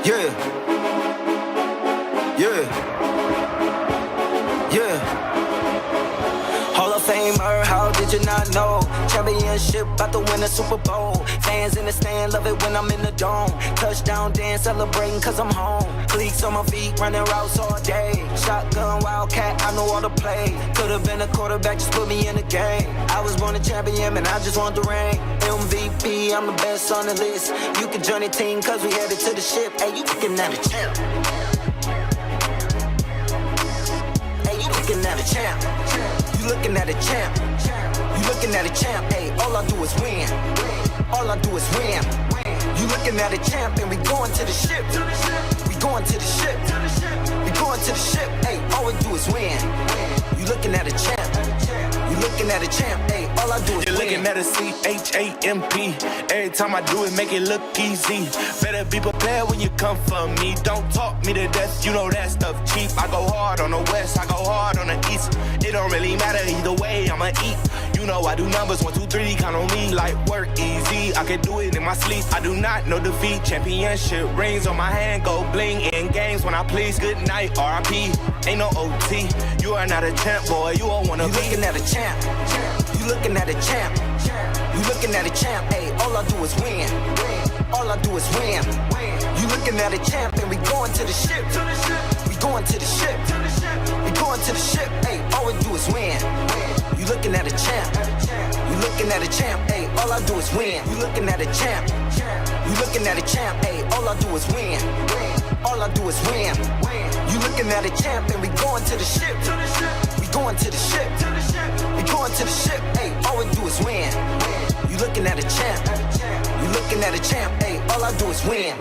Yeah. Yeah. Yeah. Hall of Famer, how did you not know? Championship, about to win a Super Bowl. Fans in the stand, love it when I'm in the dome. Touchdown dance, celebrating cause I'm home. Cleats on my feet, running routes all day. Shotgun, wildcat, I know all the play. Could've been a quarterback, just put me in the game. I was born a champion, and I just want the ring. MVP, I'm the best on the list. You can join the team cause we headed to the ship. Hey, you looking at a champ. Hey, you looking at a champ. You looking at a champ. You looking at a champ. Hey, all I do is win. All I do is win. You looking at a champ, and we going to the ship. We going to the ship. We going to the ship. Hey, all we do is win. You looking at a champ. You looking at a champ. Hey, all I do is You're win. looking at a CHAMP. Every time I do it, make it look easy. Better be prepared when you come for me. Don't talk me to death, you know that stuff cheap. I go hard on the west, I go hard on the east. It don't really matter either way, I'ma eat. You know I do numbers, 1, 2, 3, count on me like work easy. I can do it in my sleep, I do not know defeat. Championship rings on my hand, go bling in games when I please. Good night, R.I.P. Ain't no OT. You are not a champ, boy, you all wanna You be. looking at a champ. You looking at a champ. You looking at a champ. Hey, all I do is win. All I do is win. You looking at a champ, and we going to the ship. We going to the ship. We going to the ship. Hey, all we do is win. You looking at a champ. You looking at a champ. Hey, all I do is win. You looking at a champ. You looking at a champ. Hey, all I do is win. All I do is win. You looking at a champ, and we going to the ship. We going to the ship. We going to the ship. Hey, all we do is win. You looking at a champ. You looking at a champ. Hey, all I do is win.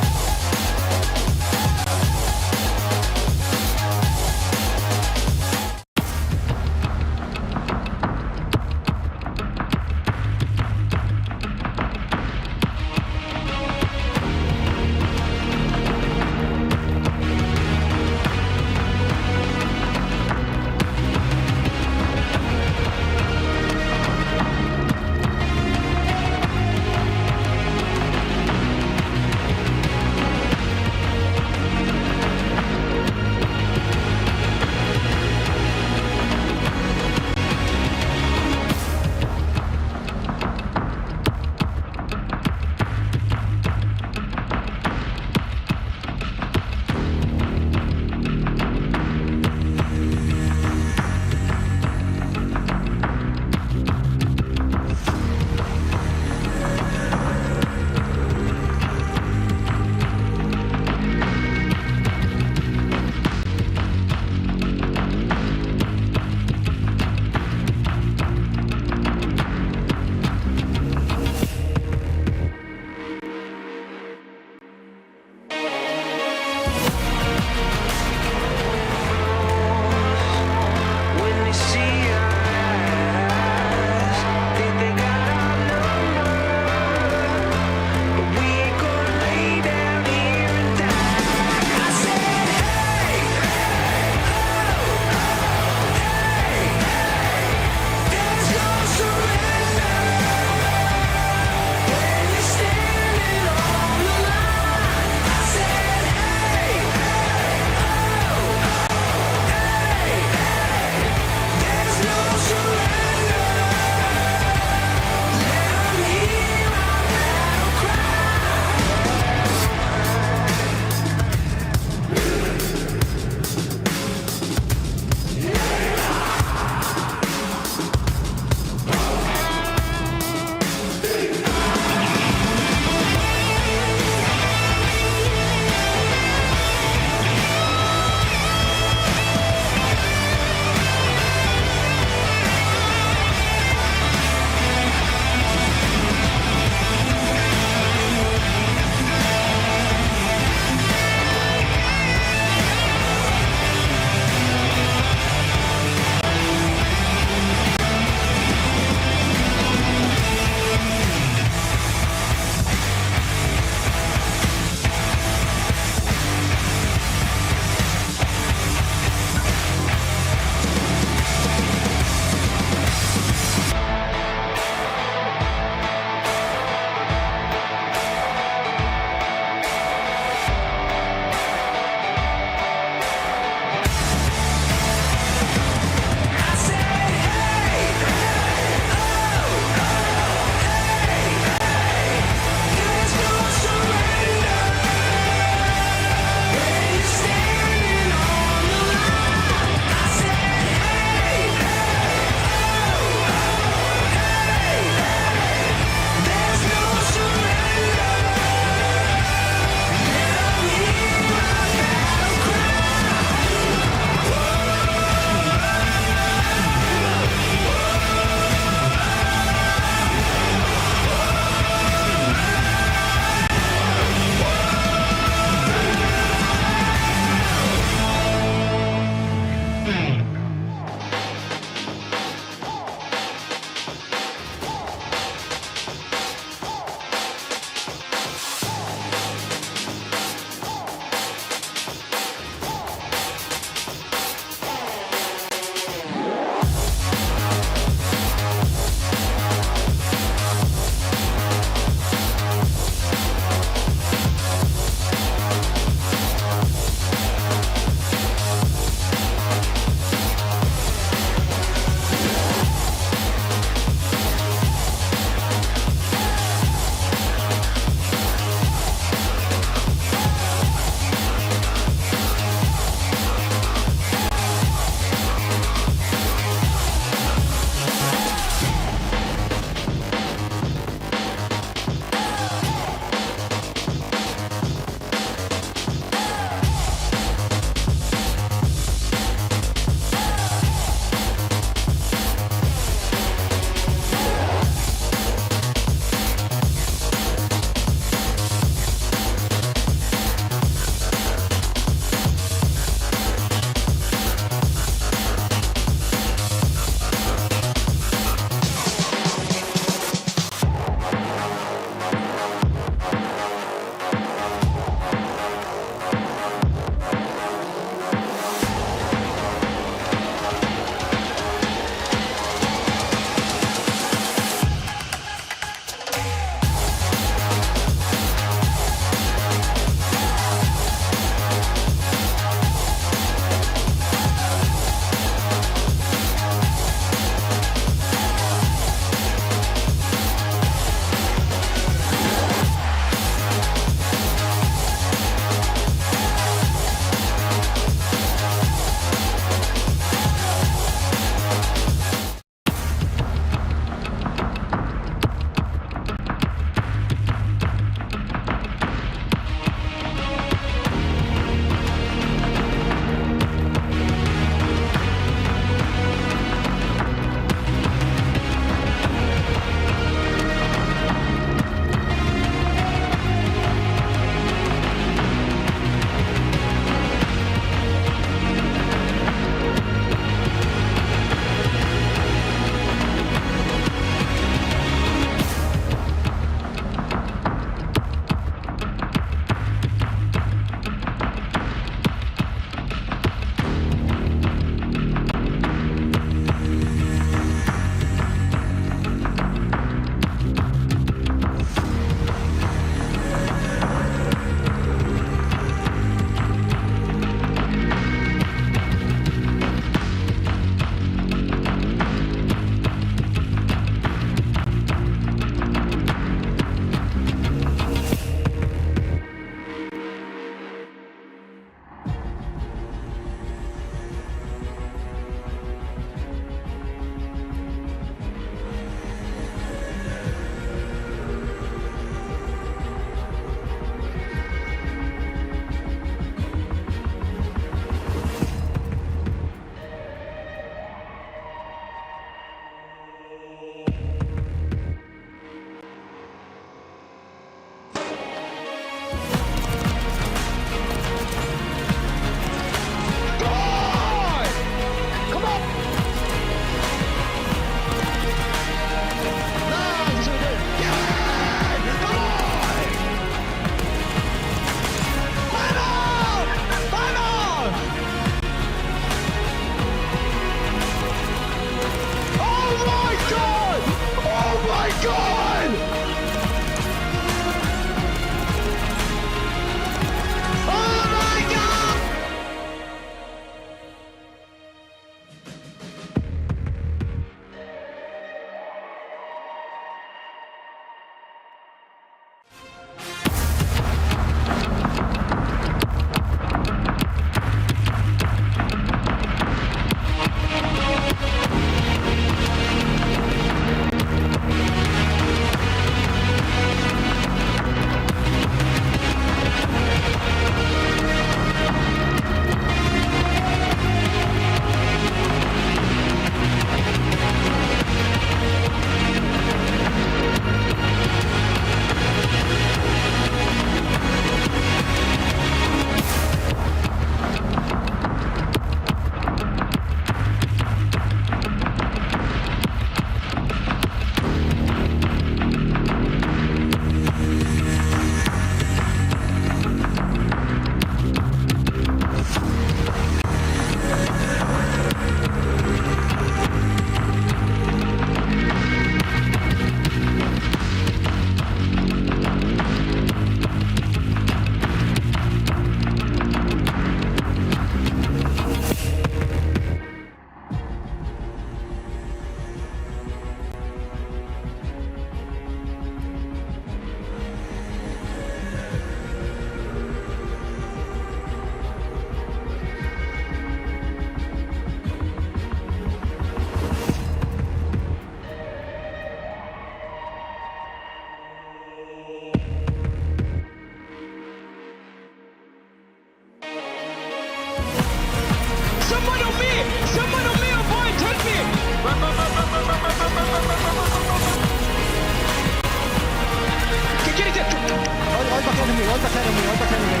Get it! All back enemy, all back enemy, all back enemy.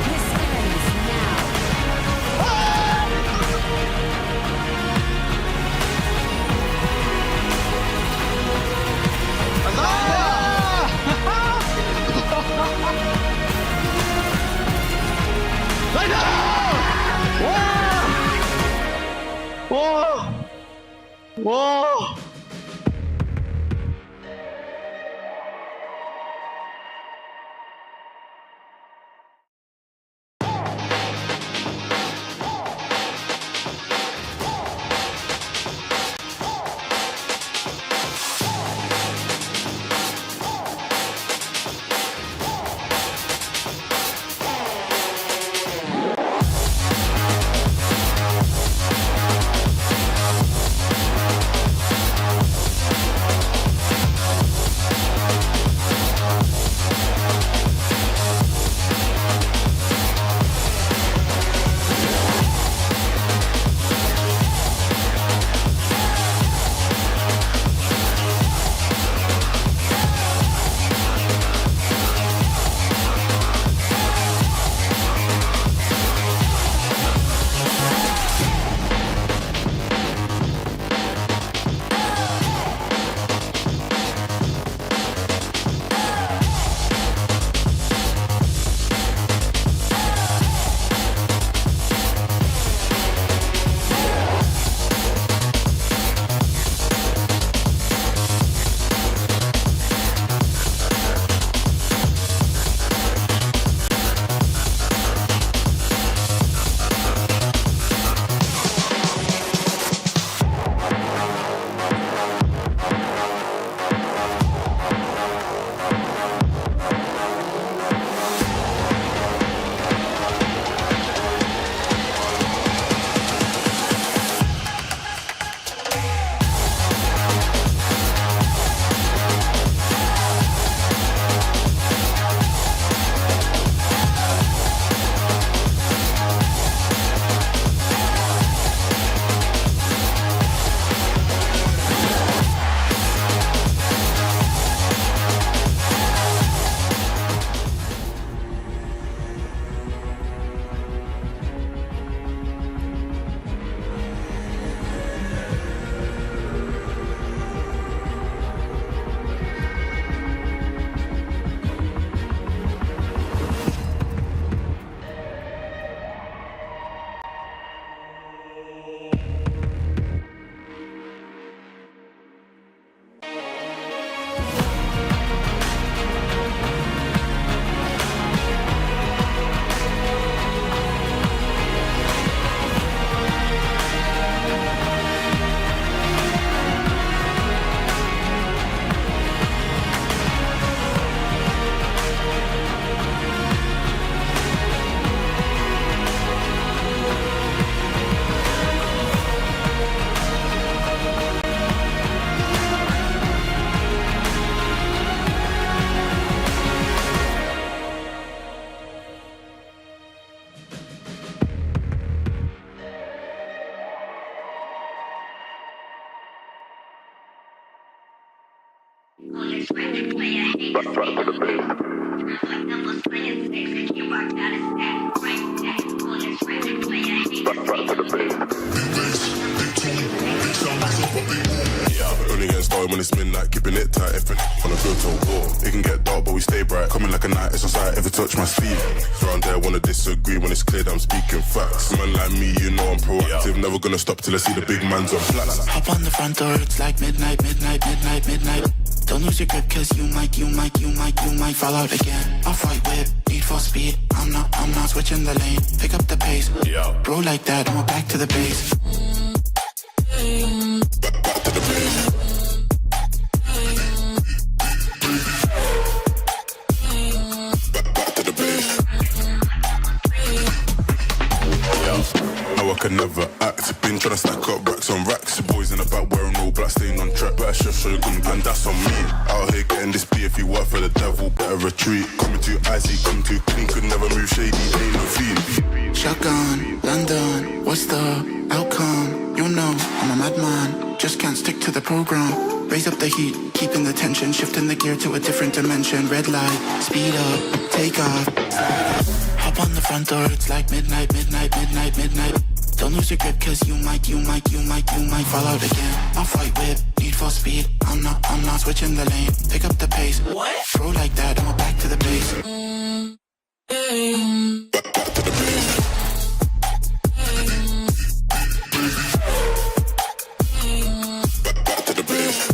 This ends now. Whoa! Only getting started when it's midnight, keeping it tight. If it wanna go to a war, it can get dark, but we stay bright. Coming like a knight, it's on sight. If it touch my sleeve, around there wanna disagree when it's clear that I'm speaking facts. Man like me, you know I'm proactive. Never gonna stop till I see the big man's on flats. Hop on the front door, it's like midnight. Don't lose your grip, cause you might fall out again. Off-white whip, need for speed. I'm not switching the lane. Pick up the pace. Bro like that, and we're back to the base. Back to the base. Back to the base. No, I can never act. Been tryna stack up racks on racks. Boys in the back wearing all black, staying on track. Better chef, show you good, and that's on me. Out here getting letting this be. If you work for the devil, better retreat. Coming too icy, coming too clean. Could never move shady, ain't no fiend. Shotgun, London, what's the outcome? You know, I'm a madman, just can't stick to the program. Raise up the heat, keeping the tension, shifting the gear to a different dimension. Red light, speed up, take off. Hop on the front door, it's like midnight, midnight, midnight, midnight. Don't lose your grip, cause you might fall out again. Off-white whip, need for speed. I'm not switching the lane. Pick up the pace. What? Throw like that, and we're back to the base. Back to the base. Back to the base. Back to the base.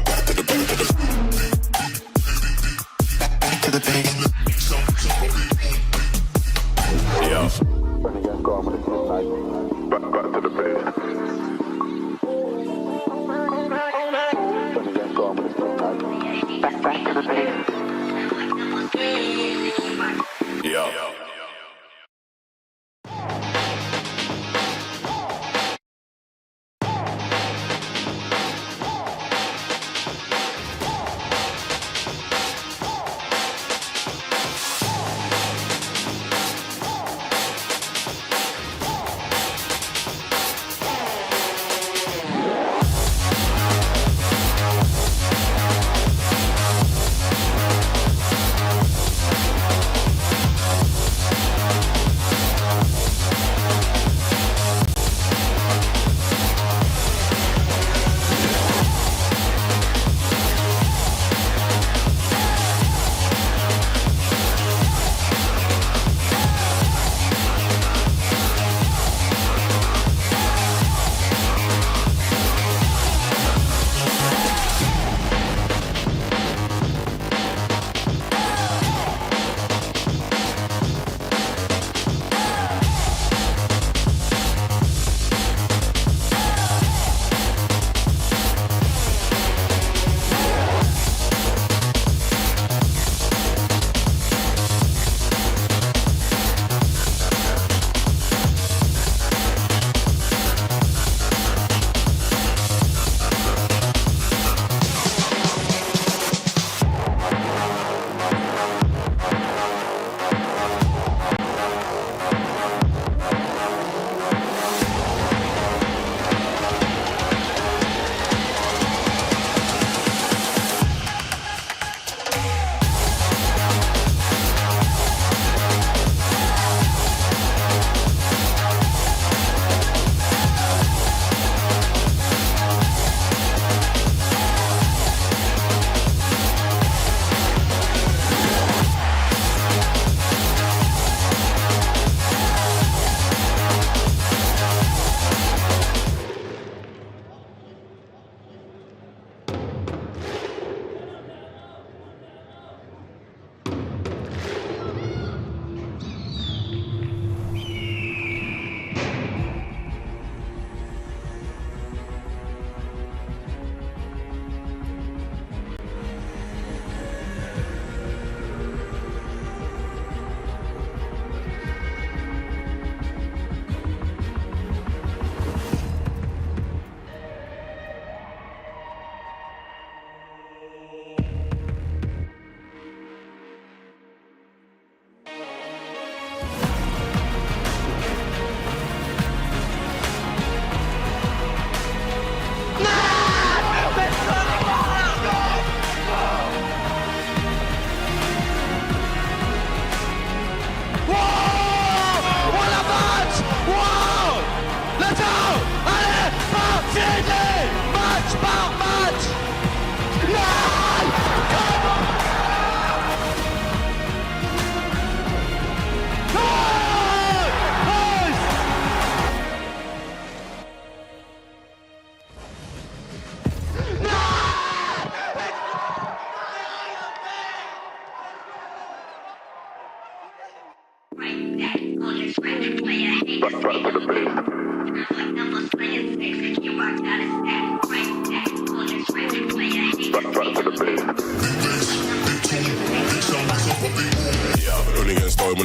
Back to the base. Back to the base. Back to the base. Yeah. Back to the base. Back to the base. Yeah.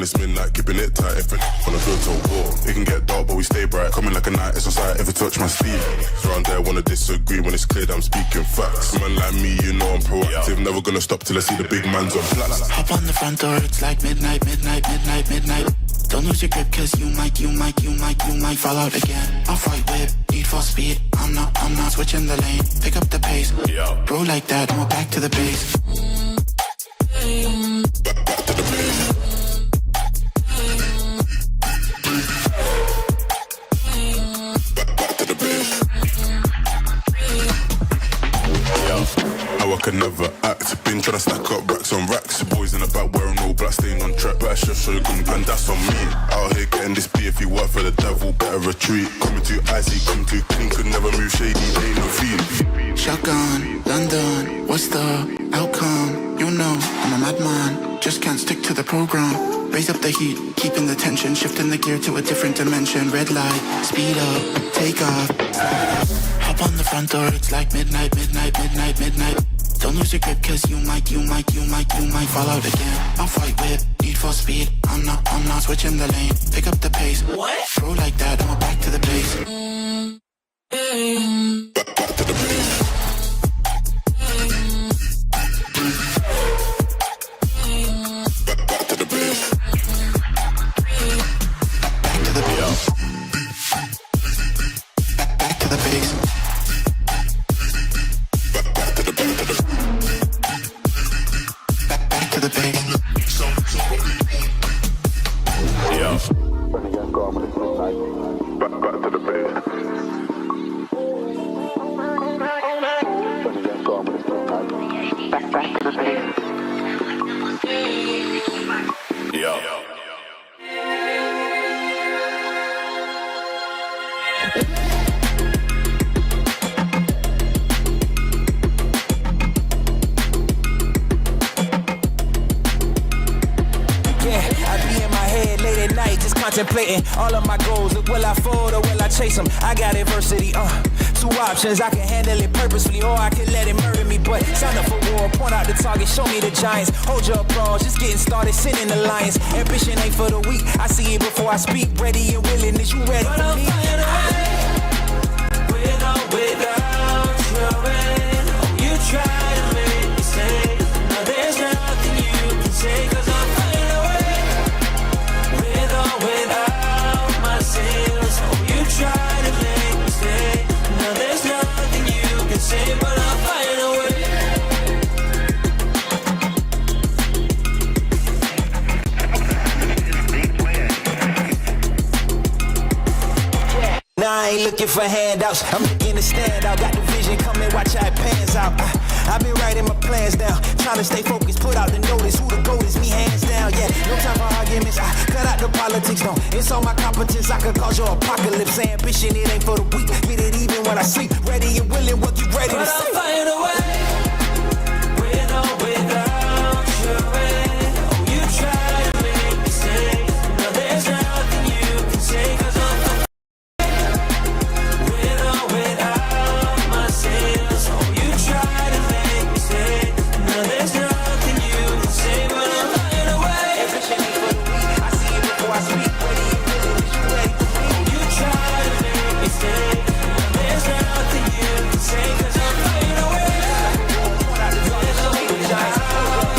it's midnight, keeping it tight. If wanna go to war, it can get dark, but we stay bright. Coming like a night, it's on sight. If it touch my sleeve, around there wanna disagree when it's clear that I'm speaking facts. Man like me, you know I'm proactive. Never gonna stop till I see the big man's on flats. Hop on the front door, it's like midnight. Don't lose your grip, cause you might fall out again. Off-white whip, need for speed. I'm not switching the lane. Pick up the pace, bro like that, and we're back to the base. Back to the base. Back to the base. How I can never act. Been tryna stack up racks on racks. Boys in the back wearing all black, staying on track. Better chef, show you good and that's on me. Out here getting this beef. If you work for the devil, better retreat. Coming too icy, coming too clean. Could never move shady, ain't no fiend. Shotgun, London, what's the outcome? You know, I'm a madman, just can't stick to the program. Raise up the heat, keeping the tension, shifting the gear to a different dimension. Red light, speed up, take off. Hop on the front door, it's like midnight. Don't lose your grip, cause you might fall out again. Off-white whip, need for speed. I'm not switching the lane. Pick up the pace. What? Bro like that, and we're back to the base. Back to the base. Back to the base. Back to the base. Back to the base. Back to the base. Back to the base. Back to the base. Back to the base. Just contemplating all of my goals. Will I fold or will I chase them? I got adversity, two options. I can handle it purposefully or I can let it murder me. But sign up for war, point out the target, show me the giants. Hold your applause, just getting started, sending the lions. Ambition ain't for the weak, I see it before I speak. Ready and willing, is you ready for me? With or without your end. Oh, you try to make me say, no, there's nothing you can say, cause I'm flying away. With or without my sails. Oh, you try to make me stay. No, there's nothing you can say, but I'm flying away. Now I ain't looking for handouts, I'm looking to stand out. Got the vision, come and watch how it pans out. I've been writing my plans down, trying to stay focused, put out the notice. Who the GOAT is, me hands down, yeah. No time for arguments, I cut out the politics, no. It's all my competence, I could cause your apocalypse. Ambition, it ain't for the weak, get it even when I sleep. Ready and willing, what you ready to say? But I'm flying away, with or without your end. Oh, you try to make me say, no, there's nothing you can say, cause I'm with or without my sails. Oh, you try to make me say, no, there's nothing you can say, but I'm flying away. Everything ain't for the weak, I see it before I speak. Ready and willing, is you ready for me? Oh, you try to make me say, no, there's nothing you can say, cause I'm flying away. With or without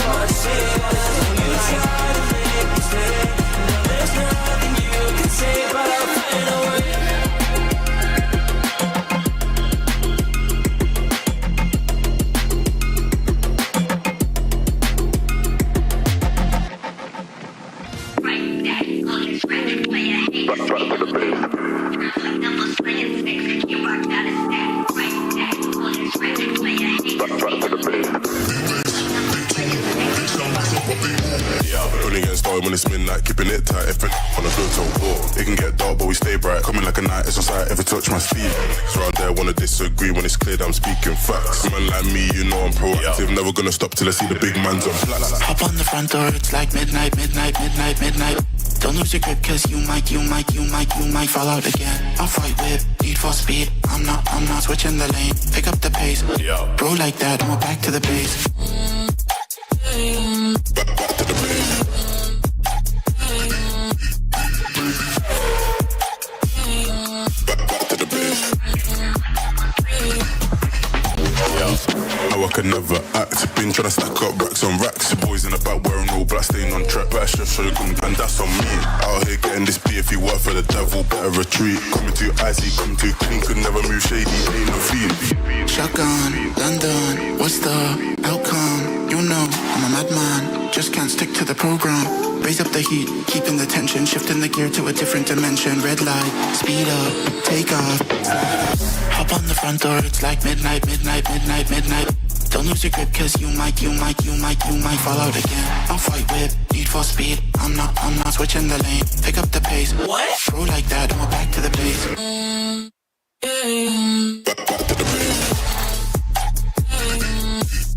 my sails. Oh, you try to make me say, no, there's nothing you can say, but I'm flying away. Only getting started when it's midnight, keeping it tight. If wanna go to war, it can get dark, but we stay bright. Coming like a night, it's on sight. If it touch my sleeve, around there wanna disagree when it's clear that I'm speaking facts. Man like me, you know I'm proactive. Never gonna stop till I see the big man's on flats. Hop on the front door, it's like midnight. Don't lose your grip, cause you might fall out again. Off-white whip, need for speed. I'm not switching the lane. Pick up the pace, bro like that, and we're back to the base. Back to the base. can never act. Been tryna stack up racks on racks. Boys in the back wearing all black, staying on track. Better chef shogun, and that's on me. Out here getting this beef. If you work for the devil, better retreat. Coming too icy, coming too clean. Could never move shady, ain't no fiend. Shotgun, London, what's the outcome? You know, I'm a madman, just can't stick to the program. Raise up the heat, keeping the tension, shifting the gear to a different dimension. Red light, speed up, take off. Hop on the front door, it's like midnight, midnight, midnight, midnight. Don't lose your grip, cause you might fall out again. I'll fight with need for speed. I'm not switching the lane. Pick up the pace. What? Throw like that, and we're back to the base. Back to the base.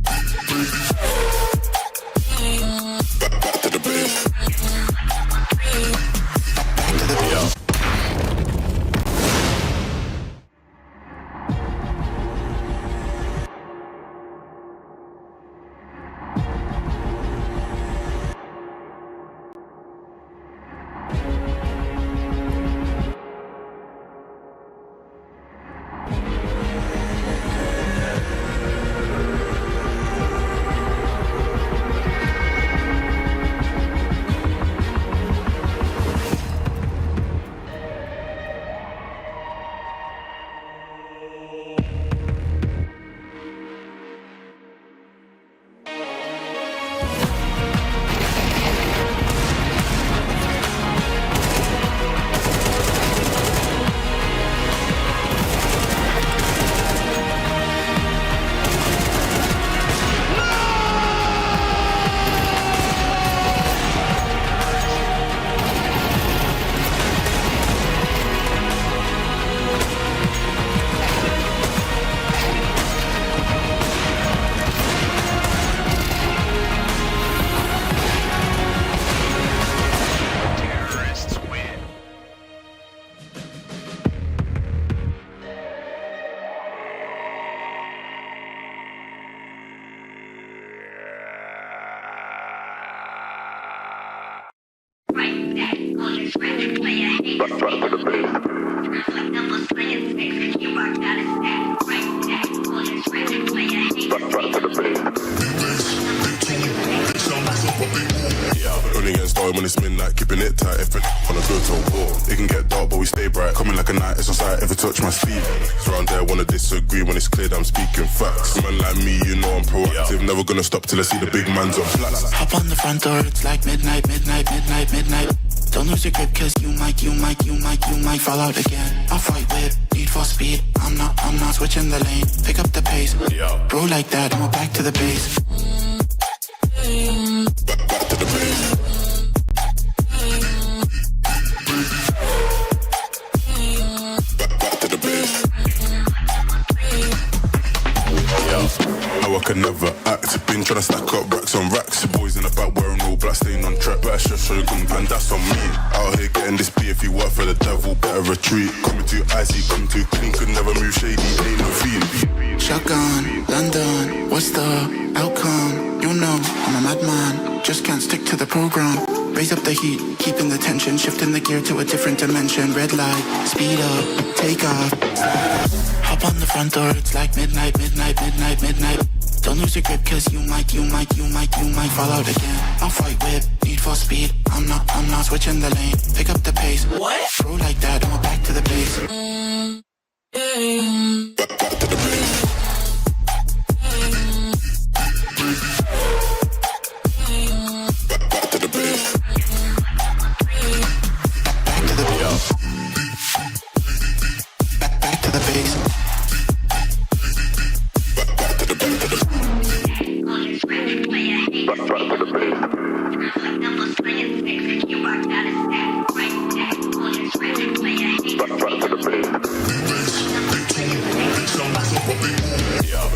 Back to the base. Back to the base. Only getting started when it's midnight, keeping it tight. If it wanna go to war, it can get dark, but we stay bright. Coming like a night, it's on sight. If it touch my speed, it's around there wanna disagree when it's clear that I'm speaking facts. Man like me, you know I'm proactive. Never gonna stop till I see the big man's on flats. Hop on the front door, it's like midnight, midnight, midnight, midnight. Don't lose your grip, cause you might fall out again. I'll fight with need for speed. I'm not switching the lane. Pick up the pace. Bro like that, and we're back to the base. Back to the base. Back to the base. How I can never act. Been tryna stack up racks on racks. Boys in the back wearing all black, staying on track. Better chef shogun, and that's on me. Out here getting this beef. If you work for the devil, better retreat. Coming too icy, coming too clean. Could never move shady, ain't no fiend. Shotgun, London, what's the outcome? You know, I'm a madman, just can't stick to the program. Raise up the heat, keeping the tension, shifting the gear to a different dimension. Red light, speed up, take off. Hop on the front door, it's like midnight, midnight, midnight, midnight. Don't lose your grip, cause you might fall out again. I'll fight with need for speed. I'm not switching the lane. Pick up the pace. What? Throw like that, and we're back to the base. Back to the base. Back to the base. Back to the base. Back to the base. Back to the base.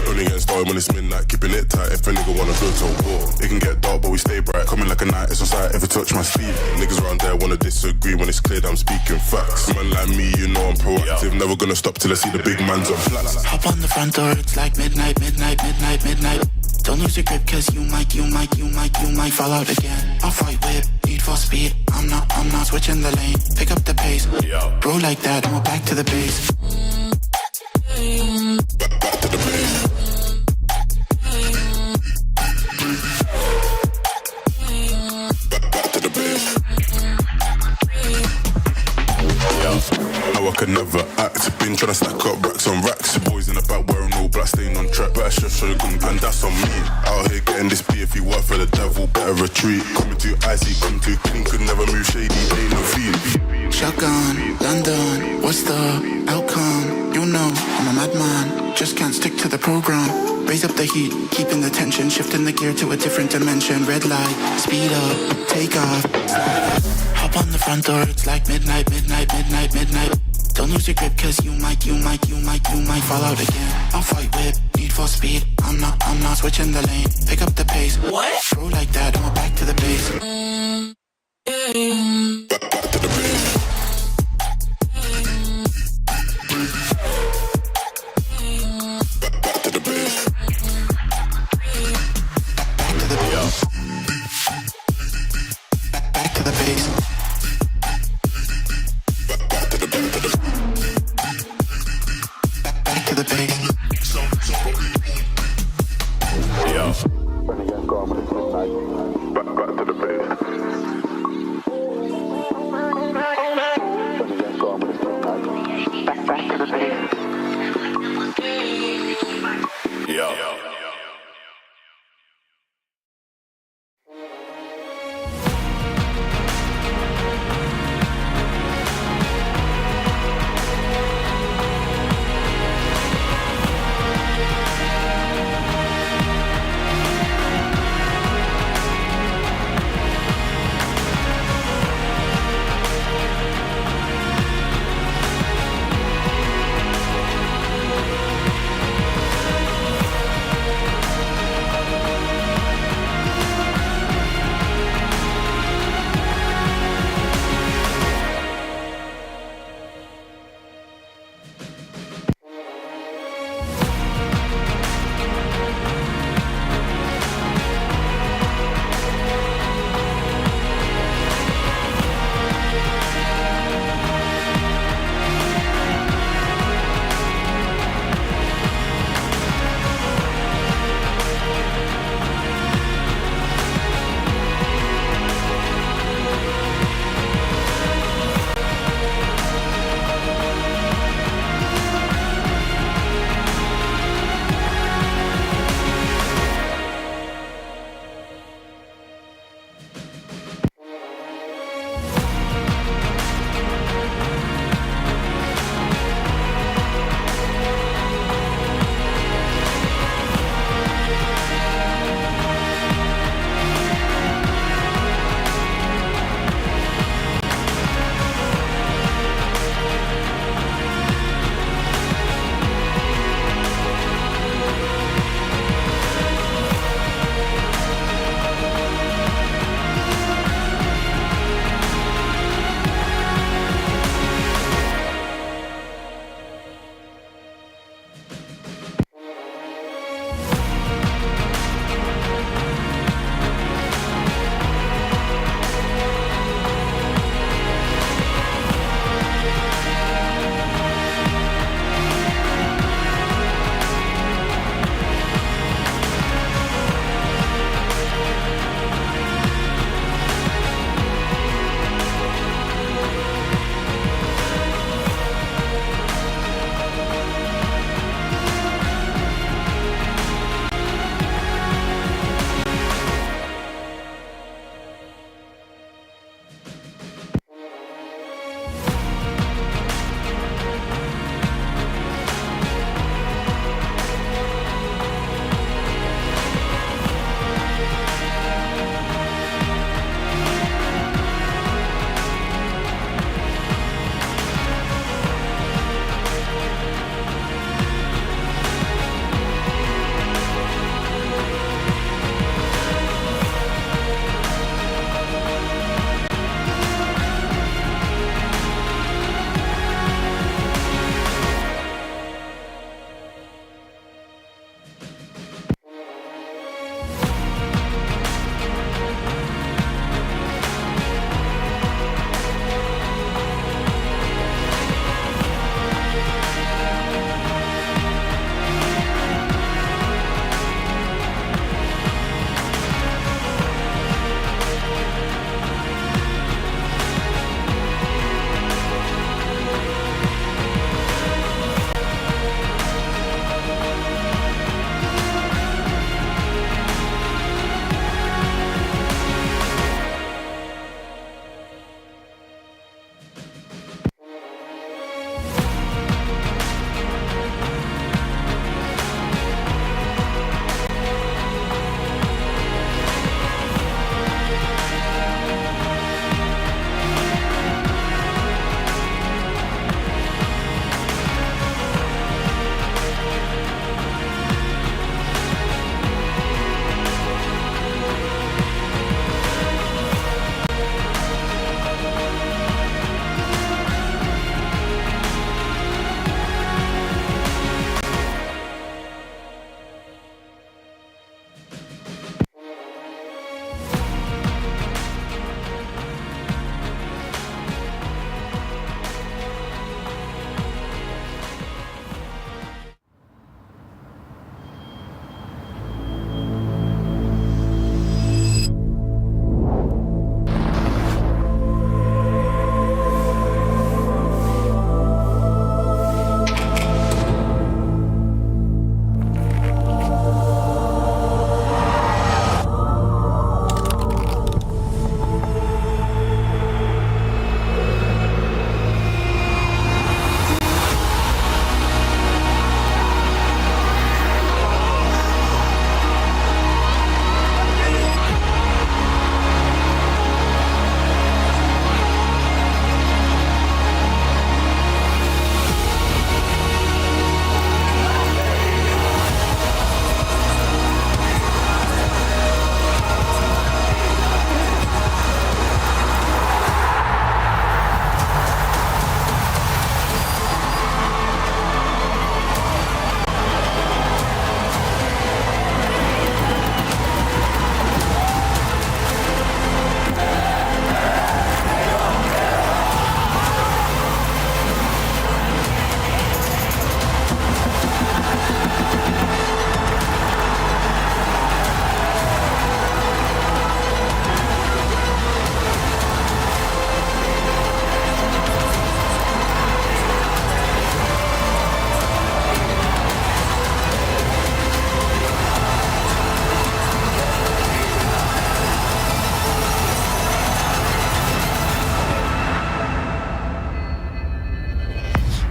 Only getting started when it's midnight, keeping it tight. If a nigga wanna go to war, it can get dark, but we stay bright. Coming like a night, it's on sight. If it touch my speed, niggas around there wanna disagree when it's clear that I'm speaking facts. Man like me, you know I'm proactive. Never gonna stop till I see the big man's on flats. Hop on the front door, it's like midnight, midnight, midnight, midnight. Don't lose your grip, cause you might fall out again. I'll fight with need for speed. I'm not switching the lane. Pick up the pace. Bro like that, and we're back to the base. Back to the base. Now I can never act. Been tryna stack up racks on racks. Boys in the back wearing all black, staying on track. Better chef, show gun, and that's on me. Out here getting this beer. If you work for the devil, better retreat. Coming too icy, coming too clean. Could never move shady, ain't no feet. Shotgun, London, what's the outcome? You know, I'm a madman, just can't stick to the program. Raise up the heat, keeping the tension, shifting the gear to a different dimension. Red light, speed up, take off. Hop on the front door, it's like midnight, midnight, midnight, midnight. Don't lose your grip, cause you might fall out again. I'll fight with need for speed. I'm not switching the lane. Pick up the pace. What? Throw like that, and we're back to the base. Back to the base. Back to the base. Back to the base. Back to the base. Back to the base. Back to the base. Back to the base.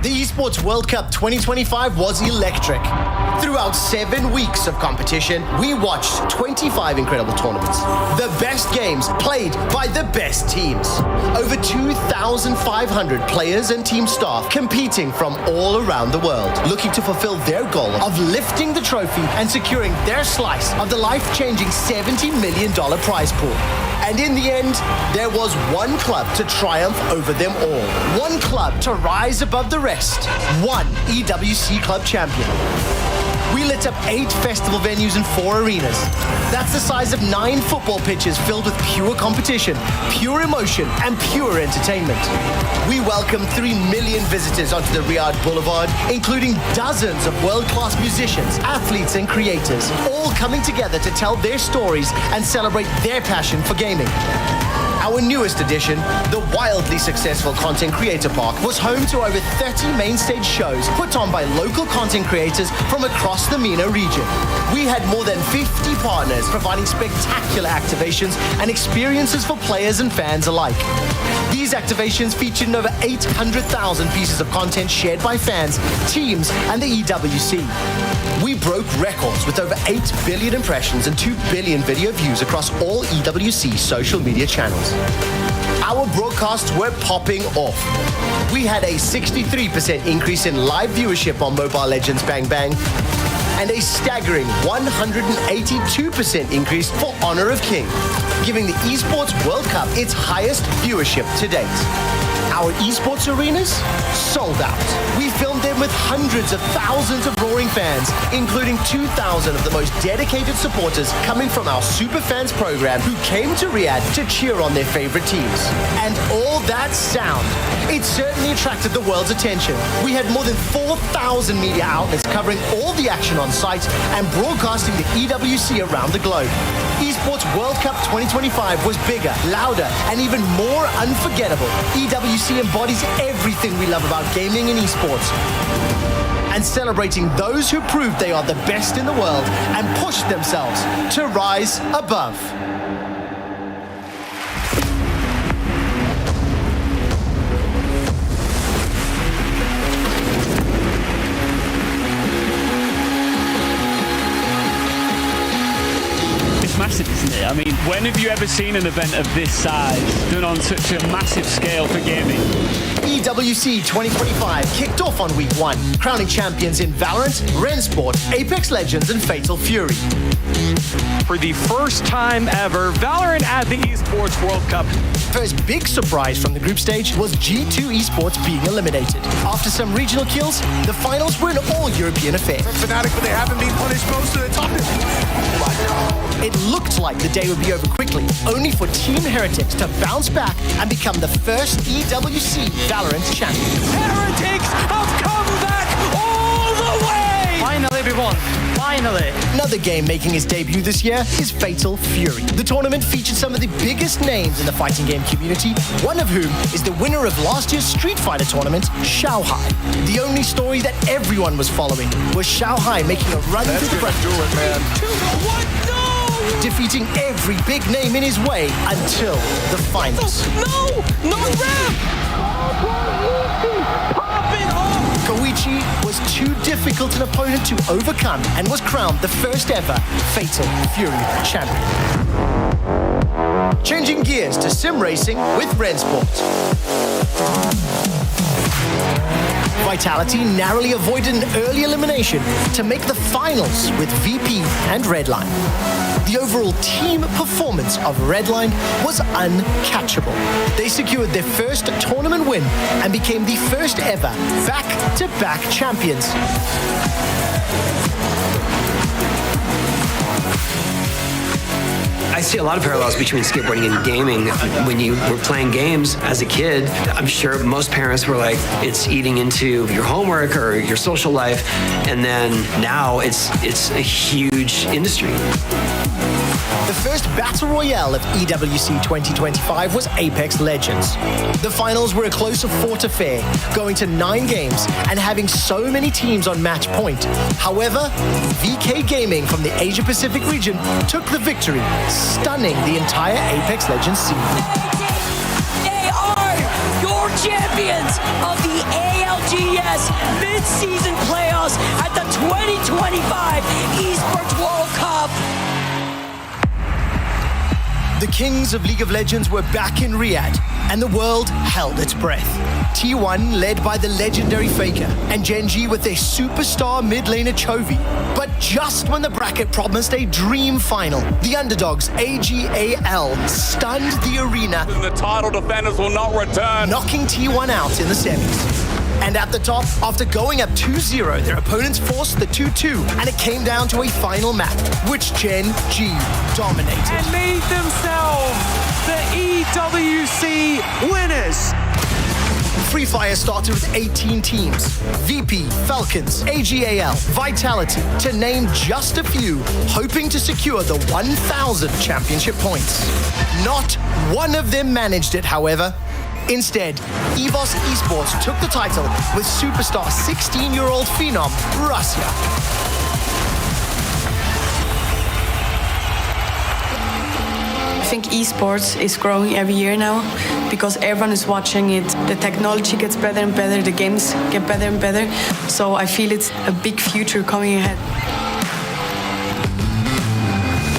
The Esports World Cup 2025 was electric. Throughout 7 weeks of competition, we watched 25 incredible tournaments. The best games played by the best teams. Over 2,500 players and team staff competing from all around the world, looking to fulfill their goal of lifting the trophy and securing their slice of the life-changing $70 million prize pool. And in the end, there was one club to triumph over them all. One club to rise above the rest. One EWC club champion. We lit up 8 festival venues and 4 arenas. That's the size of 9 football pitches filled with pure competition, pure emotion, and pure entertainment. We welcomed 3 million visitors onto the Riyadh Boulevard, including dozens of world-class musicians, athletes, and creators, all coming together to tell their stories and celebrate their passion for gaming. Our newest addition, the wildly successful Content Creator Park, was home to over 30 main stage shows put on by local content creators from across the MENA region. We had more than 50 partners providing spectacular activations and experiences for players and fans alike. These activations featured over 800,000 pieces of content shared by fans, teams, and the EWC. We broke records with over 8 billion impressions and 2 billion video views across all EWC social media channels. Our broadcasts were popping off. We had a 63% increase in live viewership on Mobile Legends Bang Bang and a staggering 182% increase for Honor of King, giving the Esports World Cup its highest viewership to date. Our esports arenas sold out. We filmed them with hundreds of thousands of roaring fans, including 2,000 of the most dedicated supporters coming from our Super Fans program who came to Riyadh to cheer on their favorite teams. And all that sound, it certainly attracted the world's attention. We had more than 4,000 media outlets covering all the action on site and broadcasting the EWC around the globe. Esports World Cup 2025 was bigger, louder, and even more unforgettable. EWC embodies everything we love about gaming and esports, and celebrating those who proved they are the best in the world and pushed themselves to rise above. Massive, isn't it? I mean, when have you ever seen an event of this size done on such a massive scale for gaming? EWC 2025 kicked off on week 1, crowning champions in Valorant, Rensport, Apex Legends, and Fatal Fury. For the first time ever, Valorant at the Esports World Cup. First big surprise from the group stage was G2 Esports being eliminated. After some regional kills, the finals were an all-European affair. Fnatic, but they haven't been punished most of the time. It looked like the day would be over quickly, only for Team Heretics to bounce back and become the first EWC Valorant champion. Heretics have come back all the way! Finally, everyone. Finally. Another game making its debut this year is Fatal Fury. The tournament featured some of the biggest names in the fighting game community, one of whom is the winner of last year's Street Fighter tournament, Shanghai. The only story that everyone was following was Shanghai making a run through the bracket. Do it, man. Defeating every big name in his way until the finals. No ramp! Pop it off! Koichi was too difficult an opponent to overcome and was crowned the first ever Fatal Fury champion. Changing gears to sim racing with Rensport. Vitality narrowly avoided an early elimination to make the finals with VP and Redline. The overall team performance of Redline was uncatchable. They secured their first tournament win and became the first ever back-to-back champions. I see a lot of parallels between skateboarding and gaming. When you were playing games as a kid, I'm sure most parents were like, it's eating into your homework or your social life. And then now it's a huge industry. The first Battle Royale of EWC 2025 was Apex Legends. The finals were a closer fought affair, going to 9 games and having so many teams on match point. However, VK Gaming from the Asia Pacific region took the victory, stunning the entire Apex Legends scene. They are your champions of the AL GS mid-season playoffs at the 2025 Esports World Cup. The kings of League of Legends were back in Riyadh, and the world held its breath. T1 led by the legendary Faker, and Gen G with their superstar mid laner Chovy. But just when the bracket promised a dream final, the underdogs AGAL stunned the arena. The title defenders will not return. Knocking T1 out in the semis. And at the top, after going up 2-0, their opponents forced the 2-2, and it came down to a final map, which Gen G dominated. And made themselves the EWC winners. Free Fire started with 18 teams. VP, Falcons, AGAL, Vitality, to name just a few, hoping to secure the 1,000 championship points. Not one of them managed it, however. Instead, EVOS Esports took the title with superstar 16-year-old phenom, Russia. I think esports is growing every year now because everyone is watching it. The technology gets better and better, the games get better and better. So I feel it's a big future coming ahead.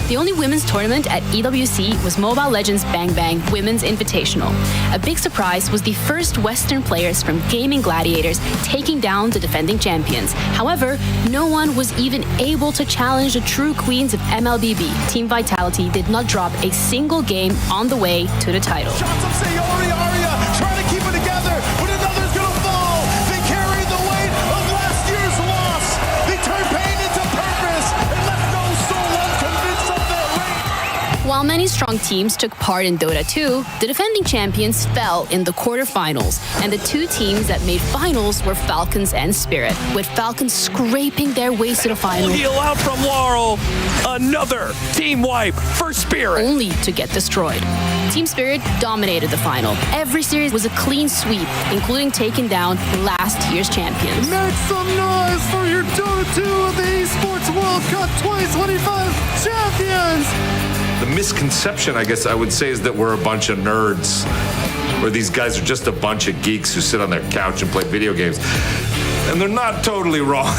The only women's tournament at EWC was Mobile Legends Bang Bang Women's Invitational. A big surprise was the first Western players from Gaming Gladiators taking down the defending champions. However, no one was even able to challenge the true queens of MLBB. Team Vitality did not drop a single game on the way to the title. Shots of Sayori Arya trying to keep it together, but another's gonna fall. They carried the weight of last year's loss. They turned pain into purpose and left no soul unconvinced of their reign. While many strong teams took part in Dota 2, the defending champions fell in the quarterfinals, and the two teams that made finals were Falcons and Spirit, with Falcons scraping their ways to the final. Heal out from Laurel. Another team wipe for Spirit. Only to get destroyed. Team Spirit dominated the final. Every series was a clean sweep, including taking down last year's champions. Make some noise for your Dota 2 of the Esports World Cup 2025 champions! The misconception, I guess I would say, is that we're a bunch of nerds, or these guys are just a bunch of geeks who sit on their couch and play video games. And they're not totally wrong.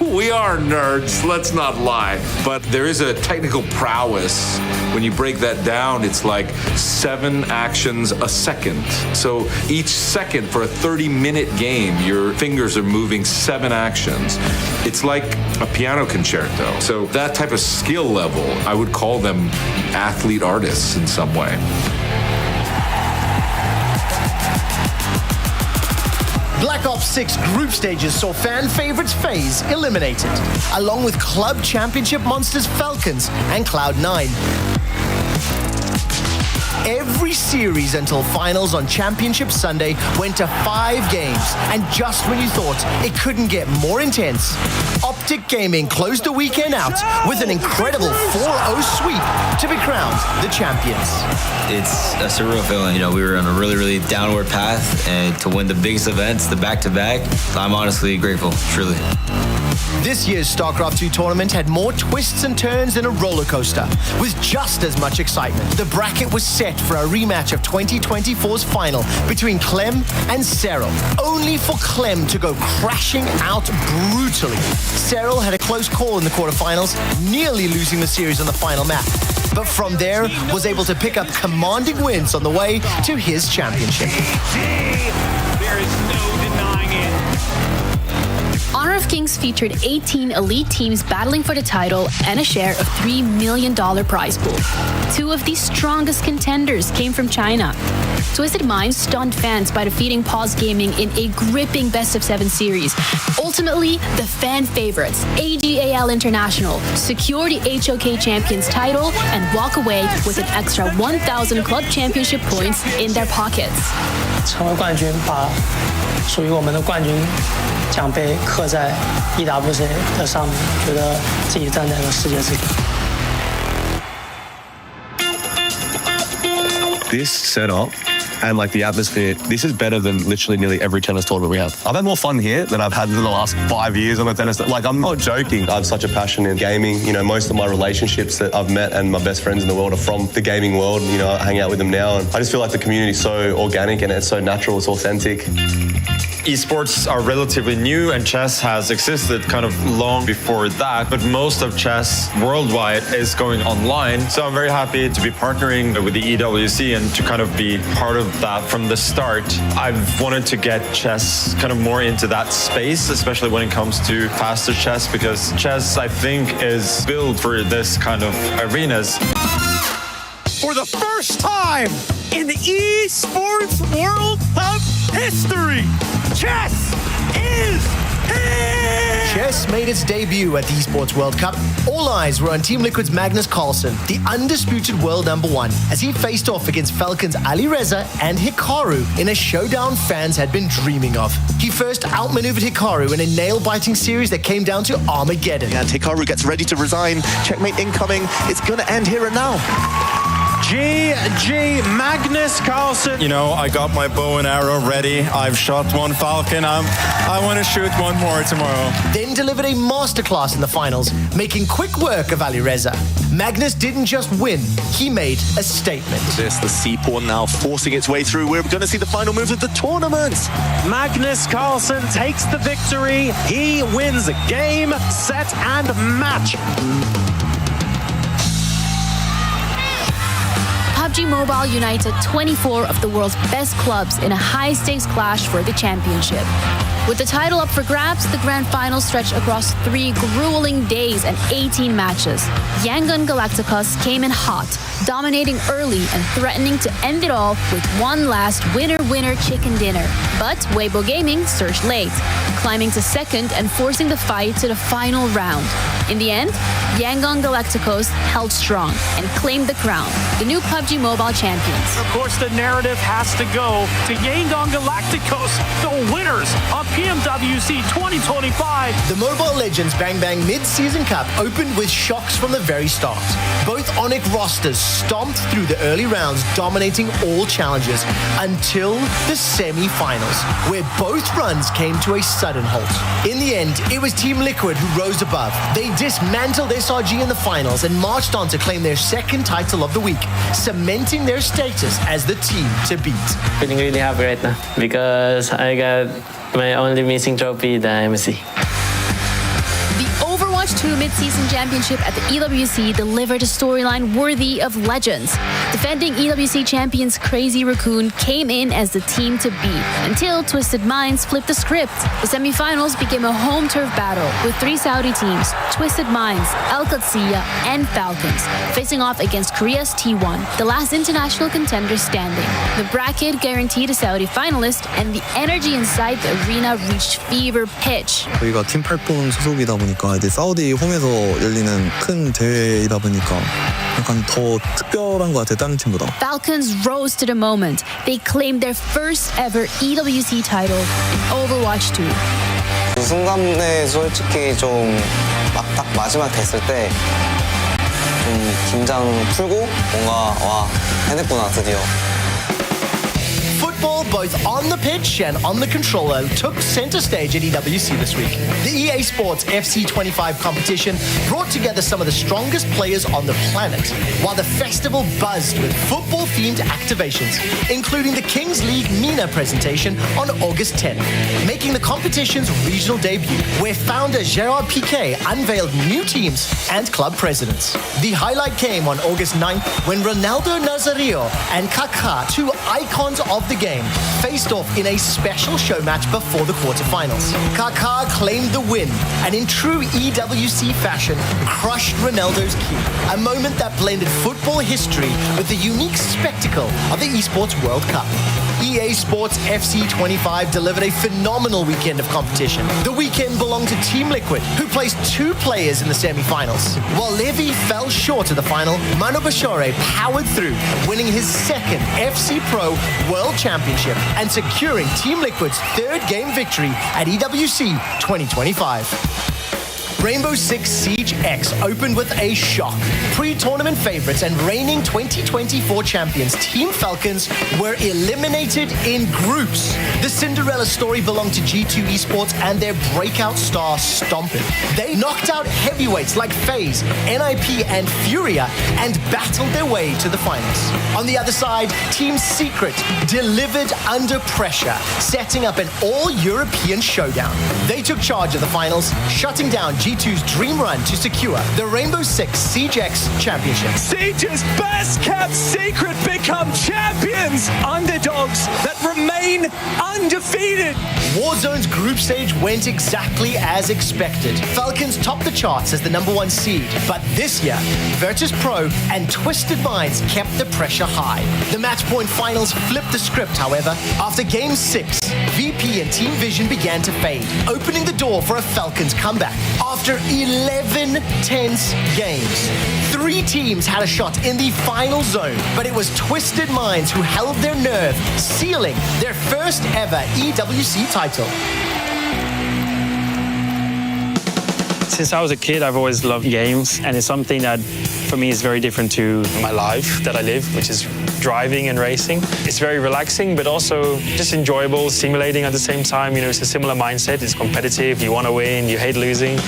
We are nerds, let's not lie. But there is a technical prowess. When you break that down, it's like 7 actions a second. So each second for a 30-minute game, your fingers are moving 7 actions. It's like a piano concerto. So that type of skill level, I would call them athlete artists in some way. Black Ops 6 group stages saw fan favorites FaZe eliminated, along with club championship monsters Falcons and Cloud9. Every series until finals on Championship Sunday went to 5 games, and just when you thought it couldn't get more intense, Optic Gaming closed the weekend out with an incredible 4-0 sweep to be crowned the champions. It's a surreal feeling. You know, we were on a really, really downward path, and to win the biggest events, the back-to-back, I'm honestly grateful, truly. This year's StarCraft 2 tournament had more twists and turns than a roller coaster, with just as much excitement. The bracket was set for a rematch of 2024's final between Clem and Cyril, only for Clem to go crashing out brutally. Cyril had a close call in the quarterfinals, nearly losing the series on the final map, but from there was able to pick up commanding wins on the way to his championship. There is no denying it. Honor of Kings featured 18 elite teams battling for the title and a share of $3 million prize pool. 2 of the strongest contenders came from China. Twisted Minds stunned fans by defeating Pause Gaming in a gripping best-of-7 series. Ultimately, the fan favorites, AGAL International, secure the HOK Champions title and walk away with an extra 1,000 club championship points in their pockets. 成为冠军，把属于我们的冠军奖杯刻在 EWC 的上面，觉得自己站在了世界之巅。 This setup and like the atmosphere, this is better than literally nearly every tennis tournament we have. I've had more fun here than I've had in the last 5 years on a tennis. Like, I'm not joking. I have such a passion in gaming. You know, most of my relationships that I've met and my best friends in the world are from the gaming world. You know, I hang out with them now, and I just feel like the community is so organic and it's so natural, it's authentic. Esports are relatively new and chess has existed kind of long before that, but most of chess worldwide is going online. So I'm very happy to be partnering with the EWC and to kind of be part of that from the start. I've wanted to get chess kind of more into that space, especially when it comes to faster chess, because chess, I think, is built for this kind of arenas. For the first time in the Esports World Cup history, chess is here! Chess made its debut at the Esports World Cup. All eyes were on Team Liquid's Magnus Carlsen, the undisputed world #1, as he faced off against Falcons Ali Reza and Hikaru in a showdown fans had been dreaming of. He first outmaneuvered Hikaru in a nail-biting series that came down to Armageddon. And Hikaru gets ready to resign. Checkmate incoming. It's going to end here and now. GG Magnus Carlsen. You know, I got my bow and arrow ready. I've shot one falcon. I want to shoot one more tomorrow. Then delivered a masterclass in the finals, making quick work of Ali Reza. Magnus didn't just win, he made a statement. This, the C-Pawn now forcing its way through. We're going to see the final moves of the tournament. Magnus Carlsen takes the victory. He wins game, set, and match. PUBG Mobile united 24 of the world's best clubs in a high-stakes clash for the championship. With the title up for grabs, the grand final stretched across 3 grueling days and 18 matches. Yangon Galacticos came in hot, dominating early and threatening to end it all with one last winner-winner chicken dinner. But Weibo Gaming surged late, climbing to second and forcing the fight to the final round. In the end, Yangon Galacticos held strong and claimed the crown, the new PUBG Mobile champions. Of course, the narrative has to go to Yangon Galacticos, the winners of PMWC 2025. The Mobile Legends Bang Bang Mid-Season Cup opened with shocks from the very start. Both Onyx rosters stomped through the early rounds, dominating all challenges until the semi-finals, where both runs came to a sudden halt. In the end, it was Team Liquid who rose above. They dismantled SRG in the finals and marched on to claim their second title of the week, cementing their status as the team to beat. Feeling really happy right now because I got my only missing trophy, the MC. The Overwatch 2 mid-season championship at the EWC delivered a storyline worthy of legends. Defending EWC champions Crazy Raccoon came in as the team to beat until Twisted Minds flipped the script. The semifinals became a home turf battle with 3 Saudi teams, Twisted Minds, Al Qadsiya, and Falcons, facing off against Korea's T1, the last international contender standing. The bracket guaranteed a Saudi finalist, and the energy inside the arena reached fever pitch. 저희가 팀 8분 소속이다 보니까 이제 사우디 홈에서 열리는 큰 대회이다 보니까 약간 더 특별한 것 같아요, 다른 팀보다. Falcons rose to the moment. They claimed their first ever EWC title in Overwatch 2. 그 순간에 솔직히 좀 딱 마지막 됐을 때 좀 긴장 풀고 뭔가 와 해냈구나 드디어. Football, both on the pitch and on the controller, took center stage at EWC this week. The EA Sports FC25 competition brought together some of the strongest players on the planet, while the festival buzzed with football-themed activations, including the Kings League MENA presentation on August 10th, making the competition's regional debut, where founder Gerard Piqué unveiled new teams and club presidents. The highlight came on August 9th when Ronaldo Nazario and Kaká, 2 icons of the game, faced off in a special show match before the quarterfinals. Kaká claimed the win and in true EWC fashion crushed Ronaldo's key, a moment that blended football history with the unique spectacle of the Esports World Cup. EA Sports FC25 delivered a phenomenal weekend of competition. The weekend belonged to Team Liquid, who placed 2 players in the semi-finals. While Levy fell short of the final, Mano Bashore powered through, winning his second FC Pro World Championship and securing Team Liquid's 3rd game victory at EWC 2025. Rainbow Six Siege X opened with a shock. Pre-tournament favorites and reigning 2024 champions Team Falcons were eliminated in groups. The Cinderella story belonged to G2 Esports and their breakout star Stompin. They knocked out heavyweights like FaZe, NIP and Furia and battled their way to the finals. On the other side, Team Secret delivered under pressure, setting up an all-European showdown. They took charge of the finals, shutting down G2's dream run to secure the Rainbow Six Siege X Championship. Siege's best-kept secret become champions, underdogs that remain undefeated. Warzone's group stage went exactly as expected. Falcons topped the charts as the #1 seed, but this year, Virtus Pro and Twisted Minds kept the pressure high. The match point finals flipped the script, however. After Game 6, VP and Team Vision began to fade, opening the door for a Falcons comeback. After 11 tense games, 3 teams had a shot in the final zone, but it was Twisted Minds who held their nerve, sealing their first ever EWC title. Since I was a kid, I've always loved games, and it's something that, for me, is very different to my life that I live, which is driving and racing. It's very relaxing, but also just enjoyable, stimulating at the same time. You know, it's a similar mindset. It's competitive. You want to win. You hate losing.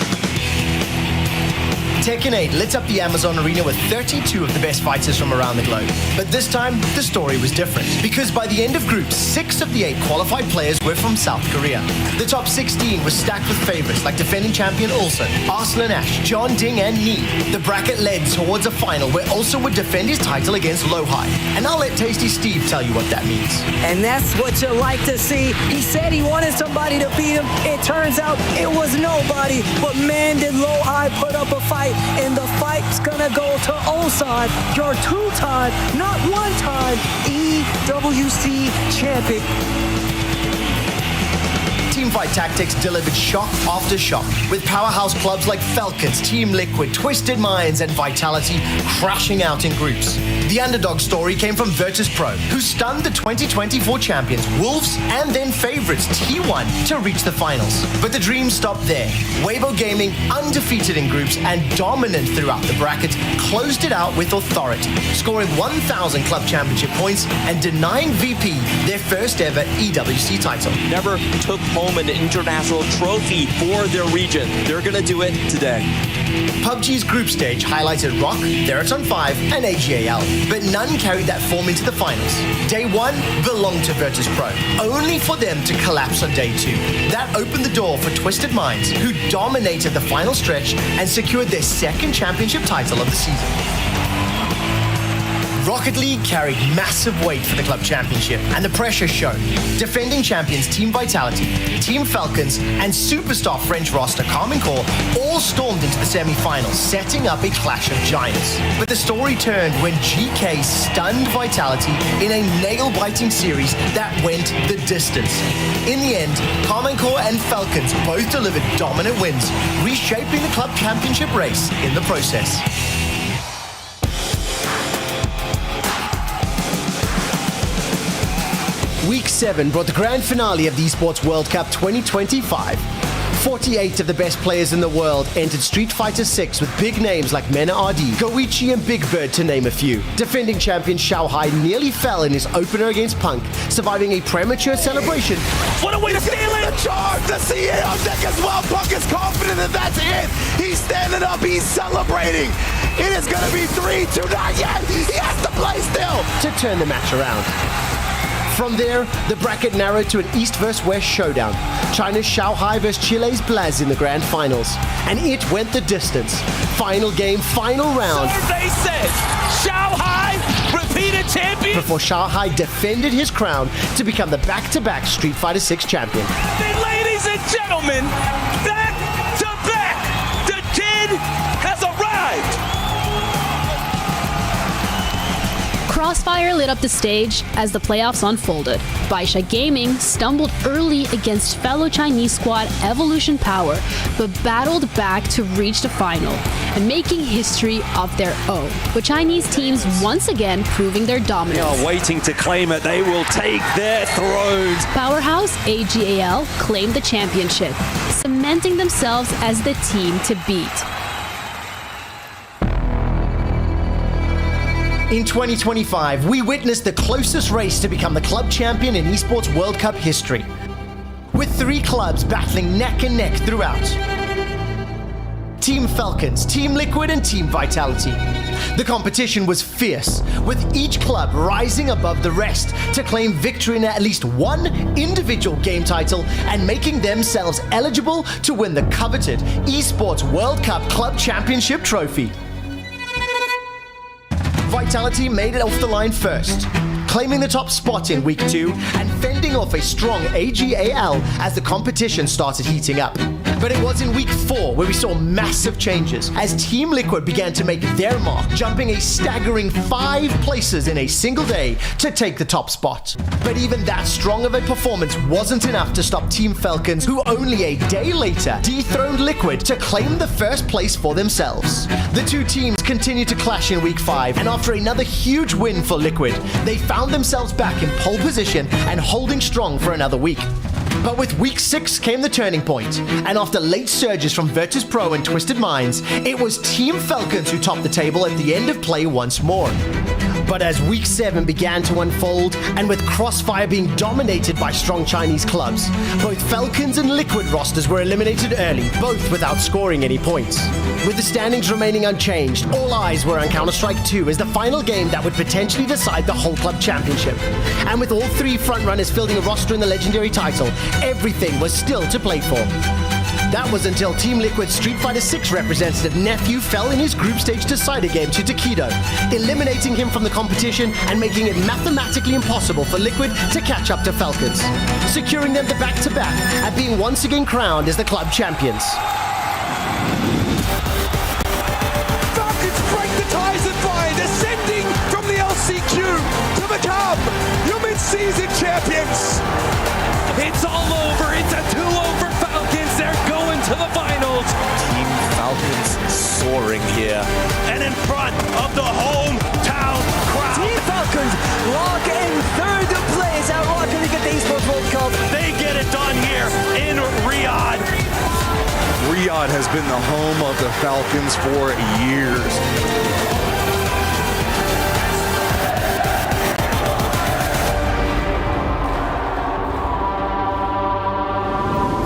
Tekken 8 lit up the Amazon arena with 32 of the best fighters from around the globe. But this time, the story was different. Because by the end of group, 6 of the 8 qualified players were from South Korea. The top 16 was stacked with favorites like defending champion Ulsan, Arslan Ash, John Ding, and Nee. The bracket led towards a final where Ulsan would defend his title against Lowhigh. And I'll let Tasty Steve tell you what that means. And that's what you like to see. He said he wanted somebody to beat him. It turns out it was nobody. But man, did Lowhigh put up a fight. And the fight's gonna go to Ulsan, your 2-time, not 1-time, EWC champion. Teamfight Tactics delivered shock after shock, with powerhouse clubs like Falcons, Team Liquid, Twisted Minds, and Vitality crashing out in groups. The underdog story came from Virtus Pro, who stunned the 2024 champions Wolves and then favorites T1 to reach the finals. But the dream stopped there. Weibo Gaming, undefeated in groups and dominant throughout the bracket, closed it out with authority, scoring 1,000 club championship points and denying VP their first ever EWC title. Never took home an international trophy for their region. They're going to do it today. PUBG's group stage highlighted Rock, Theraton 5, and AGAL, but none carried that form into the finals. Day 1 belonged to Virtus Pro, only for them to collapse on day 2. That opened the door for Twisted Minds, who dominated the final stretch and secured their second championship title of the season. Rocket League carried massive weight for the club championship, and the pressure showed. Defending champions Team Vitality, Team Falcons, and superstar French roster Carmen Corps all stormed into the semi-finals, setting up a clash of giants. But the story turned when GK stunned Vitality in a nail-biting series that went the distance. In the end, Carmen Corps and Falcons both delivered dominant wins, reshaping the club championship race in the process. Week 7 brought the grand finale of the Esports World Cup 2025. 48 of the best players in the world entered Street Fighter 6 with big names like Mena RD, Goichi, and Big Bird, to name a few. Defending champion Xiaohai nearly fell in his opener against Punk, surviving a premature celebration. What a way to steal it! The charge, the CA on deck as well. Punk is confident that that's it. He's standing up, he's celebrating. It is going to be 3-2, not yet. He has to play still to turn the match around. From there, the bracket narrowed to an East vs West showdown. China's Xiaohai vs Chile's Blaz in the grand finals. And it went the distance. Final game, final round. Survey says Xiaohai, repeated champion. Before Xiaohai defended his crown to become the back-to-back Street Fighter 6 champion. Ladies and gentlemen, back to back, the kid has arrived. Crossfire lit up the stage as the playoffs unfolded. Baisha Gaming stumbled early against fellow Chinese squad Evolution Power, but battled back to reach the final and making history of their own, with Chinese teams once again proving their dominance. They are waiting to claim it. They will take their thrones. Powerhouse AGAL claimed the championship, cementing themselves as the team to beat. In 2025, we witnessed the closest race to become the club champion in Esports World Cup history, with 3 clubs battling neck and neck throughout. Team Falcons, Team Liquid, and Team Vitality. The competition was fierce, with each club rising above the rest to claim victory in at least one individual game title and making themselves eligible to win the coveted Esports World Cup Club Championship trophy. Vitality made it off the line first, claiming the top spot in Week 2 and fending off a strong AGAL as the competition started heating up. But it was in Week 4 where we saw massive changes as Team Liquid began to make their mark, jumping a staggering 5 places in a single day to take the top spot. But even that strong of a performance wasn't enough to stop Team Falcons, who only a day later dethroned Liquid to claim the first place for themselves. The two teams continued to clash in Week 5, and after another huge win for Liquid, they found themselves back in pole position and holding strong for another week. But with Week 6 came the turning point, and after late surges from Virtus Pro and Twisted Minds, it was Team Falcons who topped the table at the end of play once more. But as Week 7 began to unfold, and with Crossfire being dominated by strong Chinese clubs, both Falcons and Liquid rosters were eliminated early, both without scoring any points. With the standings remaining unchanged, all eyes were on Counter-Strike 2 as the final game that would potentially decide the whole club championship. And with all 3 frontrunners fielding a roster in the legendary title, everything was still to play for. That was until Team Liquid's Street Fighter 6 representative Nephew fell in his group stage decider game to Takedo, eliminating him from the competition and making it mathematically impossible for Liquid to catch up to Falcons, securing them to back-to-back and being once again crowned as the club champions. Falcons break the ties and bind, ascending from the LCQ to become your mid-season champions. It's all over. It's a 2-0 for Falcons. They're going to the finals. Team Falcons soaring here. And in front of the hometown crowd. Team Falcons lock in third place at Rocket League at the Esports World Cup. They get it done here in Riyadh. Riyadh has been the home of the Falcons for years.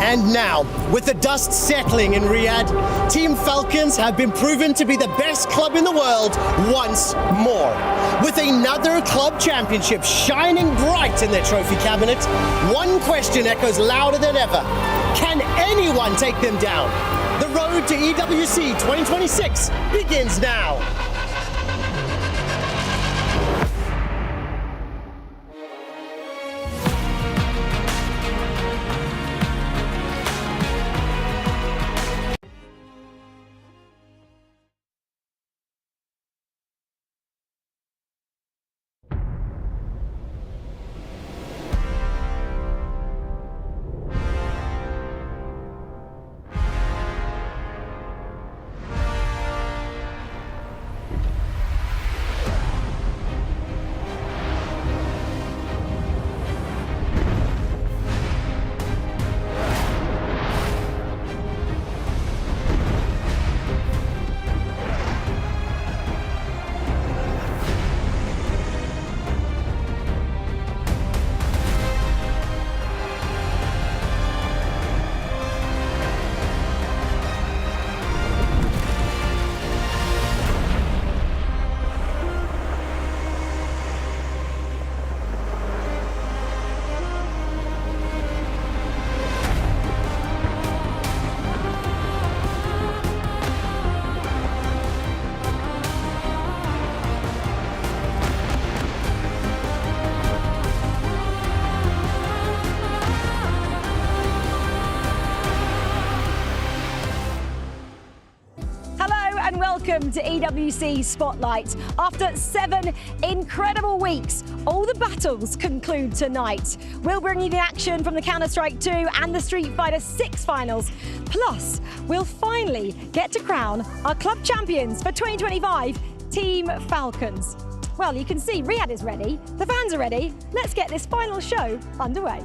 And now, with the dust settling in Riyadh, Team Falcons have been proven to be the best club in the world once more. With another club championship shining bright in their trophy cabinet, one question echoes louder than ever. Can anyone take them down? The road to EWC 2026 begins now. Welcome to EWC Spotlight. After 7 incredible weeks, all the battles conclude tonight. We'll bring you the action from the Counter-Strike 2 and the Street Fighter 6 finals. Plus, we'll finally get to crown our club champions for 2025, Team Falcons. Well, you can see Riyadh is ready, the fans are ready. Let's get this final show underway.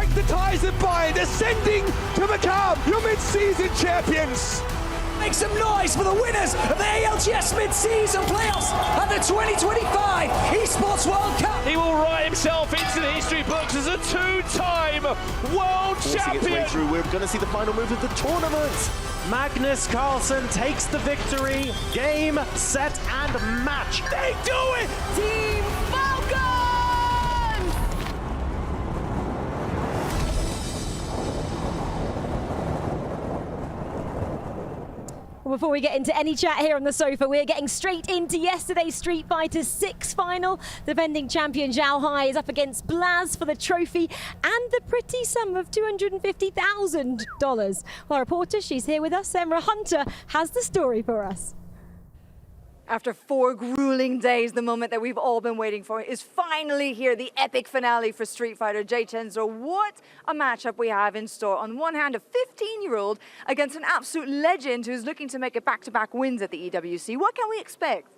break the ties and bind, ascending to become your mid-season champions. Make some noise for the winners of the ALGS mid-season playoffs at the 2025 Esports World Cup. He will write himself into the history books as a two-time world champion. Its way through, we're going to see the final move of the tournament. Magnus Carlsen takes the victory. Game, set, and match. They do it! Team Falcons! Well, before we get into any chat here on the sofa, we're getting straight into yesterday's Street Fighter 6 final. The defending champion Zhao Hai is up against Blaz for the trophy and the pretty sum of $250,000. Well, our reporter, she's here with us, Emra Hunter, has the story for us. After 4 grueling days, the moment that we've all been waiting for is finally here, the epic finale for Street Fighter. Jay Chenzo, what a matchup we have in store. On one hand, a 15-year-old against an absolute legend who's looking to make it back-to-back wins at the EWC. What can we expect?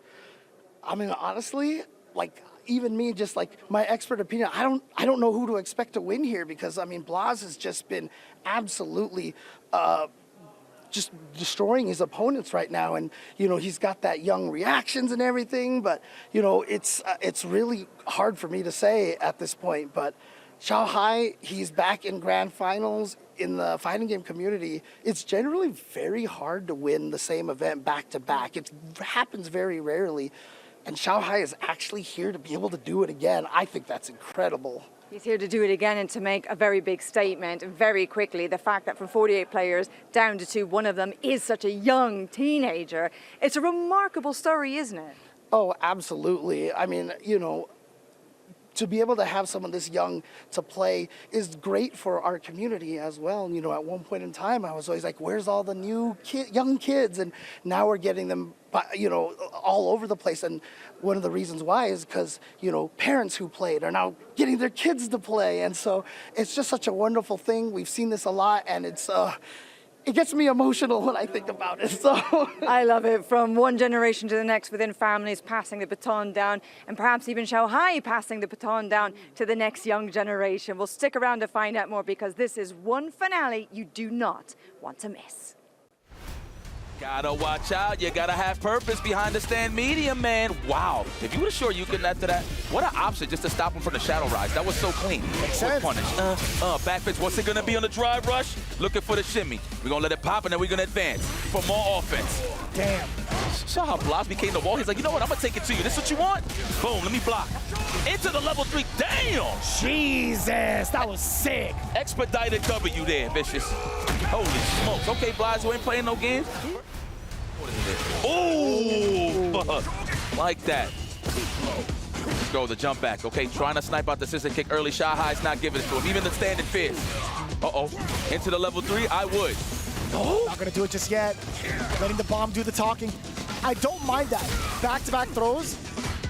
I mean, honestly, like, even me, just like my expert opinion, I don't know who to expect to win here because, I mean, Blaz has just been absolutely just destroying his opponents right now, and you know he's got that young reactions and everything, but you know it's really hard for me to say at this point. But Zhao Hai, he's back in grand finals. In the fighting game community, it's generally very hard to win the same event back to back. It happens very rarely, and Zhao Hai is actually here to be able to do it again. I think that's incredible. He's here to do it again and to make a very big statement very quickly. The fact that from 48 players down to 2, one of them is such a young teenager. It's a remarkable story, isn't it? Oh, absolutely. I mean, you know, to be able to have someone this young to play is great for our community as well. You know, at one point in time, I was always like, where's all the new young kids? And now we're getting them, you know, all over the place. And one of the reasons why is because, you know, parents who played are now getting their kids to play. And so it's just such a wonderful thing. We've seen this a lot, and it's, it gets me emotional when I think about it. So I love it. From one generation to the next within families, passing the baton down, and perhaps even Zhao Hai passing the baton down to the next young generation. We'll stick around to find out more because this is one finale you do not want to miss. Gotta watch out. You gotta have purpose behind the stand medium, man. Wow. If you would have sure you could after that, what an option just to stop him from the shadow rise. That was so clean. Makes sense. Punish. Back pitch. What's it gonna be on the drive rush? Looking for the shimmy. We're gonna let it pop and then we're gonna advance for more offense. Damn. Saw how Blaz became the wall. He's like, you know what? I'm gonna take it to you. This is what you want? Boom, let me block. Into the level 3. Damn! Jesus, that was sick. Expedited W there, Vicious. Holy smokes. Okay, Blaz, you ain't playing no games. Oh, like that. Let's go, the jump back. Okay, trying to snipe out the scissor kick early. Zhao Hai's not giving it to him. Even the standing fist. Uh-oh. Into the level 3, I would. No, not gonna do it just yet. Letting the bomb do the talking. I don't mind that. Back-to-back throws.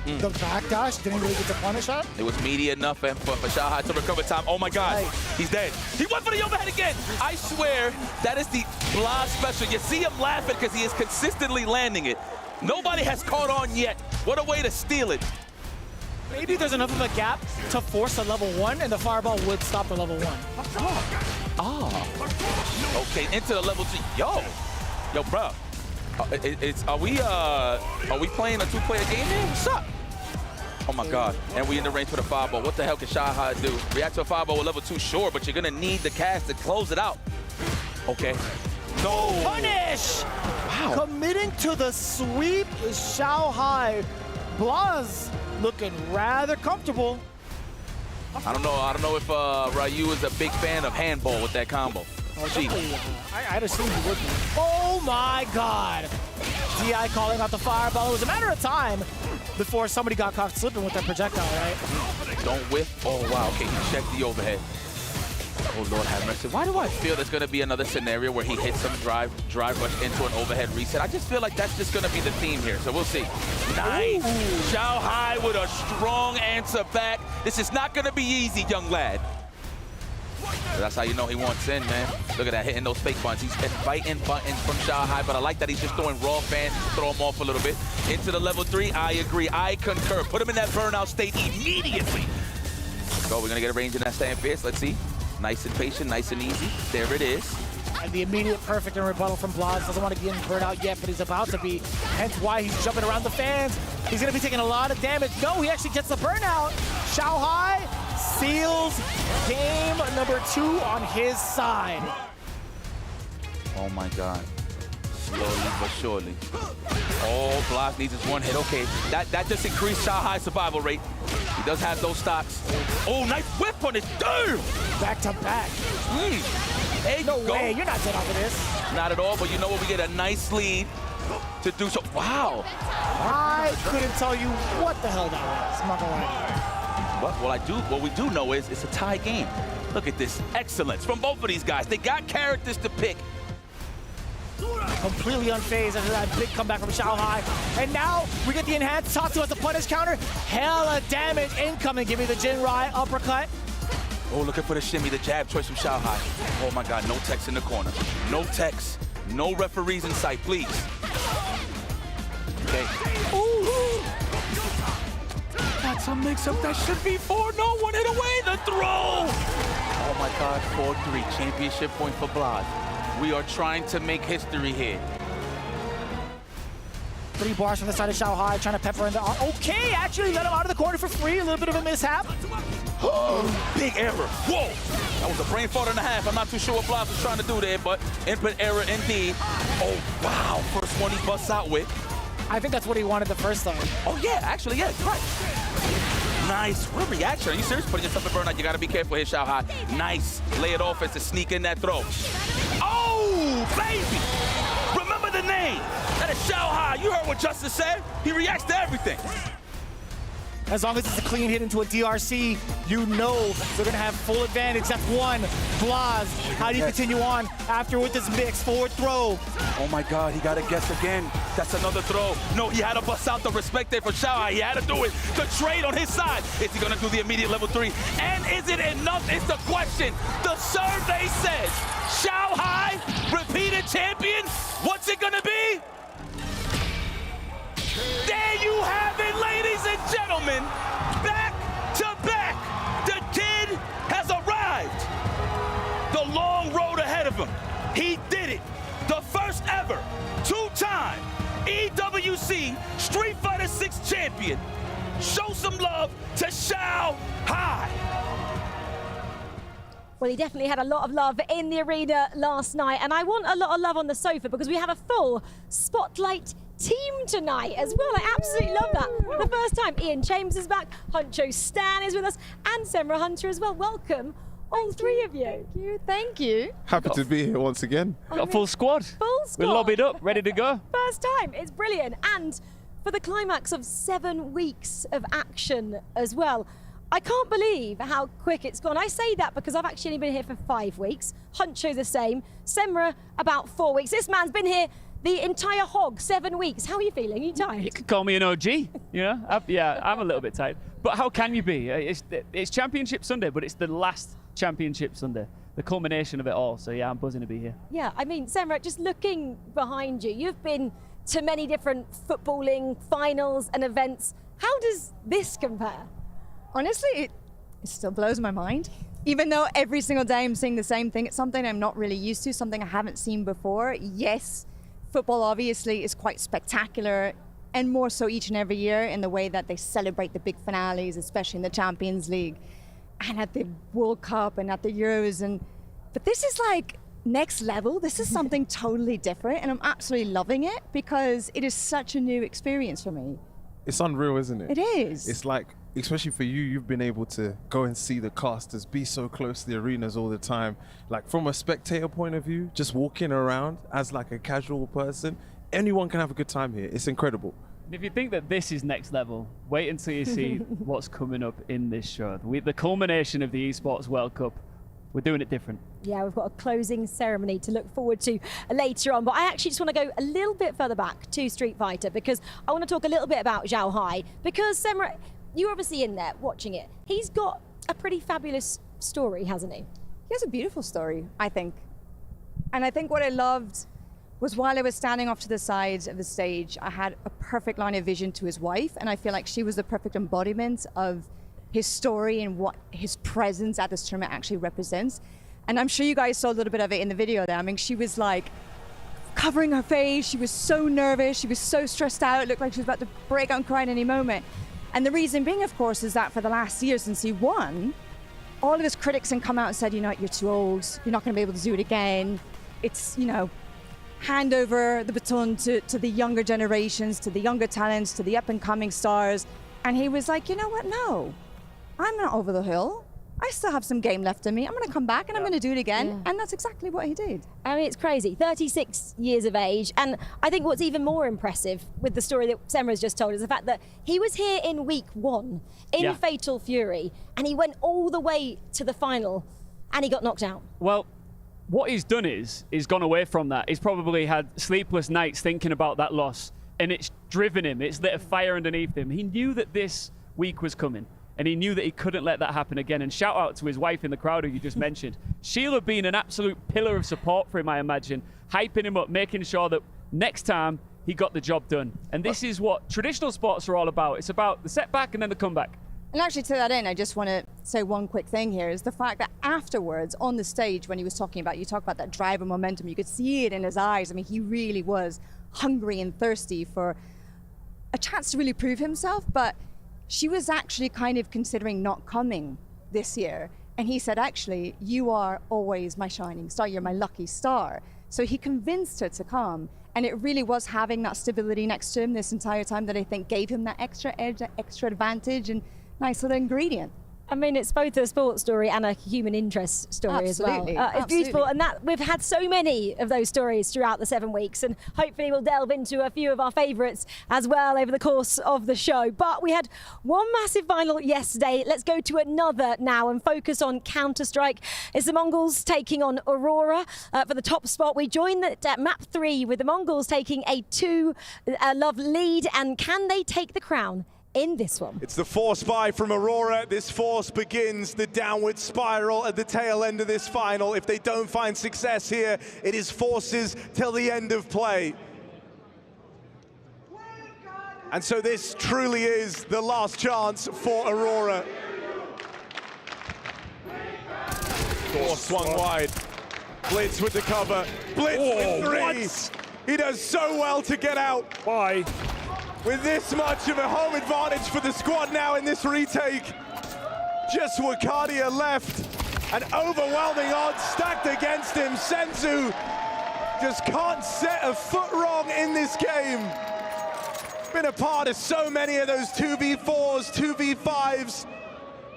The backdash didn't really get to punish that. It was meaty enough for Zhao Hai to recover time. Oh my God, he's dead. He went for the overhead again. I swear that is the Blaz special. You see him laughing because he is consistently landing it. Nobody has caught on yet. What a way to steal it. Maybe there's enough of a gap to force a level 1, and the fireball would stop the level 1. Oh. Okay, into the level 2. Yo, bro. Are we playing a 2-player game here? What's up? Oh my God, and we in the range for the fireball. What the hell can Zhao Hai do? React to a fireball with level 2, sure, but you're gonna need the cast to close it out. Okay. No. Punish! Wow. Committing to the sweep is Zhao Hai. Blaz looking rather comfortable. I don't know if Ryu is a big fan of handball with that combo. I'd assume he would be. Oh my God! DI calling out the fireball. It was a matter of time before somebody got caught slipping with that projectile, right? Don't whiff. Oh wow, okay, he checked the overhead. Oh Lord have mercy. Why do I feel there's gonna be another scenario where he hits some drive rush into an overhead reset? I just feel like that's just gonna be the theme here, so we'll see. Nice. Zhao Hai with a strong answer back. This is not gonna be easy, young lad. That's how you know he wants in, man. Look at that, hitting those fake buttons. He's fighting buttons from Zhao Hai, but I like that he's just throwing raw fans to throw him off a little bit. Into the level 3, I agree, I concur. Put him in that burnout state immediately. Let's go, we're gonna get a range in that stand fist. Let's see. Nice and patient, nice and easy. There it is. And the immediate perfect and rebuttal from Blaz. Doesn't want to get burnt out yet, but he's about to be. Hence why he's jumping around the fans. He's going to be taking a lot of damage. No, he actually gets the burnout. Xiaohai seals game number 2 on his side. Oh my God. Slowly but surely. Oh, Blaz needs his one hit. Okay, that just increased Xiaohai's survival rate. He does have those stocks. Oh, nice whip on his dude! Back to back. There you no go. way, you're not dead off of this. Not at all, but you know what? We get a nice lead to do so. Wow. I couldn't tell you what the hell that was. I'm not gonna lie. What we do know is it's a tie game. Look at this excellence from both of these guys. They got characters to pick. Completely unfazed after that big comeback from Xiaohai. And now we get the enhanced Tatsu as a punish counter. Hella damage incoming. Give me the Jinrai uppercut. Oh, looking for the shimmy, the jab choice from Xiaohai. Oh my God, no text in the corner. No text, no referees in sight, please. Okay. Ooh. That's a mix-up that should be 4. No one hit away the throw. Oh my God, 4-3, championship point for Blaz. We are trying to make history here. 3 bars from the side of Xiaohai, trying to pepper in the... Okay, actually let him out of the corner for free. A little bit of a mishap. Big error. Whoa! That was a brain fart and a half. I'm not too sure what Blaz was trying to do there, but input error indeed. Oh, wow. First one he busts out with. I think that's what he wanted the first time. Oh, yeah. Actually, yeah. Right. Nice. What a reaction. Are you serious? Putting yourself in burnout. You got to be careful here, Xiaohai. Nice. Lay it off as to sneak in that throw. Oh, baby! Remember the name. That is Xiaohai. You heard what Justice said. He reacts to everything. As long as it's a clean hit into a DRC, you know they're gonna have full advantage. That's one. Blaz, how do you continue on after with this mix forward throw? Oh my God, he got to guess again. That's another throw. No, he had to bust out the respect there for Xiaohai. He had to do it. The trade on his side. Is he gonna do the immediate level 3? And is it enough? It's the question. The survey says Xiaohai, repeated champion. What's it gonna be? There you have it, ladies and gentlemen. Back to back. The kid has arrived. The long road ahead of him. He did it. The first ever 2-time EWC Street Fighter 6 champion. Show some love to Xiaohai. Well, he definitely had a lot of love in the arena last night, and I want a lot of love on the sofa because we have a full spotlight team tonight as well. I absolutely love that. The first time Ian James is back, Huncho Stan is with us, and Semra Hunter as well. Welcome, all three of you. Thank you, thank you. Happy to be here once again. Got a full squad. Full squad. We're lobbied up, ready to go. First time, it's brilliant. And for the climax of 7 weeks of action as well. I can't believe how quick it's gone. I say that because I've actually only been here for 5 weeks. Huncho the same. Semra about 4 weeks. This man's been here the entire hog, 7 weeks. How are you feeling? Are you tired? You could call me an OG, you know? Yeah, I'm a little bit tired. But how can you be? It's Championship Sunday, but it's the last Championship Sunday, the culmination of it all. So yeah, I'm buzzing to be here. Yeah, I mean, Semra, just looking behind you, you've been to many different footballing finals and events. How does this compare? Honestly, it still blows my mind. Even though every single day I'm seeing the same thing, it's something I'm not really used to, something I haven't seen before. Yes, football obviously is quite spectacular, and more so each and every year in the way that they celebrate the big finales, especially in the Champions League and at the World Cup and at the Euros. But this is like next level. This is something totally different, and I'm absolutely loving it because it is such a new experience for me. It's unreal, isn't it? It is. It's like, especially for you, you've been able to go and see the casters, be so close to the arenas all the time. Like from a spectator point of view, just walking around as like a casual person, anyone can have a good time here. It's incredible. And if you think that this is next level, wait until you see what's coming up in this show. The culmination of the Esports World Cup. We're doing it different. Yeah, we've got a closing ceremony to look forward to later on. But I actually just want to go a little bit further back to Street Fighter because I want to talk a little bit about Xiaohai. Because Semra, you're obviously in there watching it. He's got a pretty fabulous story, hasn't he? He has a beautiful story, I think. And I think what I loved was while I was standing off to the side of the stage, I had a perfect line of vision to his wife. And I feel like she was the perfect embodiment of his story and what his presence at this tournament actually represents. And I'm sure you guys saw a little bit of it in the video there. I mean, she was like covering her face. She was so nervous. She was so stressed out. It looked like she was about to break out and cry at any moment. And the reason being, of course, is that for the last year since he won, all of his critics have come out and said, you know, you're too old. You're not going to be able to do it again. It's, you know, hand over the baton to the younger generations, to the younger talents, to the up-and-coming stars. And he was like, you know what? No, I'm not over the hill. I still have some game left in me. I'm going to come back and I'm going to do it again. Yeah. And that's exactly what he did. I mean, it's crazy. 36 years of age. And I think what's even more impressive with the story that Semra's just told is the fact that he was here in week 1 in Fatal Fury and he went all the way to the final and he got knocked out. Well, what he's done is he's gone away from that. He's probably had sleepless nights thinking about that loss and it's driven him. It's lit a fire underneath him. He knew that this week was coming. And he knew that he couldn't let that happen again. And shout out to his wife in the crowd who you just mentioned. Sheila being an absolute pillar of support for him, I imagine, hyping him up, making sure that next time he got the job done. And this is what traditional sports are all about. It's about the setback and then the comeback. And actually to that end, I just want to say one quick thing here is the fact that afterwards on the stage when he was talking about, you talk about that drive and momentum, you could see it in his eyes. I mean, he really was hungry and thirsty for a chance to really prove himself, but she was actually kind of considering not coming this year. And he said, actually, you are always my shining star. You're my lucky star. So he convinced her to come. And it really was having that stability next to him this entire time that I think gave him that extra edge, that extra advantage and nice little ingredient. I mean, it's both a sports story and a human interest story as well. It's beautiful, and that we've had so many of those stories throughout the 7 weeks, and hopefully we'll delve into a few of our favourites as well over the course of the show. But we had one massive final yesterday. Let's go to another now and focus on Counter-Strike. It's the Mongols taking on Aurora for the top spot. We joined at map 3 with the Mongols taking a 2-love lead, and can they take the crown in this one? It's the force buy from Aurora. This force begins the downward spiral at the tail end of this final. If they don't find success here, it is forces till the end of play. And so this truly is the last chance for Aurora. Force swung wide. Blitz with the cover. Blitz with 3. What? He does so well to get out. Bye. With this much of a home advantage for the squad now in this retake. Just Wakadia left, and overwhelming odds stacked against him. Senzu just can't set a foot wrong in this game. Been a part of so many of those 2v4s, 2v5s,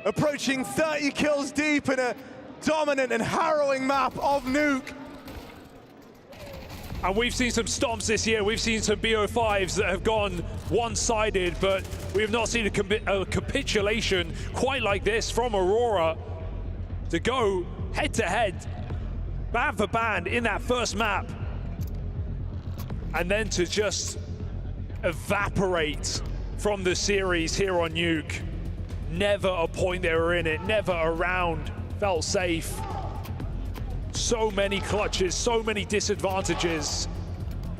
approaching 30 kills deep in a dominant and harrowing map of Nuke. And we've seen some stomps this year. We've seen some BO5s that have gone one-sided, but we have not seen a capitulation quite like this from Aurora to go head-to-head, band for band in that first map, and then to just evaporate from the series here on Nuke. Never a point they were in it, never a round felt safe. So many clutches, so many disadvantages,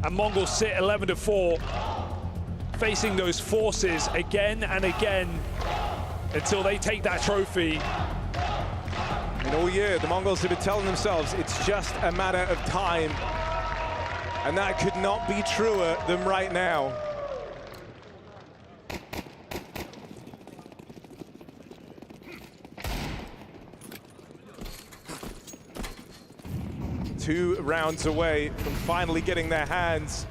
and Mongols sit 11-4, facing those forces again and again until they take that trophy. And all year, the Mongols have been telling themselves it's just a matter of time, and that could not be truer than right now. Two rounds away from finally getting their hands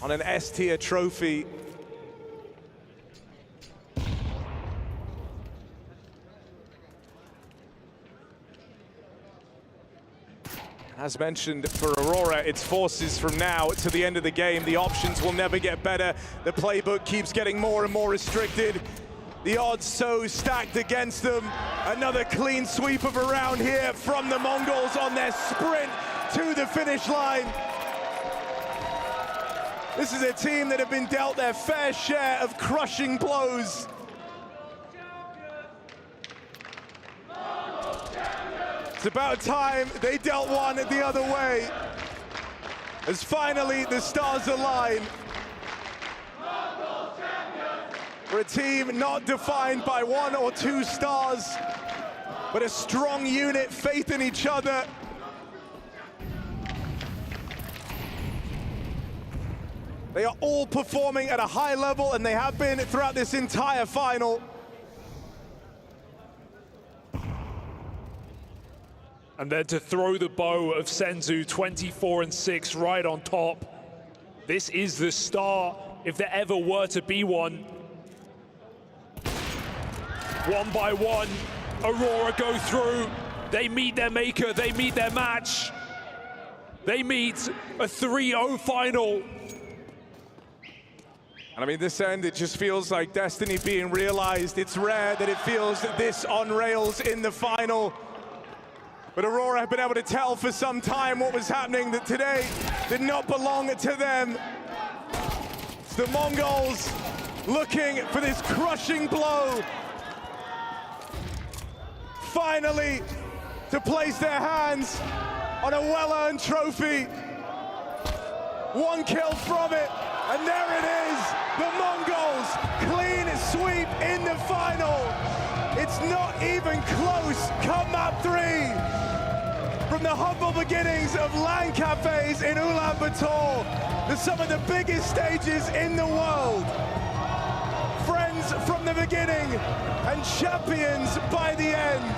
on an S-tier trophy. As mentioned, for Aurora, it's forces from now to the end of the game. The options will never get better. The playbook keeps getting more and more restricted. The odds so stacked against them. Another clean sweep of a round here from the Mongols on their sprint to the finish line. This is a team that have been dealt their fair share of crushing blows. It's about time they dealt one the other way, as finally the stars align. For a team not defined by 1 or 2 stars, but a strong unit, faith in each other. They are all performing at a high level, and they have been throughout this entire final. And then to throw the bow of Senzu, 24-6, right on top. This is the star, if there ever were to be one. One by one, Aurora go through. They meet their maker, they meet their match. They meet a 3-0 final. And I mean, this end, it just feels like destiny being realized. It's rare that it feels this on rails in the final. But Aurora have been able to tell for some time what was happening, that today did not belong to them. It's the Mongols looking for this crushing blow. Finally, to place their hands on a well-earned trophy. 1 kill from it, and there it is. The Mongols, clean sweep in the final. It's not even close, come map 3. From the humble beginnings of LAN cafes in Ulaanbaatar to some of the biggest stages in the world. Friends from the beginning and champions by the end.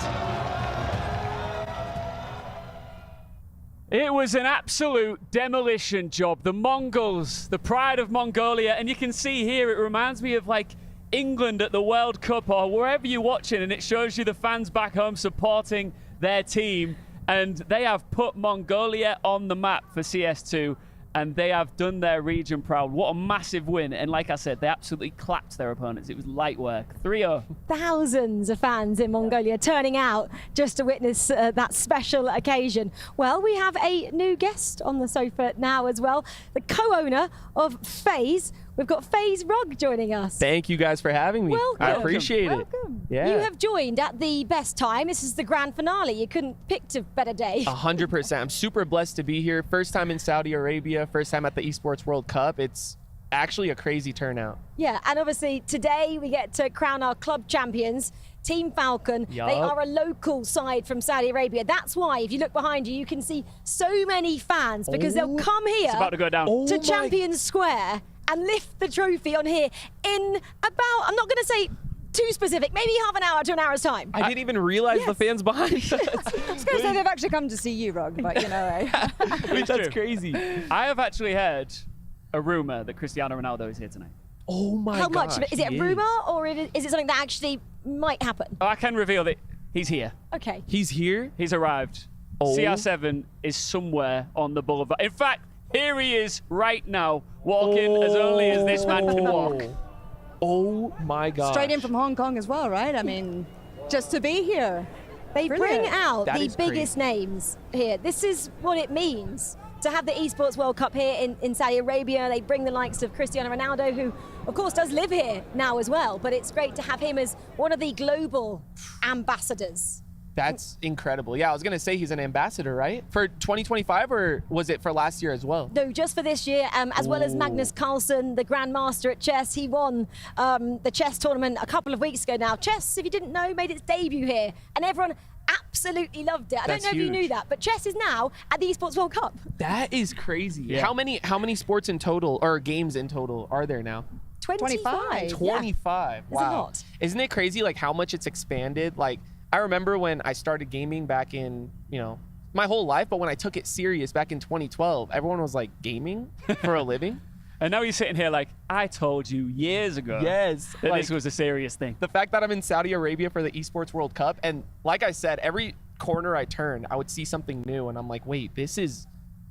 It was an absolute demolition job. The Mongols, the pride of Mongolia, and you can see here, it reminds me of like England at the World Cup or wherever you're watching, and it shows you the fans back home supporting their team. And they have put Mongolia on the map for CS2, and they have done their region proud. What a massive win. And like I said, they absolutely clapped their opponents. It was light work. 3-0. Thousands of fans in Mongolia turning out just to witness that special occasion. Well, we have a new guest on the sofa now as well, the co-owner of FaZe. We've got FaZe Rog joining us. Thank you guys for having me. Welcome. I appreciate it. Welcome. Yeah. You have joined at the best time. This is the grand finale. You couldn't pick a better day. 100%. I'm super blessed to be here. First time in Saudi Arabia, first time at the Esports World Cup. It's actually a crazy turnout. Yeah, and obviously today we get to crown our club champions. Team Falcon, Yup. They are a local side from Saudi Arabia. That's why, if you look behind you, you can see so many fans because they'll come here It's about to go down. to Champions Square and lift the trophy on here in about, I'm not going to say too specific, maybe half an hour to an hour's time. I didn't even realize the fans behind us. I was going to say they've actually come to see you, Rog, but you know. That's crazy. I have actually heard a rumor that Cristiano Ronaldo is here tonight. Oh my How gosh. much of it? Is it a rumor or is it something that actually might happen? I can reveal that he's here. Okay. He's here? He's arrived. Oh. CR7 is somewhere on the boulevard. In fact, here he is right now, walking as only as this man can walk. Oh my gosh. Straight in from Hong Kong as well, right? I mean, just to be here. They Brilliant. bring out That the is biggest names here. This is what it means to have the Esports World Cup here in Saudi Arabia. They bring the likes of Cristiano Ronaldo, who, of course, does live here now as well. But it's great to have him as one of the global ambassadors. That's incredible. Yeah, I was going to say he's an ambassador, right? For 2025, or was it for last year as well? No, just for this year, as well as Magnus Carlsen, the Grandmaster at chess. He won the chess tournament a couple of weeks ago now. Chess, if you didn't know, made its debut here, and everyone absolutely loved it. I don't know if you knew that, but chess is now at the Esports World Cup. That is crazy. Yeah. How many sports in total, or games in total, are there now? 25. 25. There's a Wow. lot. Isn't it crazy like how much it's expanded? Like I remember when I started gaming back in, my whole life, but when I took it serious back in 2012, everyone was like gaming for a living. And now he's sitting here like, I told you years ago Yes. that Like, this was a serious thing. the fact that I'm in Saudi Arabia for the Esports World Cup, and like I said, every corner I turned, I would see something new, and I'm like, wait,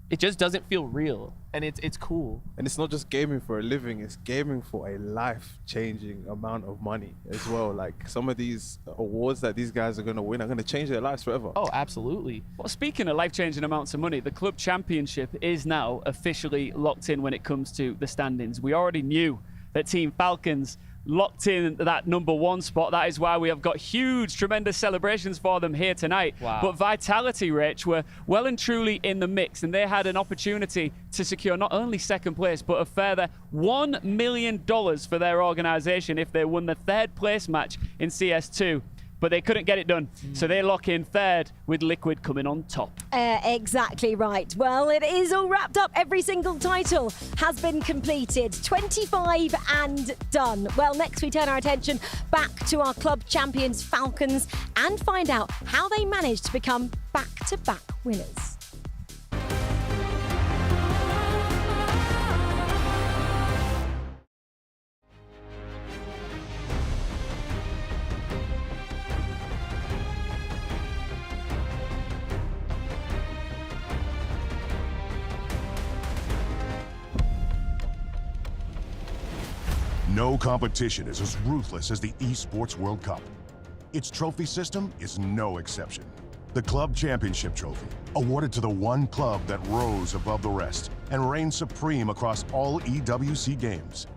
it just doesn't feel real, and it's cool. And it's not just gaming for a living, it's gaming for a life-changing amount of money as well. Like some of these awards that these guys are going to win are going to change their lives forever. Oh, absolutely. Well, speaking of life-changing amounts of money, the club championship is now officially locked in when it comes to the standings. We already knew that Team Falcons locked in that #1 spot. That is why we have got huge, tremendous celebrations for them here tonight. Wow. But Vitality, Rich, were well and truly in the mix, and they had an opportunity to secure not only second place, but a further $1 million for their organization if they won the third place match in CS2. But they couldn't get it done. So they lock in third with Liquid coming on top. Exactly right. Well, it is all wrapped up. Every single title has been completed. 25 and done. Well, next we turn our attention back to our club champions, Falcons, and find out how they managed to become back-to-back winners. No competition is as ruthless as the Esports World Cup. Its trophy system is no exception. The Club Championship Trophy, awarded to the one club that rose above the rest and reigned supreme across all EWC games.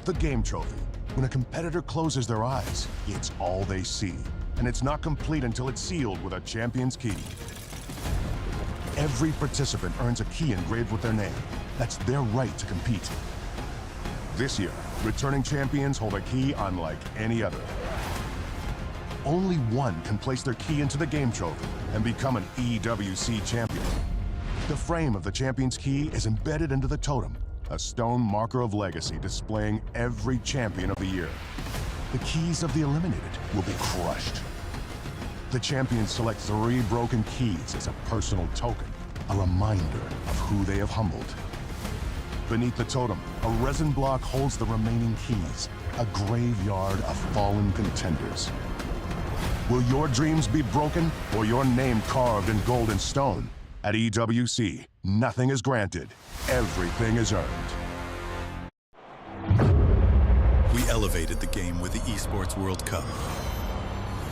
The Game Trophy, when a competitor closes their eyes, it's all they see, and it's not complete until it's sealed with a champion's key. Every participant earns a key engraved with their name. That's their right to compete. This year, returning champions hold a key unlike any other. Only one can place their key into the Game Trophy and become an EWC champion. The frame of the champion's key is embedded into the totem, a stone marker of legacy displaying every champion of the year. The keys of the eliminated will be crushed. The champions select 3 broken keys as a personal token, a reminder of who they have humbled. Beneath the totem, a resin block holds the remaining keys, a graveyard of fallen contenders. Will your dreams be broken or your name carved in gold and stone? At EWC, nothing is granted, everything is earned. We elevated the game with the Esports World Cup.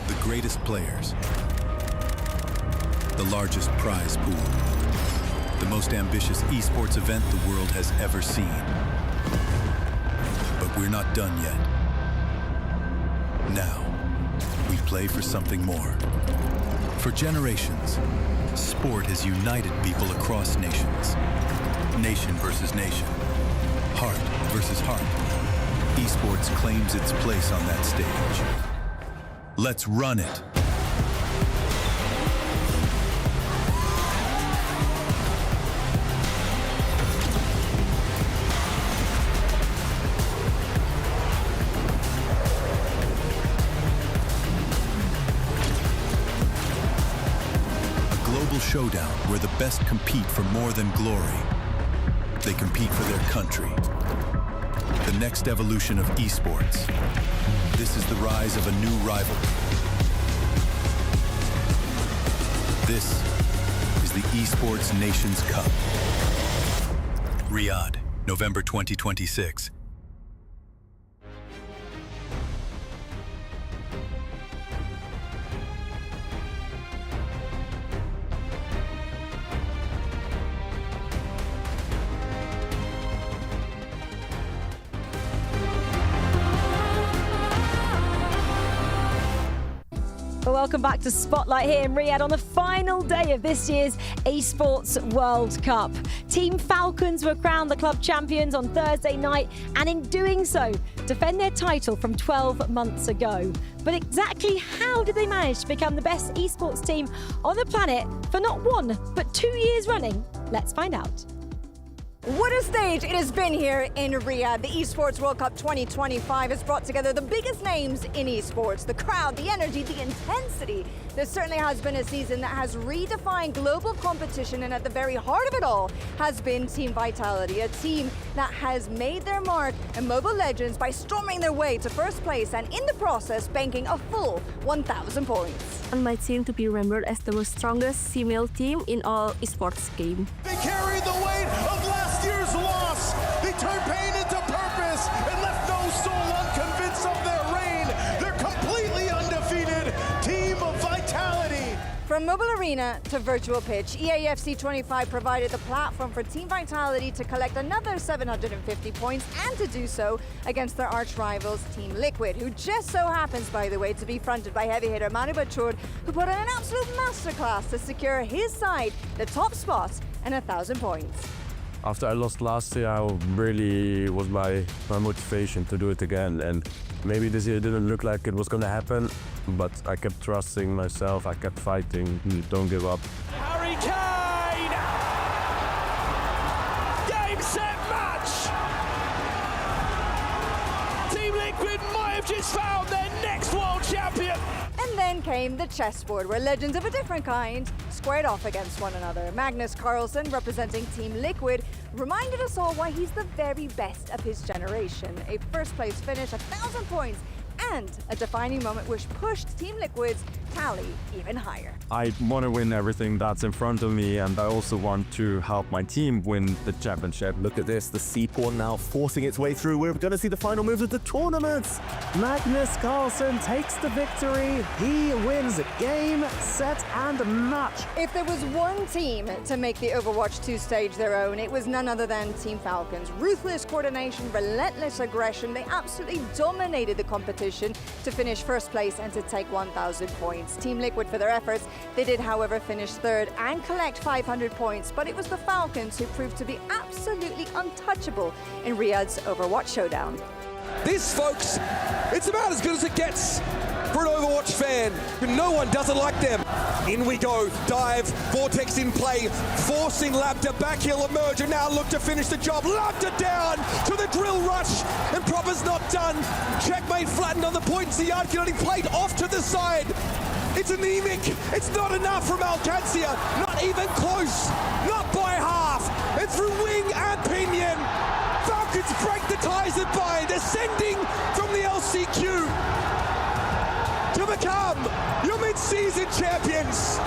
The greatest players, the largest prize pool, the most ambitious esports event the world has ever seen. But we're not done yet. Now, we play for something more. For generations, sport has united people across nations. Nation versus nation. Heart versus heart. Esports claims its place on that stage. Let's run it. Showdown where the best compete for more than glory. They compete for their country. The next evolution of esports. This is the rise of a new rival. This is the Esports Nations Cup. Riyadh, November 2026. Welcome back to Spotlight here in Riyadh on the final day of this year's Esports World Cup. Team Falcons were crowned the club champions on Thursday night, and in doing so, defend their title from 12 months ago. But exactly how did they manage to become the best esports team on the planet for not 1, but 2 years running? Let's find out. What a stage it has been here in Riyadh. The Esports World Cup 2025 has brought together the biggest names in esports. The crowd, the energy, the intensity. There certainly has been a season that has redefined global competition, and at the very heart of it all has been Team Vitality, a team that has made their mark in Mobile Legends by storming their way to first place and in the process banking a full 1,000 points. I want my team to be remembered as the most strongest female team in all esports game. They carried the weight of last year's loss. They turned pain into purpose and left no soul unconvinced of their reign. They're completely undefeated. Team of Vitality. From mobile arena to virtual pitch, EAFC 25 provided the platform for Team Vitality to collect another 750 points and to do so against their arch rivals Team Liquid, who just so happens, by the way, to be fronted by heavy hitter Manu Bachur, who put in an absolute masterclass to secure his side the top spot and 1,000 points. After I lost last year, I really was my motivation to do it again. And maybe this year didn't look like it was going to happen, but I kept trusting myself, I kept fighting, don't give up. Harry Kane! Game, set, match! Team Liquid might have just found their next world champion! And then came the chessboard, where legends of a different kind squared off against one another. Magnus Carlsen, representing Team Liquid, reminded us all why he's the very best of his generation. A first-place finish, 1,000 points, and a defining moment which pushed Team Liquid's tally even higher. I want to win everything that's in front of me, and I also want to help my team win the championship. Look at this, the Seaporn now forcing its way through. We're going to see the final moves of the tournament. Magnus Carlsen takes the victory. He wins game, set, and match. If there was one team to make the Overwatch 2 stage their own, it was none other than Team Falcons. Ruthless coordination, relentless aggression, they absolutely dominated the competition to finish first place and to take 1,000 points. Team Liquid, for their efforts, they did, however, finish third and collect 500 points, but it was the Falcons who proved to be absolutely untouchable in Riyadh's Overwatch showdown. This, folks, it's about as good as it gets for an Overwatch fan. No one doesn't like them. In we go, dive, Vortex in play, forcing Labda, back heel emerge, and now look to finish the job. Labda down to the drill rush, and Proper's not done. Checkmate flattened on the points, the yard getting played off to the side. It's anemic, it's not enough from Alcancia, not even close, not by half, and through wing and pinion. Falcons break the ties that bind, ascending from the LCQ to become your mid-season champions.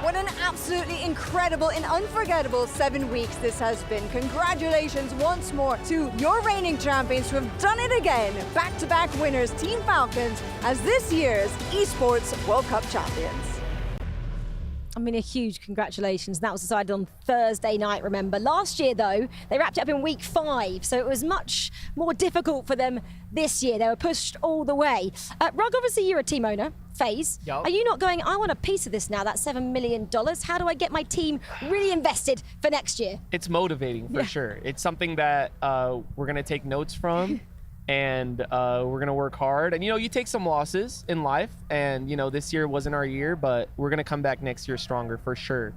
What an absolutely incredible and unforgettable 7 weeks this has been. Congratulations once more to your reigning champions who have done it again. Back-to-back winners, Team Falcons, as this year's Esports World Cup champions. I mean, a huge congratulations. That was decided on Thursday night, remember. Last year, though, they wrapped it up in week 5, so it was much more difficult for them this year. They were pushed all the way. Rug, obviously, you're a team owner. FaZe, Yep. Are you not going, I want a piece of this now, that $7 million? How do I get my team really invested for next year? It's motivating for sure. It's something that we're going to take notes from. And we're gonna work hard. And you take some losses in life, and this year wasn't our year, but we're gonna come back next year stronger for sure.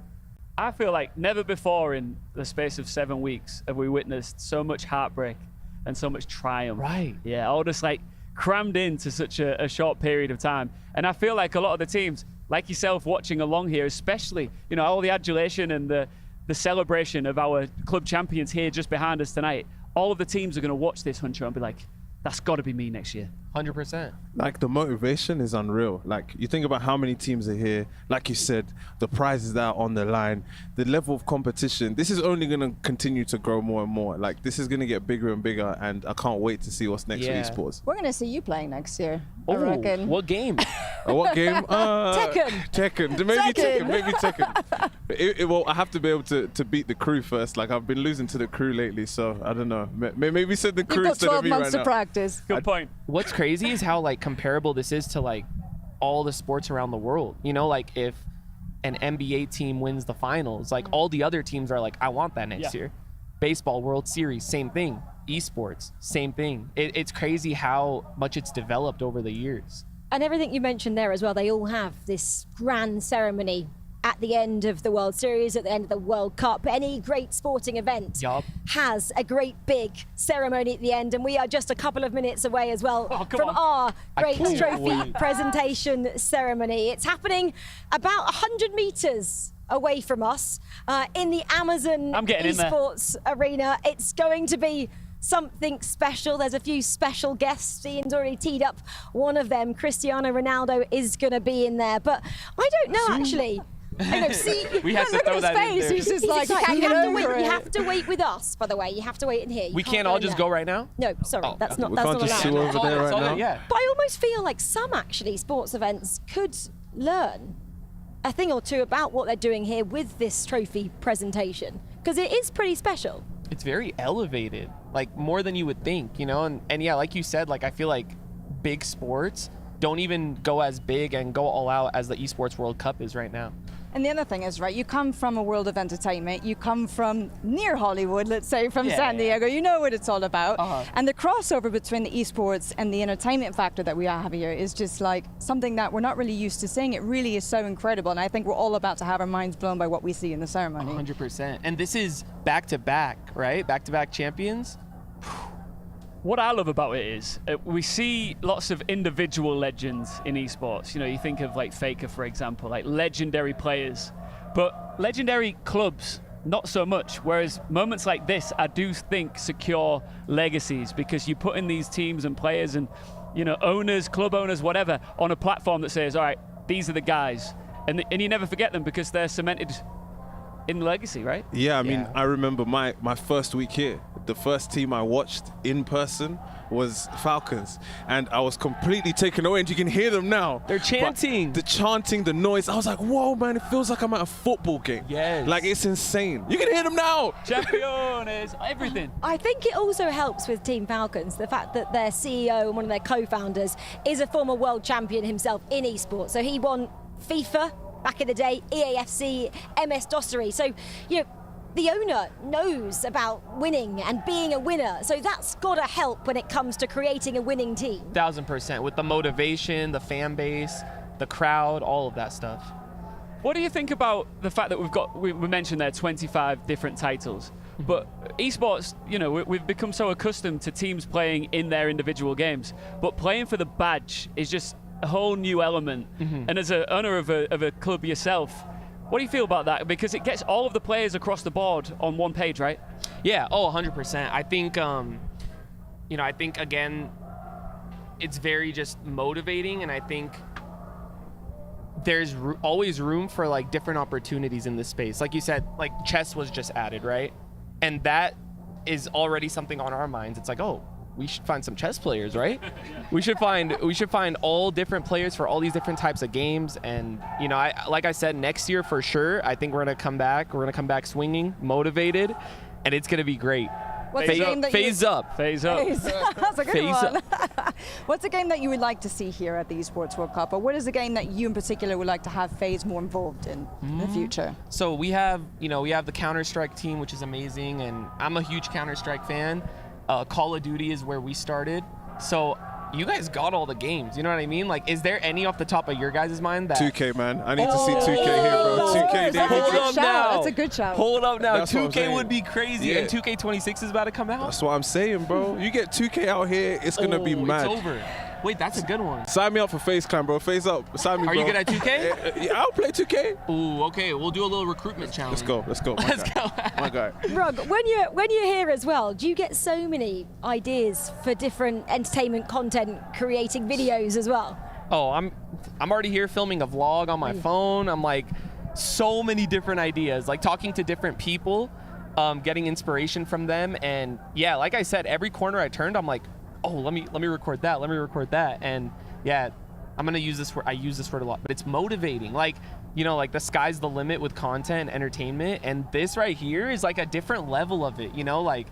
I feel like never before in the space of 7 weeks have we witnessed so much heartbreak and so much triumph. Right. Yeah, all just like crammed into such a short period of time. And I feel like a lot of the teams, like yourself watching along here, especially, all the adulation and the celebration of our club champions here just behind us tonight, all of the teams are gonna watch this, Huncho, and be like, that's got to be me next year. 100%. Like, the motivation is unreal. Like, you think about how many teams are here. Like you said, the prizes that are on the line, the level of competition. This is only going to continue to grow more and more. Like, this is going to get bigger and bigger, and I can't wait to see what's next for esports. We're going to see you playing next year, I reckon. What game? What game? Tekken. Tekken. Maybe Tekken. Well, I have to be able to beat the crew first. Like, I've been losing to the crew lately, so I don't know. Maybe send the crew You've got instead of 12 me months right to now. practice. Good point. What's crazy is how comparable this is to all the sports around the world. If an NBA team wins the finals, all the other teams are like, I want that next year. Baseball World Series, same thing. Esports, same thing. It's crazy how much it's developed over the years. And everything you mentioned there as well, they all have this grand ceremony at the end of the World Series, at the end of the World Cup. Any great sporting event has a great big ceremony at the end, and we are just a couple of minutes away as well from our great trophy presentation ceremony. It's happening about 100 meters away from us in the Amazon Esports Arena. It's going to be something special. There's a few special guests. Ian's already teed up one of them. Cristiano Ronaldo is going to be in there. But I don't know, actually, I know, see, We have to look throw at that his in face. there. He's just like, you can't have get to over wait. it. You have to wait with us, by the way. You have to wait in here. You We can't go all in just there. go right now? No, sorry, that's not We that's can't not just allowed. sue over there right now. Yeah. But I almost feel like some actually sports events could learn a thing or two about what they're doing here with this trophy presentation, because it is pretty special. It's very elevated, like more than you would think, you know? And yeah, like you said, like I feel like big sports don't even go as big and go all out as the Esports World Cup is right now. And the other thing is, right, you come from a world of entertainment, you come from near Hollywood, let's say, from San Diego, you know what it's all about. And the crossover between the esports and the entertainment factor that we have here is just like something that we're not really used to seeing. It really is so incredible. And I think we're all about to have our minds blown by what we see in the ceremony. 100%. And this is back-to-back, right? Back-to-back champions. What I love about it is we see lots of individual legends in esports. You know, you think of like Faker, for example, like legendary players, but legendary clubs, not so much. Whereas moments like this, I do think secure legacies, because you put in these teams and players and, you know, owners, club owners, whatever, on a platform that says, all right, these are the guys. And you never forget them because they're cemented in legacy, right? Yeah, I mean, I remember my first week here. The first team I watched in person was Falcons, and I was completely taken away, and you can hear them now. They're chanting. But the chanting, the noise, I was like, whoa, man, it feels like I'm at a football game. Yes. Like, it's insane. You can hear them now. Champions, everything. I think it also helps with Team Falcons, the fact that their CEO and one of their co-founders is a former world champion himself in esports. So he won FIFA back in the day, EAFC, MS-DOSery. So, you know, the owner knows about winning and being a winner. So that's got to help when it comes to creating a winning team. 1000%. With the motivation, the fan base, the crowd, all of that stuff. What do you think about the fact that we mentioned there 25 different titles, but esports, you know, we've become so accustomed to teams playing in their individual games, but playing for the badge is just a whole new element. And as an owner of a club yourself, what do you feel about that? Because it gets all of the players across the board on one page, right? Yeah, 100%. I think, you know, I think, again, it's very just motivating, and I think there's always room for, like, different opportunities in this space. Like you said, like, chess was just added, right? And that is already something on our minds. It's like, oh, we should find some chess players, right? we should find all different players for all these different types of games. And, you know, like I said, next year for sure, I think we're gonna come back. We're gonna come back swinging, motivated, and it's gonna be great. What's a game that phase up. That's a good one. What's a game that you would like to see here at the Esports World Cup, or what is a game that you in particular would like to have FaZe more involved in the future? So we have the Counter-Strike team, which is amazing, and I'm a huge Counter-Strike fan. Call of Duty is where we started. So you guys got all the games, you know what I mean? Like, is there any off the top of your guys' mind that 2K, man. I need to see 2K here, bro. 2K, Hold up now. That's a good shout. Hold up now. That's what I'm 2K saying. would be crazy, Yeah. and 2K26 is about to come out. That's what I'm saying, bro. You get 2K out here, it's gonna be mad. It's over. Wait, that's a good one. Sign me up for FaZe Clan, bro. FaZe up. Sign me, Are bro. you good at 2K? Yeah, I'll play 2K. Ooh, okay. We'll do a little recruitment challenge. Let's go. My guy. Rug, when you're here as well, do you get so many ideas for different entertainment content, creating videos as well? Oh, I'm already here filming a vlog on my phone. I'm like, so many different ideas, like talking to different people, getting inspiration from them. And yeah, like I said, every corner I turned, I'm like, oh, let me record that. Let me record that. And yeah, I'm gonna use this word. I use this word a lot, but it's motivating. Like, you know, like the sky's the limit with content and entertainment. And this right here is like a different level of it, you know, like,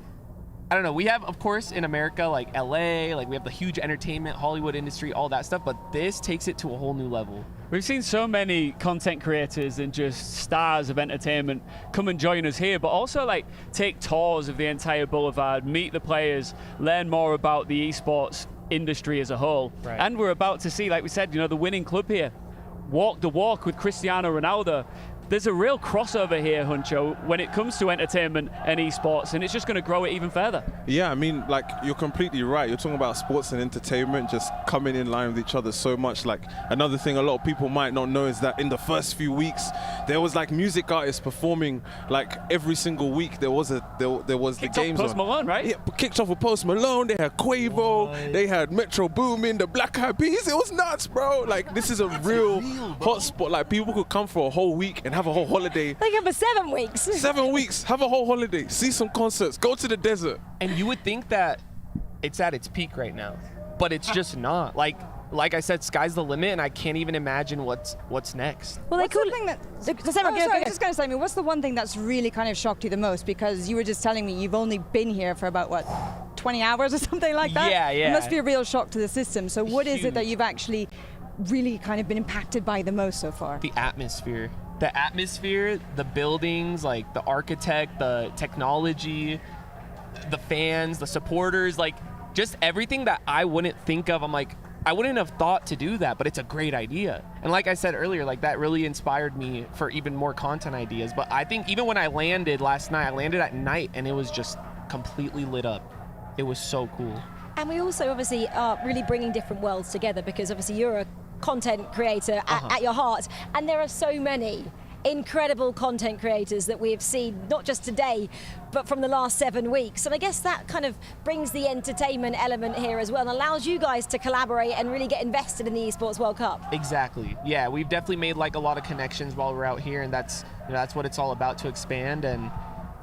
I don't know. We have, of course, in America, like LA, like we have the huge entertainment, Hollywood industry, all that stuff, but this takes it to a whole new level. We've seen so many content creators and just stars of entertainment come and join us here, but also like take tours of the entire boulevard, meet the players, learn more about the esports industry as a whole. Right. And we're about to see, like we said, you know, the winning club here. Walk the walk with Cristiano Ronaldo. there's a real crossover here, Huncho, when it comes to entertainment and esports, and it's just going to grow it even further. Yeah, I mean, like, you're completely right. You're talking about sports and entertainment just coming in line with each other so much. Like, another thing a lot of people might not know is that in the first few weeks, there was like music artists performing like every single week. There was the games Post Malone, right? Yeah, kicked off with Post Malone. They had Quavo. They had Metro Boomin, the Black Eyed Peas. It was nuts, bro. Like, this is a real hotspot. Like, people could come for a whole week and have a whole holiday. They go for 7 weeks. 7 weeks, have a whole holiday, see some concerts, go to the desert. And you would think that it's at its peak right now, but it's just not. Like I said, sky's the limit, and I can't even imagine what's next. Well, I was just going to say, I mean, what's the one thing that's really kind of shocked you the most? Because you were just telling me you've only been here for about, what, 20 hours or something like that? Yeah. It must be a real shock to the system. So what is it that you've actually really kind of been impacted by the most so far? The atmosphere. The atmosphere, the buildings, like the architect, the technology, the fans, the supporters, like just everything that I wouldn't think of. I'm like, I wouldn't have thought to do that, but it's a great idea. And like I said earlier, like that really inspired me for even more content ideas. But I think even when I landed last night, I landed at night and it was just completely lit up. It was so cool. And we also obviously are really bringing different worlds together, because obviously you're a content creator at your heart, and there are so many incredible content creators that we have seen, not just today, but from the last 7 weeks. And I guess that kind of brings the entertainment element here as well, and allows you guys to collaborate and really get invested in the Esports World Cup. Exactly. Yeah, we've definitely made like a lot of connections while we're out here, and that's what it's all about, to expand. And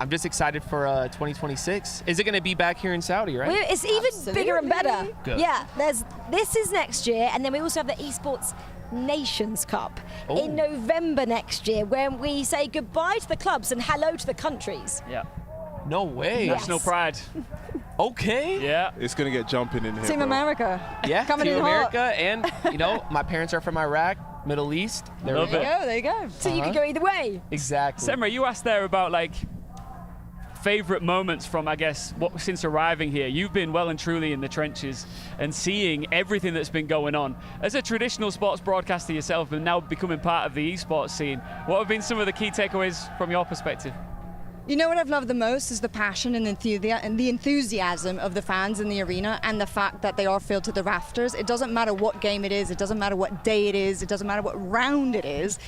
I'm just excited for 2026. Is it going to be back here in Saudi, right? Well, it's even bigger and better. Good. Yeah, this is next year, and then we also have the Esports Nations Cup in November next year, when we say goodbye to the clubs and hello to the countries. Yeah. No way. Yes. National pride. Okay. Yeah. It's going to get jumping in here, Team bro. America. Yeah, Coming Team in America. hot. And, my parents are from Iraq, Middle East. There we Love go. it. There you go. So you could go either way. Exactly. Semra, you asked there about like favorite moments from, I guess, since arriving here. You've been well and truly in the trenches and seeing everything that's been going on. As a traditional sports broadcaster yourself and now becoming part of the esports scene, what have been some of the key takeaways from your perspective? You know what I've loved the most is the passion and the enthusiasm of the fans in the arena, and the fact that they are filled to the rafters. It doesn't matter what game it is, it doesn't matter what day it is, it doesn't matter what round it is.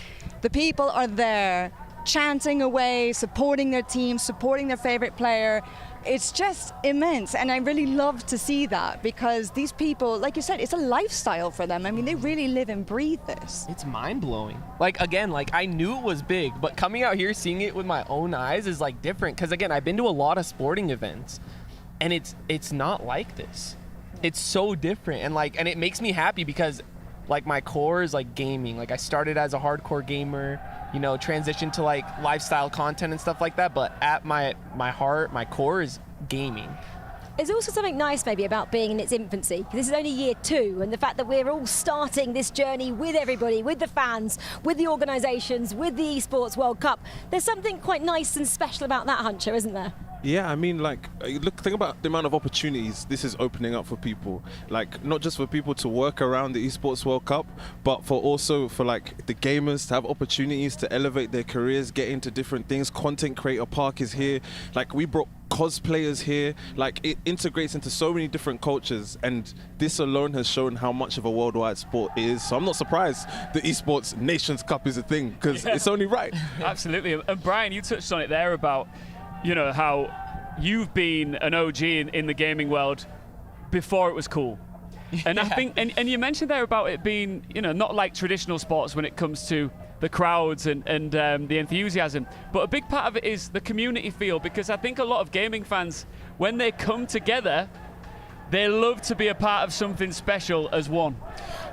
The people are there chanting away, supporting their team, supporting their favorite player. It's just immense, and I really love to see that, because these people, like you said, it's a lifestyle for them. I mean, they really live and breathe this. It's mind-blowing. Like, again, like I knew it was big, but coming out here, seeing it with my own eyes is like different. Because again, I've been to a lot of sporting events, and it's not like this. It's so different, and it makes me happy, because like my core is like gaming. Like I started as a hardcore gamer, transitioned to like lifestyle content and stuff like that. But at my heart, my core is gaming. There's also something nice maybe about being in its infancy. This is only year 2, and the fact that we're all starting this journey with everybody, with the fans, with the organisations, with the Esports World Cup. There's something quite nice and special about that, Huncho, isn't there? Yeah, I mean, think about the amount of opportunities this is opening up for people. Like, not just for people to work around the Esports World Cup, but for like the gamers to have opportunities to elevate their careers, get into different things. Content Creator Park is here. Like, we brought cosplayers here. Like, it integrates into so many different cultures, and this alone has shown how much of a worldwide sport it is. So I'm not surprised the Esports Nations Cup is a thing, because it's only right. Absolutely. And Brian, you touched on it there about how you've been an OG in the gaming world before it was cool. And I think, and you mentioned there about it being, not like traditional sports when it comes to the crowds and the enthusiasm, but a big part of it is the community feel, because I think a lot of gaming fans, when they come together, they love to be a part of something special as one.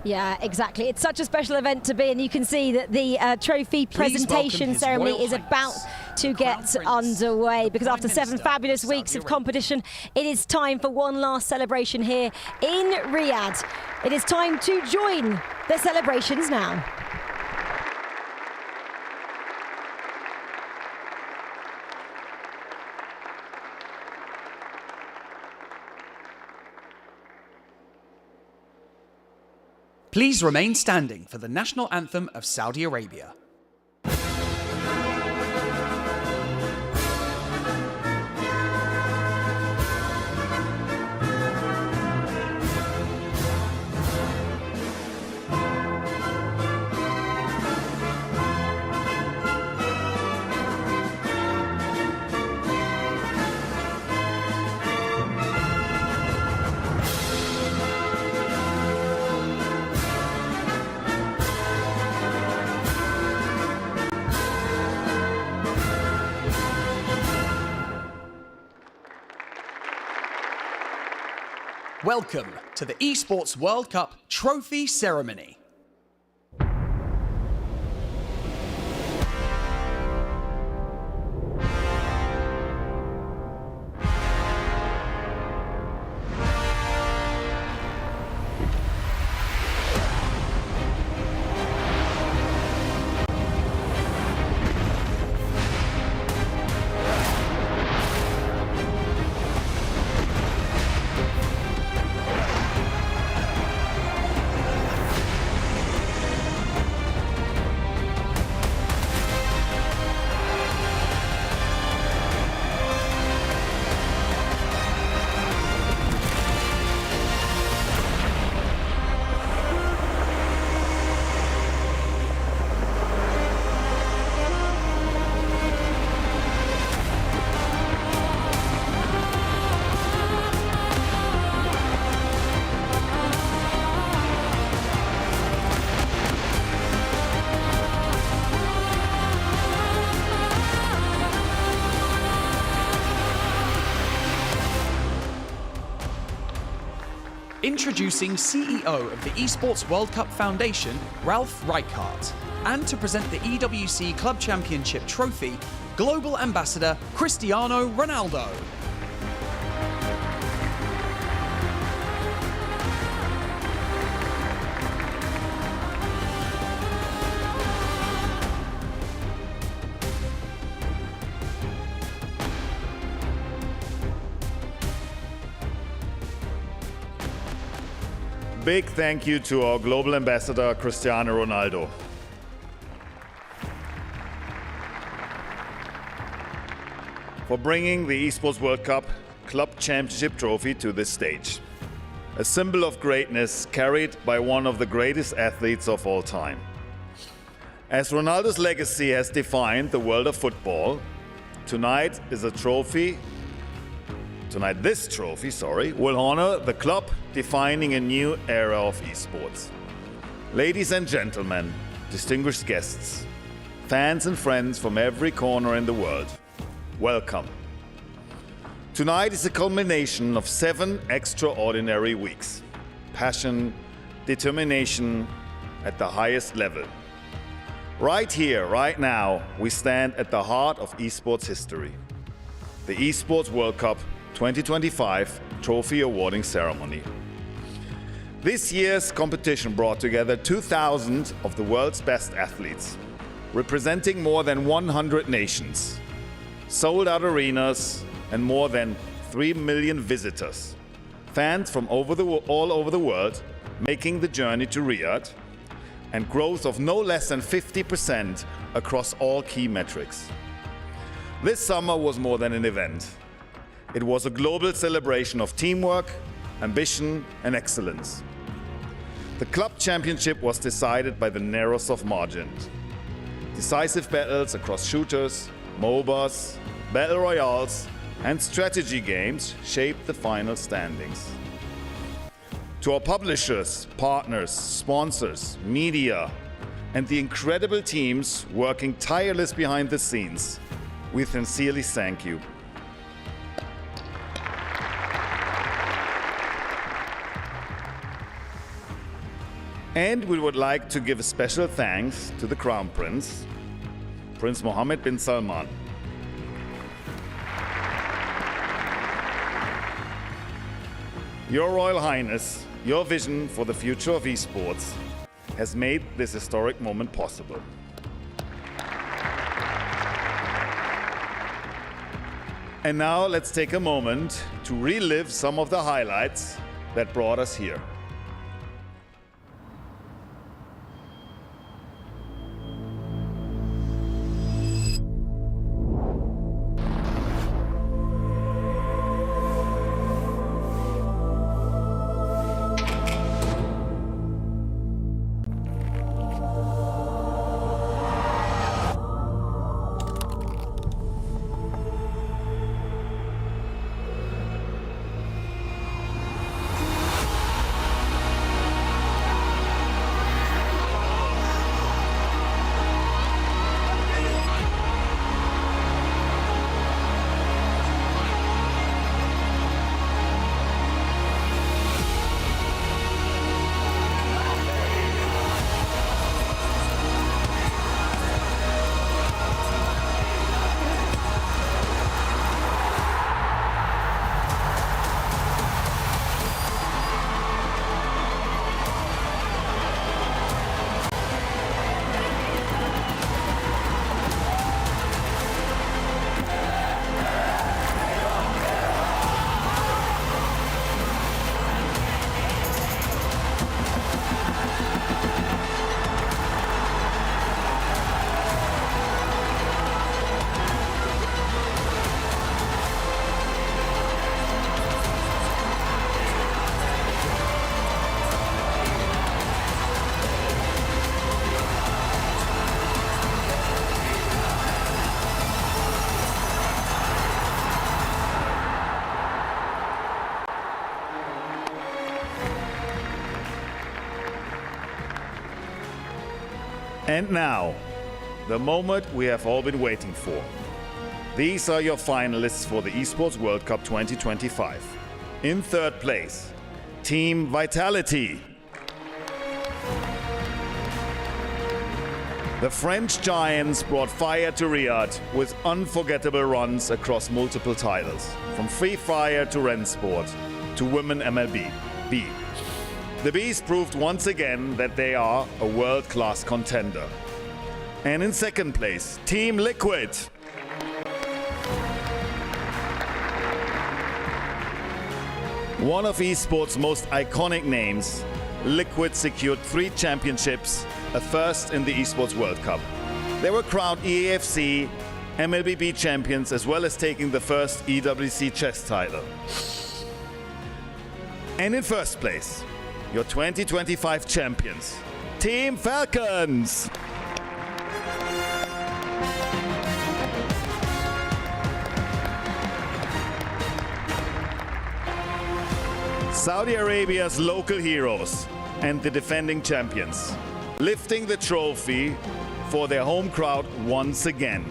Yeah, exactly. It's such a special event to be, and you can see that the trophy presentation ceremony is about to get underway, because after 7 fabulous weeks of competition, it is time for one last celebration here in Riyadh. It is time to join the celebrations now. Please remain standing for the national anthem of Saudi Arabia. Welcome to the Esports World Cup Trophy Ceremony. Introducing CEO of the Esports World Cup Foundation, Ralph Reichart. And to present the EWC Club Championship Trophy, Global Ambassador Cristiano Ronaldo. Big thank you to our global ambassador, Cristiano Ronaldo. For bringing the Esports World Cup Club Championship Trophy to this stage. A symbol of greatness carried by one of the greatest athletes of all time. As Ronaldo's legacy has defined the world of football, this trophy will honor the club defining a new era of esports. Ladies and gentlemen, distinguished guests, fans and friends from every corner in the world, welcome. Tonight is a culmination of 7 extraordinary weeks. Passion, determination at the highest level. Right here, right now, we stand at the heart of esports history. The Esports World Cup 2025 Trophy Awarding Ceremony. This year's competition brought together 2,000 of the world's best athletes, representing more than 100 nations, sold-out arenas, and more than 3 million visitors. Fans from all over the world making the journey to Riyadh, and growth of no less than 50% across all key metrics. This summer was more than an event. It was a global celebration of teamwork, ambition, and excellence. The club championship was decided by the narrowest of margins. Decisive battles across shooters, MOBAs, battle royales, and strategy games shaped the final standings. To our publishers, partners, sponsors, media, and the incredible teams working tireless behind the scenes, we sincerely thank you. And we would like to give a special thanks to the Crown Prince, Prince Mohammed bin Salman. Your Royal Highness, your vision for the future of esports has made this historic moment possible. And now let's take a moment to relive some of the highlights that brought us here. And now, the moment we have all been waiting for. These are your finalists for the Esports World Cup 2025. In third place, Team Vitality. The French Giants brought fire to Riyadh with unforgettable runs across multiple titles, from Free Fire to Rensport to Women MLB. The Bees proved once again that they are a world-class contender. And in second place, Team Liquid. One of esports' most iconic names, Liquid secured 3 championships, a first in the Esports World Cup. They were crowned EAFC, MLBB champions, as well as taking the first EWC chess title. And in first place, your 2025 champions, Team Falcons. Saudi Arabia's local heroes and the defending champions, lifting the trophy for their home crowd once again.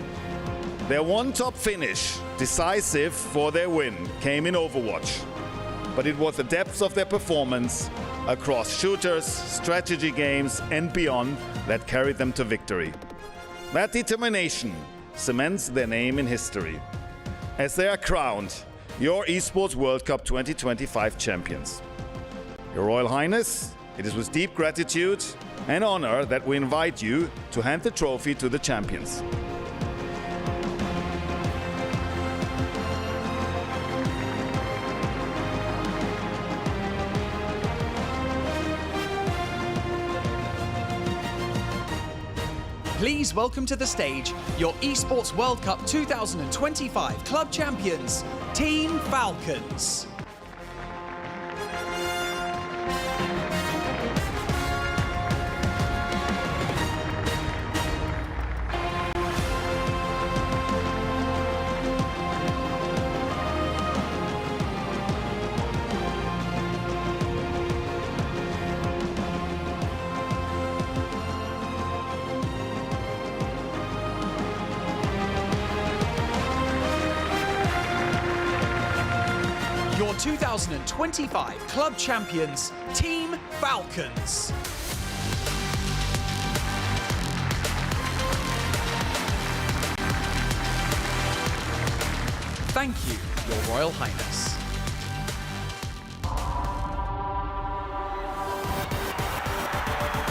Their one-top finish, decisive for their win, came in Overwatch. But it was the depth of their performance across shooters, strategy games, and beyond that carried them to victory. That determination cements their name in history, as they are crowned your Esports World Cup 2025 champions. Your Royal Highness, it is with deep gratitude and honor that we invite you to hand the trophy to the champions. Please welcome to the stage your Esports World Cup 2025 club champions, Team Falcons. Your 2025 club champions, Team Falcons. Thank you, Your Royal Highness.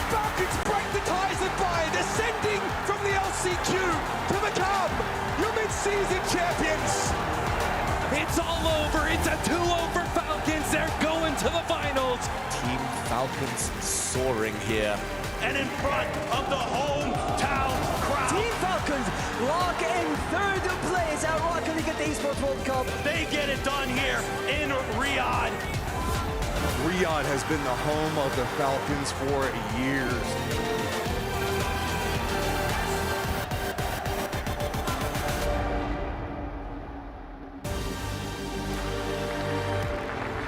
Falcons break the ties of Bayern, ascending from the LCQ to become your mid-season champions. It's all over. It's a 2-0 for Falcons. They're going to the finals. Team Falcons soaring here. And in front of the hometown crowd. Team Falcons lock in third place at Rocket League at the Esports World Cup. They get it done here in Riyadh. Riyadh has been the home of the Falcons for years.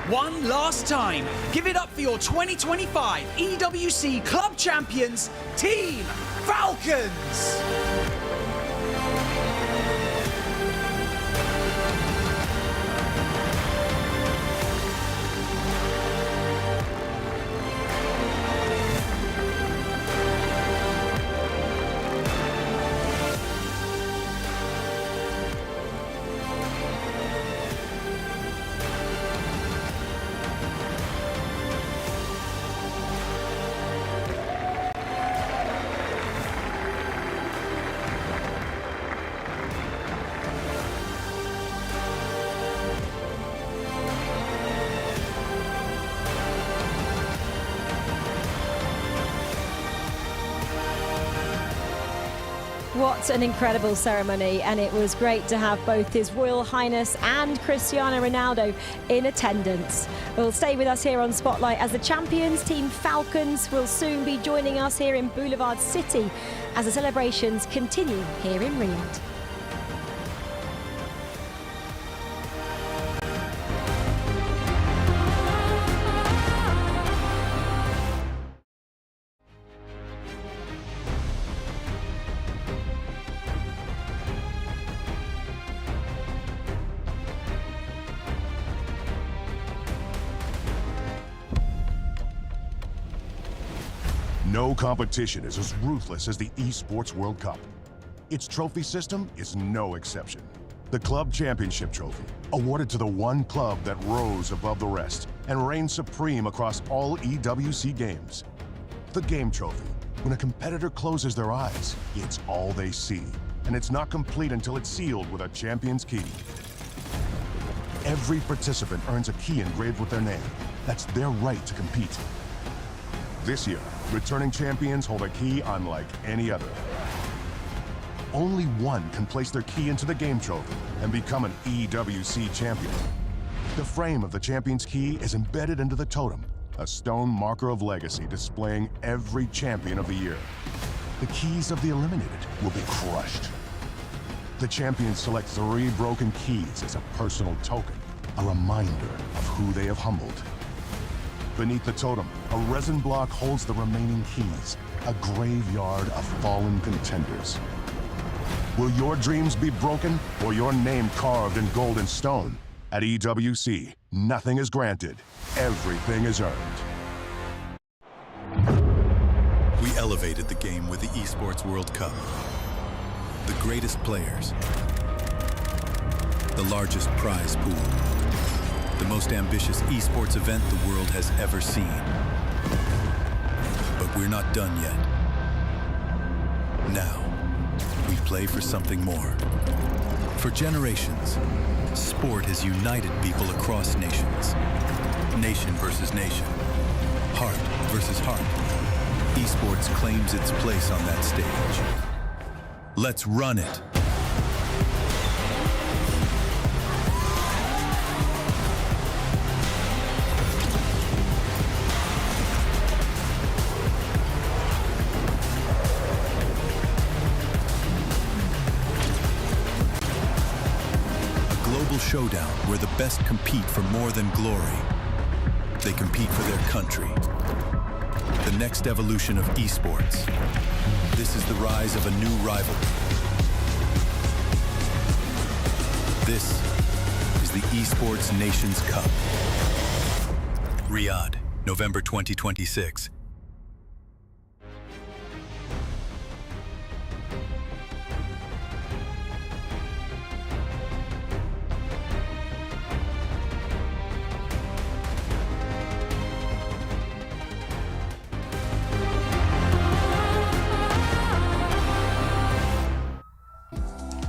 One last time, give it up for your 2025 EWC Club Champions, Team Falcons! What an incredible ceremony, and it was great to have both His Royal Highness and Cristiano Ronaldo in attendance. Well, stay with us here on Spotlight as the champions, Team Falcons, will soon be joining us here in Boulevard City as the celebrations continue here in Riyadh. No competition is as ruthless as the Esports World Cup. Its trophy system is no exception. The Club Championship Trophy, awarded to the one club that rose above the rest and reigned supreme across all EWC games. The Game Trophy, when a competitor closes their eyes, it's all they see, and it's not complete until it's sealed with a champion's key. Every participant earns a key engraved with their name. That's their right to compete. This year, returning champions hold a key unlike any other. Only one can place their key into the Game Trophy and become an EWC champion. The frame of the champion's key is embedded into the totem, a stone marker of legacy displaying every champion of the year. The keys of the eliminated will be crushed. The champions select 3 broken keys as a personal token, a reminder of who they have humbled. Beneath the totem, a resin block holds the remaining keys, a graveyard of fallen contenders. Will your dreams be broken or your name carved in gold and stone? At EWC, nothing is granted, everything is earned. We elevated the game with the Esports World Cup. The greatest players, the largest prize pool, the most ambitious esports event the world has ever seen. But we're not done yet. Now, we play for something more. For generations, sport has united people across nations. Nation versus nation, heart versus heart. Esports claims its place on that stage. Let's run it. Showdown where the best compete for more than glory. They compete for their country. The next evolution of esports. This is the rise of a new rivalry. This is the Esports Nations Cup. Riyadh, November 2026.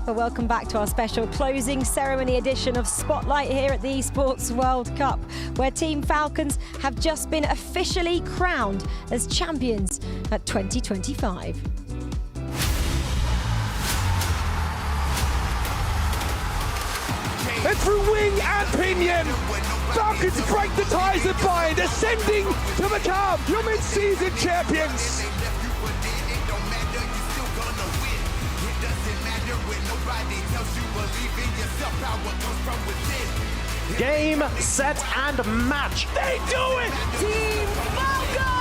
Well, welcome back to our special closing ceremony edition of Spotlight here at the Esports World Cup, where Team Falcons have just been officially crowned as champions at 2025. And through wing and pinion, Falcons break the ties that bind, ascending to become your mid-season champions. Game, set, and match. They do it! Team Falcons!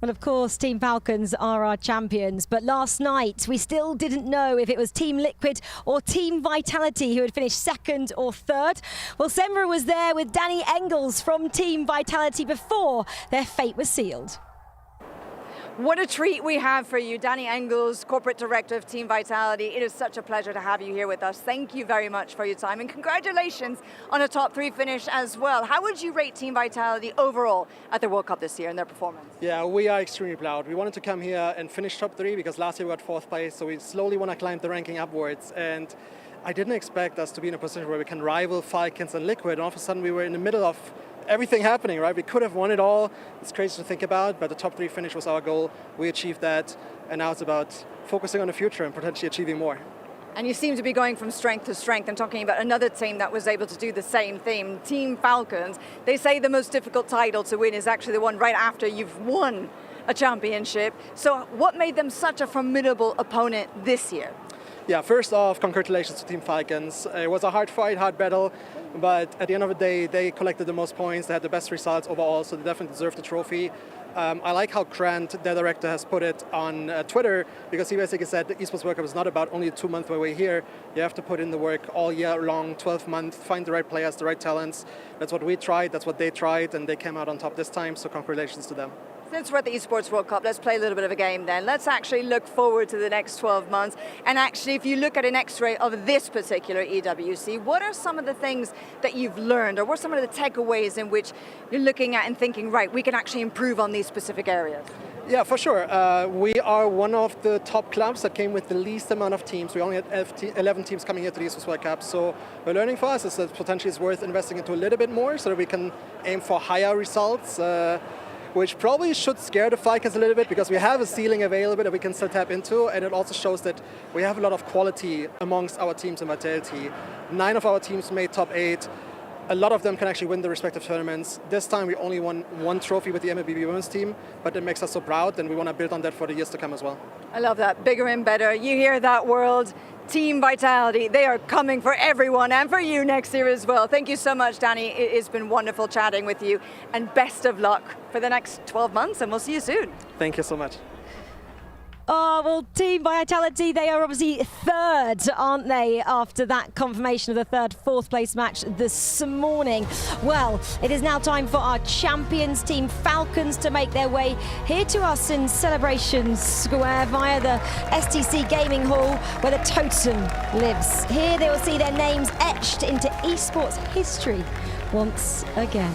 Well, of course, Team Falcons are our champions, but last night we still didn't know if it was Team Liquid or Team Vitality who had finished second or third. Well, Semra was there with Danny Engels from Team Vitality before their fate was sealed. What a treat we have for you, Danny Engels, Corporate Director of Team Vitality. It is such a pleasure to have you here with us. Thank you very much for your time, and congratulations on a top 3 finish as well. How would you rate Team Vitality overall at the World Cup this year and their performance? Yeah, we are extremely proud. We wanted to come here and finish top 3 because last year we got 4th place, so we slowly want to climb the ranking upwards. And I didn't expect us to be in a position where we can rival Falcons and Liquid, and all of a sudden we were in the middle of everything happening, right? We could have won it all. It's crazy to think about, but the top 3 finish was our goal. We achieved that, and now it's about focusing on the future and potentially achieving more. And you seem to be going from strength to strength and talking about another team that was able to do the same thing, Team Falcons. They say the most difficult title to win is actually the one right after you've won a championship. So what made them such a formidable opponent this year? Yeah, first off, congratulations to Team Falcons. It was a hard fight, hard battle, but at the end of the day, they collected the most points, they had the best results overall, so they definitely deserve the trophy. I like how Grant, their director, has put it on Twitter, because he basically said the Esports World Cup is not about only a 2-month away here. You have to put in the work all year long, 12 months, find the right players, the right talents. That's what we tried, that's what they tried, and they came out on top this time, so congratulations to them. Since we're at the Esports World Cup, let's play a little bit of a game then. Let's actually look forward to the next 12 months. And actually, if you look at an X-ray of this particular EWC, what are some of the things that you've learned, or what are some of the takeaways in which you're looking at and thinking, right, we can actually improve on these specific areas? Yeah, for sure. We are one of the top clubs that came with the least amount of teams. We only had 11 teams coming here to the Esports World Cup. So the learning for us is that potentially it's worth investing into a little bit more so that we can aim for higher results. Which probably should scare the Falcons a little bit, because we have a ceiling available that we can still tap into, and it also shows that we have a lot of quality amongst our teams in Vitality. 9 of our teams made top 8. A lot of them can actually win the respective tournaments. This time we only won 1 trophy with the MLBB women's team, but it makes us so proud, and we want to build on that for the years to come as well. I love that. Bigger and better. You hear that, world. Team Vitality, they are coming for everyone and for you next year as well. Thank you so much, Danny. It has been wonderful chatting with you, and best of luck for the next 12 months, and we'll see you soon. Thank you so much. Oh, well, Team Vitality, they are obviously third, aren't they, after that confirmation of the 3rd, 4th place match this morning. Well, it is now time for our champions, Team Falcons, to make their way here to us in Celebration Square via the STC Gaming Hall, where the Totem lives. Here they will see their names etched into esports history once again.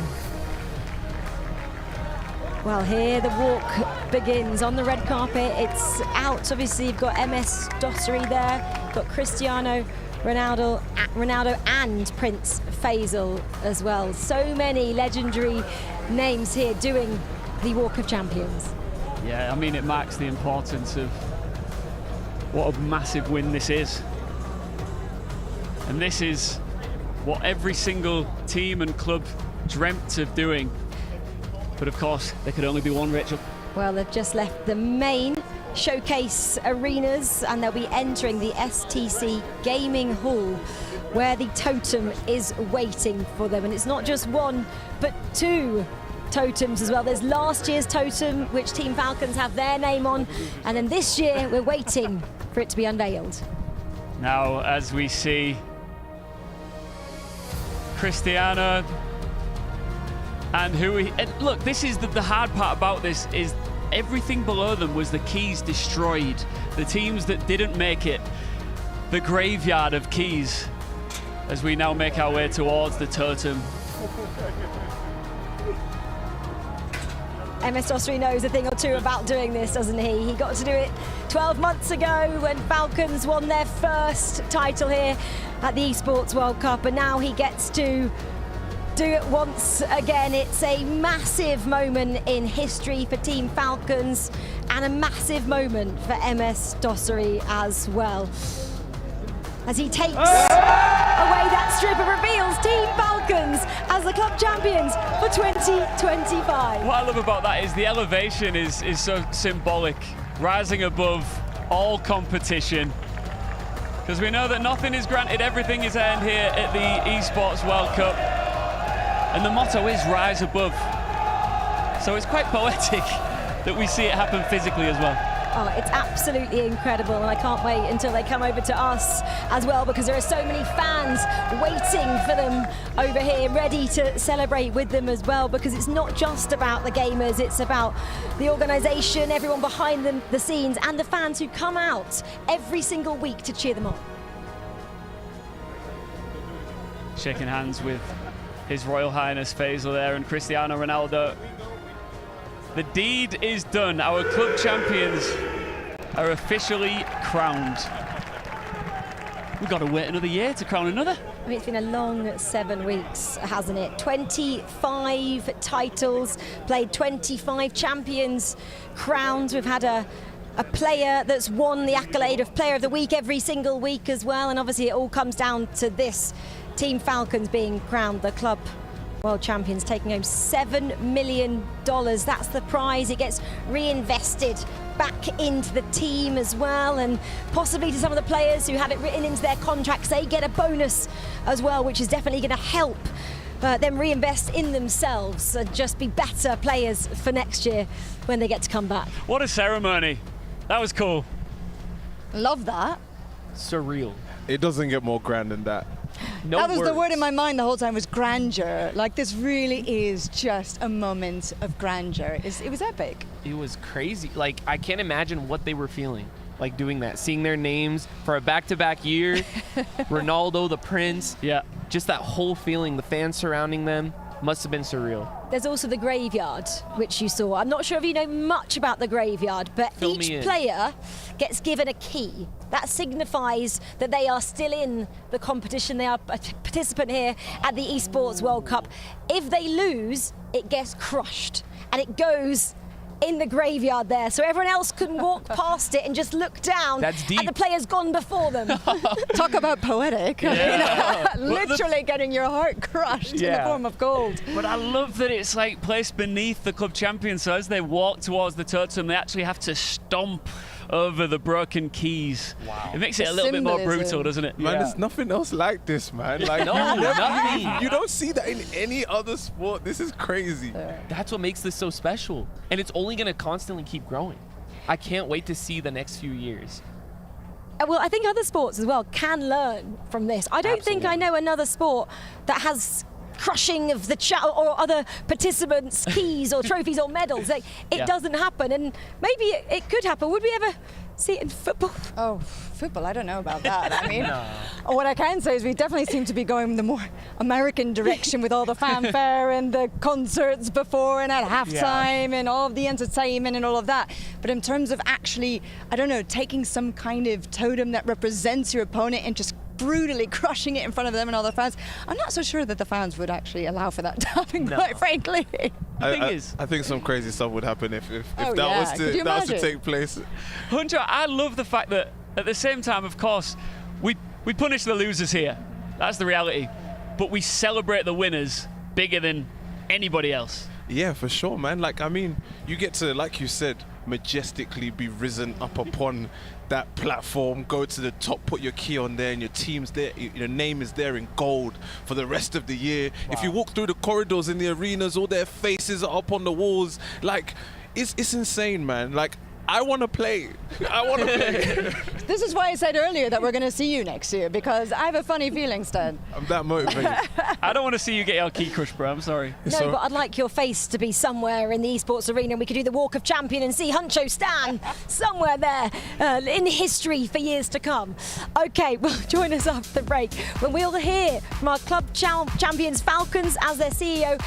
Well, here the walk begins on the red carpet. It's out. Obviously, you've got MS Dossery there. You've got Cristiano Ronaldo and Prince Faisal as well. So many legendary names here doing the Walk of Champions. Yeah, I mean, it marks the importance of what a massive win this is. And this is what every single team and club dreamt of doing. But of course, there could only be one, Rachel. Well, they've just left the main showcase arenas, and they'll be entering the STC Gaming Hall, where the Totem is waiting for them. And it's not just 1, but 2 totems as well. There's last year's Totem, which Team Falcons have their name on. And then this year, we're waiting for it to be unveiled. Now, as we see Cristiano, and look, this is the hard part about this, is everything below them was the keys destroyed. The teams that didn't make it, the graveyard of keys, as we now make our way towards the Totem. MS Dossery knows a thing or two about doing this, doesn't he? He got to do it 12 months ago when Falcons won their first title here at the Esports World Cup, and now he gets to do it once again. It's a massive moment in history for Team Falcons, and a massive moment for MS Dossery as well, as he takes away that strip and reveals Team Falcons as the club champions for 2025. What I love about that is the elevation is so symbolic, rising above all competition, because we know that nothing is granted, everything is earned here at the Esports World Cup. And the motto is rise above. So it's quite poetic that we see it happen physically as well. Oh, it's absolutely incredible, and I can't wait until they come over to us as well, because there are so many fans waiting for them over here, ready to celebrate with them as well, because it's not just about the gamers, it's about the organisation, everyone behind the scenes, and the fans who come out every single week to cheer them on. Shaking hands with His Royal Highness Faisal there, and Cristiano Ronaldo. The deed is done. Our club champions are officially crowned. We've got to wait another year to crown another. I mean, it's been a long 7 weeks, hasn't it? 25 titles, played 25 champions crowned. We've had a player that's won the accolade of Player of the Week every single week as well. And obviously it all comes down to this. Team Falcons being crowned the club world champions taking home $7 million. That's the prize. It gets reinvested back into the team as well, and possibly to some of the players who had it written into their contracts, they get a bonus as well, which is definitely going to help them reinvest in themselves and just be better players for next year when they get to come back. What a ceremony. That was cool. Love that. Surreal. It doesn't get more grand than that. No that was words. the word in my mind the whole time, was grandeur. Like, this really is just a moment of grandeur. It was epic. It was crazy. Like, I can't imagine what they were feeling, like doing that, seeing their names for a back-to-back year. Ronaldo, the Prince. Yeah. Just that whole feeling, the fans surrounding them, must have been surreal. There's also the graveyard, which you saw. I'm not sure if you know much about the graveyard, but Fill me each in. player gets given a key. That signifies that they are still in the competition. They are a participant here at the Esports World Cup. If they lose, it gets crushed and it goes in the graveyard there, so everyone else can walk past it and just look down That's deep. at the players gone before them. Talk about poetic. Yeah. Literally getting your heart crushed in the Yeah. form of gold. But I love that it's like placed beneath the club champions, so as they walk towards the totem, they actually have to stomp over the broken keys. Wow. It makes it a little bit more brutal, doesn't it? Man, there's nothing else like this, man. Like, No, nothing. you don't see that in any other sport. This is crazy. That's what makes this so special. And it's only going to constantly keep growing. I can't wait to see the next few years. Well, I think other sports as well can learn from this. I don't think I know another sport that has crushing of the or other participants' keys or trophies or medals. Like, it doesn't happen, and maybe it could happen. Would we ever see it in football? Oh, football, I don't know about that. I mean, what I can say is we definitely seem to be going the more American direction with all the fanfare and the concerts before and at halftime and all of the entertainment and all of that. But in terms of actually, I don't know, taking some kind of totem that represents your opponent and just brutally crushing it in front of them and all the fans, I'm not so sure that the fans would actually allow for that to happen, quite frankly. I think some crazy stuff would happen if that was to take place. Hunter, I love the fact that at the same time, of course, we punish the losers here. That's the reality. But we celebrate the winners bigger than anybody else. Yeah, for sure, man. Like, I mean, you get to, like you said, majestically be risen up upon that platform, go to the top, put your key on there, and your team's there, your name is there in gold for the rest of the year. Wow. If you walk through the corridors in the arenas, all their faces are up on the walls. Like, it's insane, man. Like, I want to play. I want to play. This is why I said earlier that we're going to see you next year, because I have a funny feeling, Stan. I'm that motivated. I don't want to see you get your key crushed, bro. I'm sorry. No, but I'd like your face to be somewhere in the esports arena, and we could do the Walk of Champion and see Huncho Stan somewhere there in history for years to come. Okay, well, join us after the break when we'll hear from our club champions Falcons as their CEO,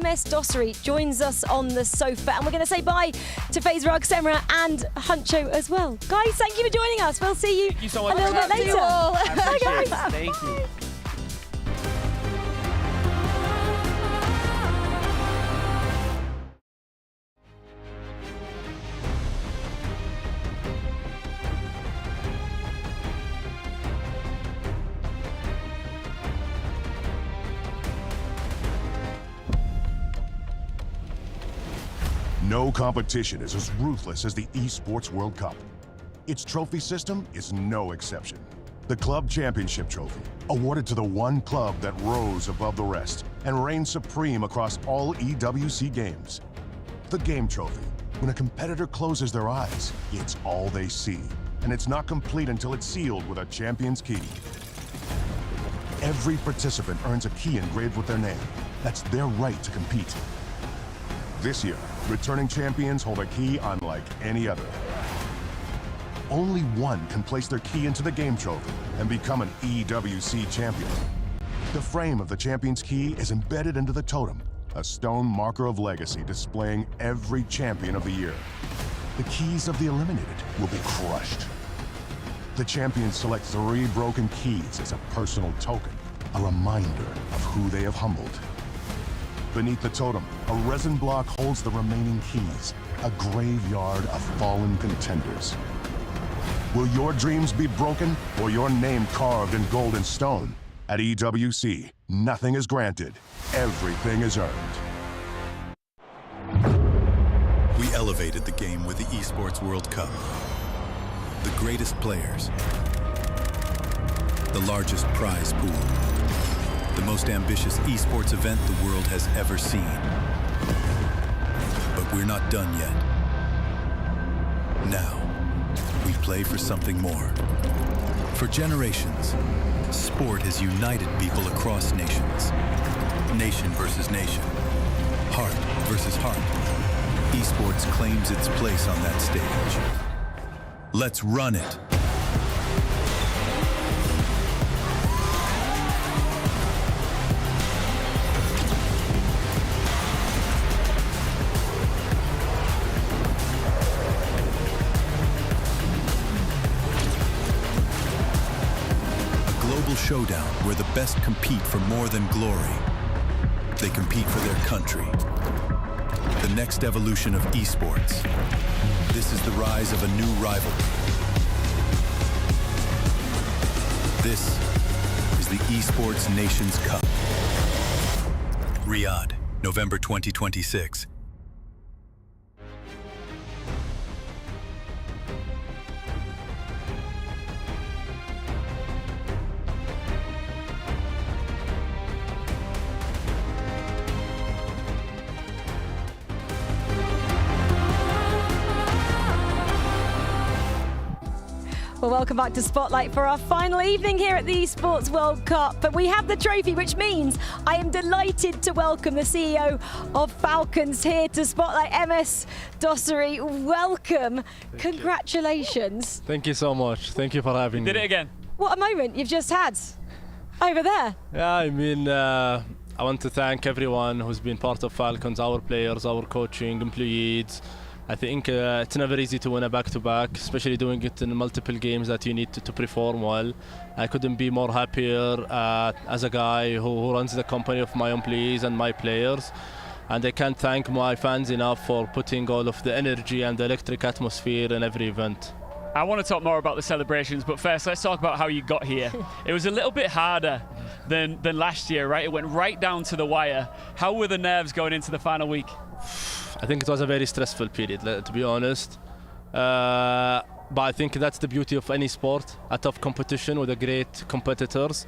MS Dossery, joins us on the sofa. And we're going to say bye to FaZe Rug, Semra and Huncho as well. Guys, thank you for joining us. We'll see you, so much. a little bit later. Bye, guys. Thank you. No competition is as ruthless as the Esports World Cup. Its trophy system is no exception. The Club Championship Trophy, awarded to the one club that rose above the rest and reigned supreme across all EWC games. The Game Trophy, when a competitor closes their eyes, it's all they see, and it's not complete until it's sealed with a champion's key. Every participant earns a key engraved with their name. That's their right to compete. This year, returning champions hold a key unlike any other. Only one can place their key into the Game Trophy and become an EWC champion. The frame of the champion's key is embedded into the totem, a stone marker of legacy displaying every champion of the year. The keys of the eliminated will be crushed. The champions select 3 broken keys as a personal token, a reminder of who they have humbled. Beneath the totem, a resin block holds the remaining keys, a graveyard of fallen contenders. Will your dreams be broken or your name carved in gold and stone? At EWC, nothing is granted, everything is earned. We elevated the game with the Esports World Cup. The greatest players, the largest prize pool, the most ambitious esports event the world has ever seen. But we're not done yet. Now, we play for something more. For generations, sport has united people across nations. Nation versus nation. Heart versus heart. Esports claims its place on that stage. Let's run it. Showdown where the best compete for more than glory. They compete for their country. The next evolution of esports. This is the rise of a new rivalry. This is the Esports Nations Cup. Riyadh, November 2026. Well, welcome back to Spotlight for our final evening here at the Esports World Cup. But we have the trophy, which means I am delighted to welcome the CEO of Falcons here to Spotlight, MS Dossery. Welcome. Congratulations. Thank you so much. Thank you for having me. Did it again. What a moment you've just had over there. Yeah, I mean, I want to thank everyone who's been part of Falcons, our players, our coaching, employees. I think it's never easy to win a back-to-back, especially doing it in multiple games that you need to perform well. I couldn't be more happier as a guy who runs the company of my employees and my players. And I can't thank my fans enough for putting all of the energy and the electric atmosphere in every event. I want to talk more about the celebrations, but first let's talk about how you got here. It was a little bit harder than last year, right? It went right down to the wire. How were the nerves going into the final week? I think it was a very stressful period, to be honest. But I think that's the beauty of any sport, a tough competition with a great competitors.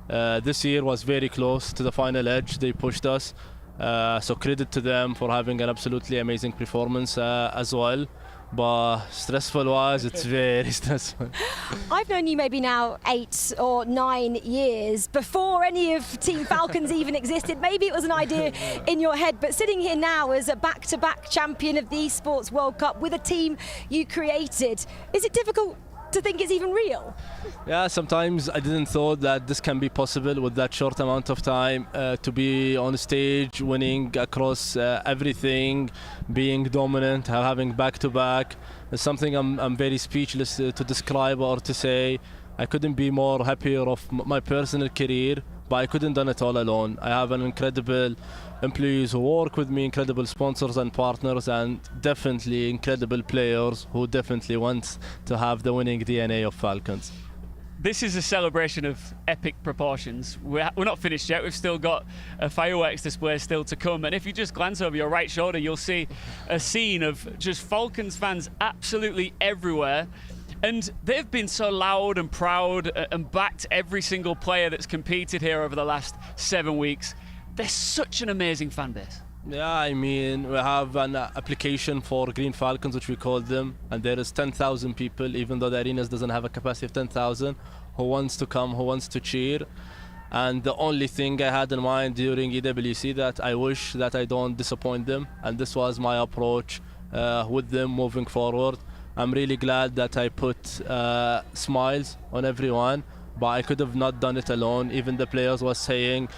This year was very close to the final edge. They pushed us. So credit to them for having an absolutely amazing performance as well. But stressful-wise, it's very stressful. I've known you maybe now 8 or 9 years. Before any of Team Falcons even existed, maybe it was an idea in your head, but sitting here now as a back-to-back champion of the Esports World Cup with a team you created, is it difficult to think it's even real? Yeah, sometimes I didn't thought that this can be possible with that short amount of time to be on stage, winning across everything, being dominant, having back-to-back. It's something I'm very speechless to describe or to say. I couldn't be more happier of my personal career, but I couldn't done it all alone. I have an incredible employees who work with me, incredible sponsors and partners, and definitely incredible players who definitely want to have the winning DNA of Falcons. This is a celebration of epic proportions. We're not finished yet. We've still got a fireworks display still to come. And if you just glance over your right shoulder, you'll see a scene of just Falcons fans absolutely everywhere. And they've been so loud and proud and backed every single player that's competed here over the last 7 weeks. They're such an amazing fan base. Yeah, I mean, we have an application for Green Falcons, which we call them, and there is 10,000 people, even though the arenas doesn't have a capacity of 10,000, who wants to come, who wants to cheer. And the only thing I had in mind during EWC that I wish that I don't disappoint them, and this was my approach with them moving forward. I'm really glad that I put smiles on everyone, but I could have not done it alone. Even the players was saying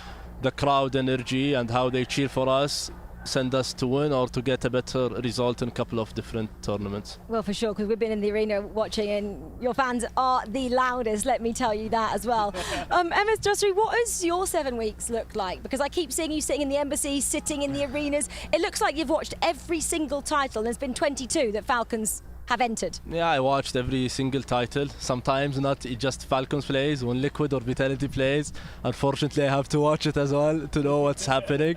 the crowd energy and how they cheer for us send us to win or to get a better result in a couple of different tournaments. Well, for sure, because we've been in the arena watching and your fans are the loudest, let me tell you that as well. MS Dossery, what has your 7 weeks looked like? Because I keep seeing you sitting in the embassy, sitting in the arenas. It looks like you've watched every single title, and there's been 22 that Falcons have entered? Yeah, I watched every single title. Sometimes not just Falcons plays, when Liquid or Vitality plays. Unfortunately, I have to watch it as well to know what's happening.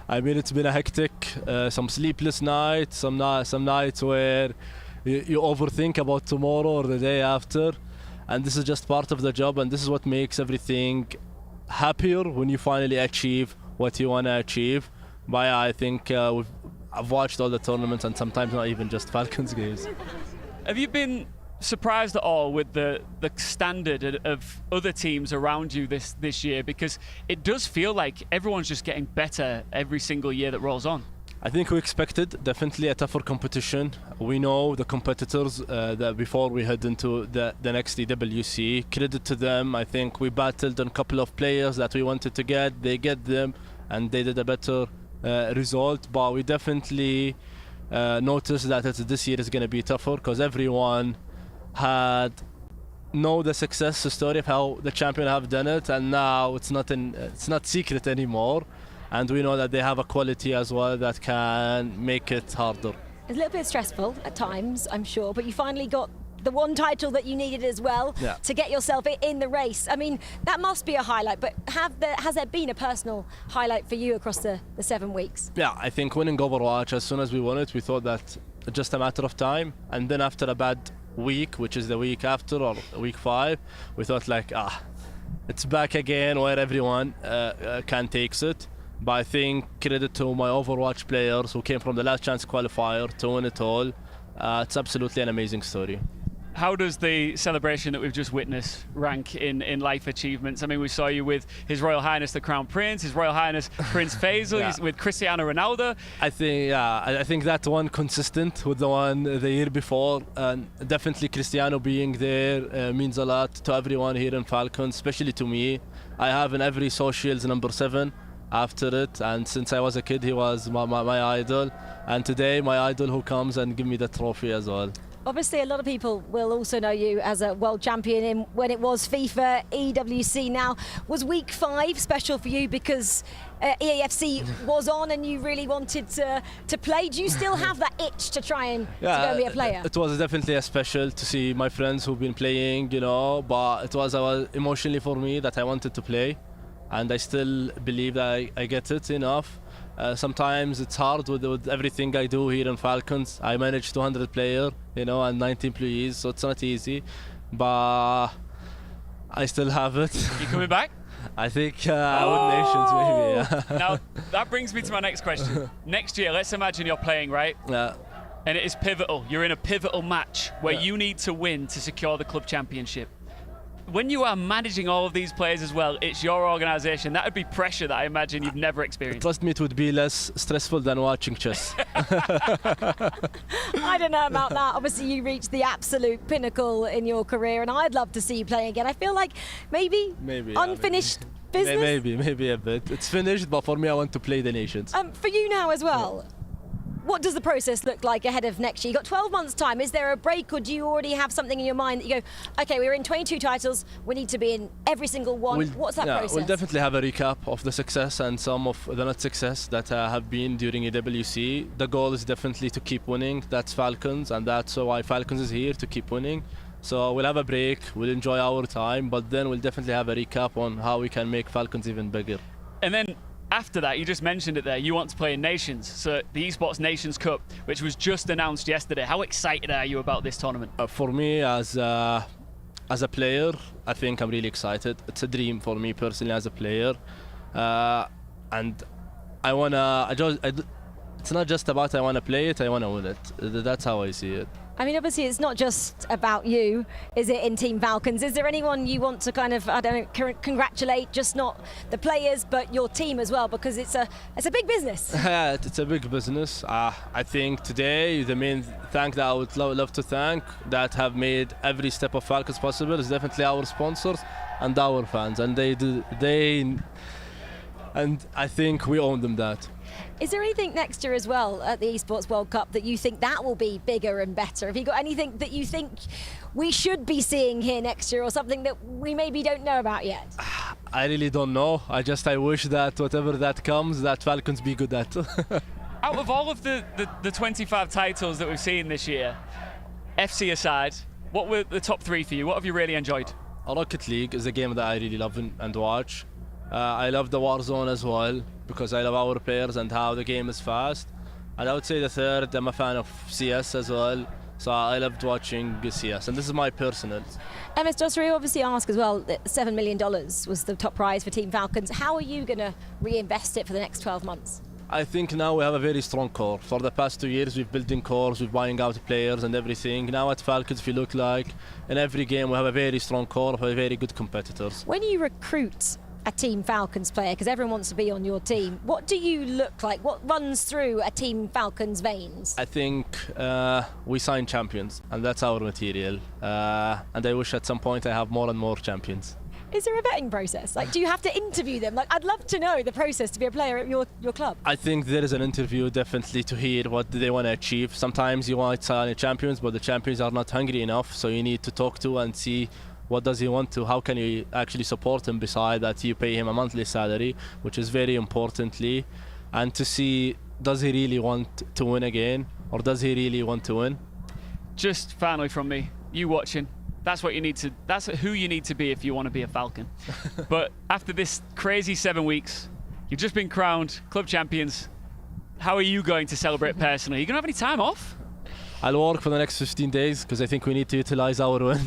I mean, it's been a hectic, some sleepless nights, some nights where you overthink about tomorrow or the day after. And this is just part of the job, and this is what makes everything happier when you finally achieve what you want to achieve. But I think I've watched all the tournaments, and sometimes not even just Falcons games. Have you been surprised at all with the standard of other teams around you this year? Because it does feel like everyone's just getting better every single year that rolls on. I think we expected definitely a tougher competition. We know the competitors that before we head into the next EWC. Credit to them. I think we battled on a couple of players that we wanted to get. They get them, and they did a better result. But we definitely noticed that this year is going to be tougher because everyone had know the success story of how the champion have done it, and now it's not secret anymore. And we know that they have a quality as well that can make it harder. It's a little bit stressful at times, I'm sure, but you finally got the one title that you needed as well to get yourself in the race. I mean, that must be a highlight, but has there been a personal highlight for you across the 7 weeks? Yeah, I think winning Overwatch, as soon as we won it, we thought that just a matter of time. And then after a bad week, which is the week after, or week 5, we thought like, it's back again where everyone can take it. But I think credit to my Overwatch players who came from the last chance qualifier to win it all. It's absolutely an amazing story. How does the celebration that we've just witnessed rank in life achievements? I mean, we saw you with His Royal Highness the Crown Prince, His Royal Highness Prince Faisal, with Cristiano Ronaldo. I think that one consistent with the one the year before, and definitely Cristiano being there means a lot to everyone here in Falcons, especially to me. I have in every socials number 7 after it, and since I was a kid he was my idol, and today my idol who comes and give me the trophy as well. Obviously, a lot of people will also know you as a world champion in when it was FIFA, EWC. Now, was week 5 special for you because EAFC was on and you really wanted to play? Do you still have that itch to try and to go and be a player? It was definitely a special to see my friends who've been playing, but it was emotionally for me that I wanted to play, and I still believe that I get it enough. Sometimes it's hard with everything I do here in Falcons. I manage 200 players, and 90 employees, so it's not easy. But I still have it. You coming back? I think with Nations maybe. Yeah. Now that brings me to my next question. Next year, let's imagine you're playing, right? Yeah. And it is pivotal. You're in a pivotal match where you need to win to secure the club championship. When you are managing all of these players as well, it's your organisation. That would be pressure that I imagine you've never experienced. Trust me, it would be less stressful than watching chess. I don't know about that. Obviously, you reached the absolute pinnacle in your career, and I'd love to see you playing again. I feel like maybe unfinished business? Maybe a bit. It's finished, but for me, I want to play the Nations. For you now as well. What does the process look like ahead of next year? You've got 12 months' time. Is there a break, or do you already have something in your mind that you go, okay, we're in 22 titles, we need to be in every single one? What's that process? We'll definitely have a recap of the success and some of the not success that have been during EWC. The goal is definitely to keep winning. That's Falcons, and that's why Falcons is here, to keep winning. So we'll have a break, we'll enjoy our time, but then we'll definitely have a recap on how we can make Falcons even bigger. And then after that, you just mentioned it there, you want to play in Nations, so the Esports Nations Cup, which was just announced yesterday. How excited are you about this tournament? For me, as a player, I think I'm really excited. It's a dream for me personally as a player, and I wanna. It's not just about I wanna play it, I wanna win it. That's how I see it. I mean, obviously, it's not just about you, is it, in Team Falcons? Is there anyone you want to kind of, congratulate, just not the players, but your team as well? Because it's a big business. It's a big business. I think today the main thank that I would love to thank that have made every step of Falcons possible is definitely our sponsors and our fans, and and I think we own them that. Is there anything next year as well at the Esports World Cup that you think that will be bigger and better? Have you got anything that you think we should be seeing here next year, or something that we maybe don't know about yet? I really don't know. I wish that whatever that comes, that Falcons be good at. Out of all of the 25 titles that we've seen this year, FC aside, what were the top 3 for you? What have you really enjoyed? Rocket League is a game that I really love and watch. I love the Warzone as well because I love our players and how the game is fast. And I would say the third, I'm a fan of CS as well. So I loved watching CS, and this is my personal. MS Josri obviously asked as well that $7 million was the top prize for Team Falcons. How are you going to reinvest it for the next 12 months? I think now we have a very strong core. For the past 2 years, we've building cores, we're buying out players and everything. Now at Falcons, if you look like, in every game we have a very strong core of very good competitors. When you recruit a Team Falcons player, because everyone wants to be on your team, what do you look like? What runs through a Team Falcons veins? I think we sign champions, and that's our material. And I wish at some point I have more and more champions. Is there a vetting process? Like, do you have to interview them? Like, I'd love to know the process to be a player at your club. I think there is an interview definitely to hear what they want to achieve. Sometimes you want to sign champions, but the champions are not hungry enough, so you need to talk to and see what does he want to, how can you actually support him beside that you pay him a monthly salary, which is very importantly, and to see does he really want to win again or does he really want to win. Just finally from me, you watching, that's what you need to, that's who you need to be if you want to be a Falcon. But after this crazy 7 weeks, you've just been crowned club champions. How are you going to celebrate personally? Are you going to have any time off? I'll work for the next 15 days because I think we need to utilize our win.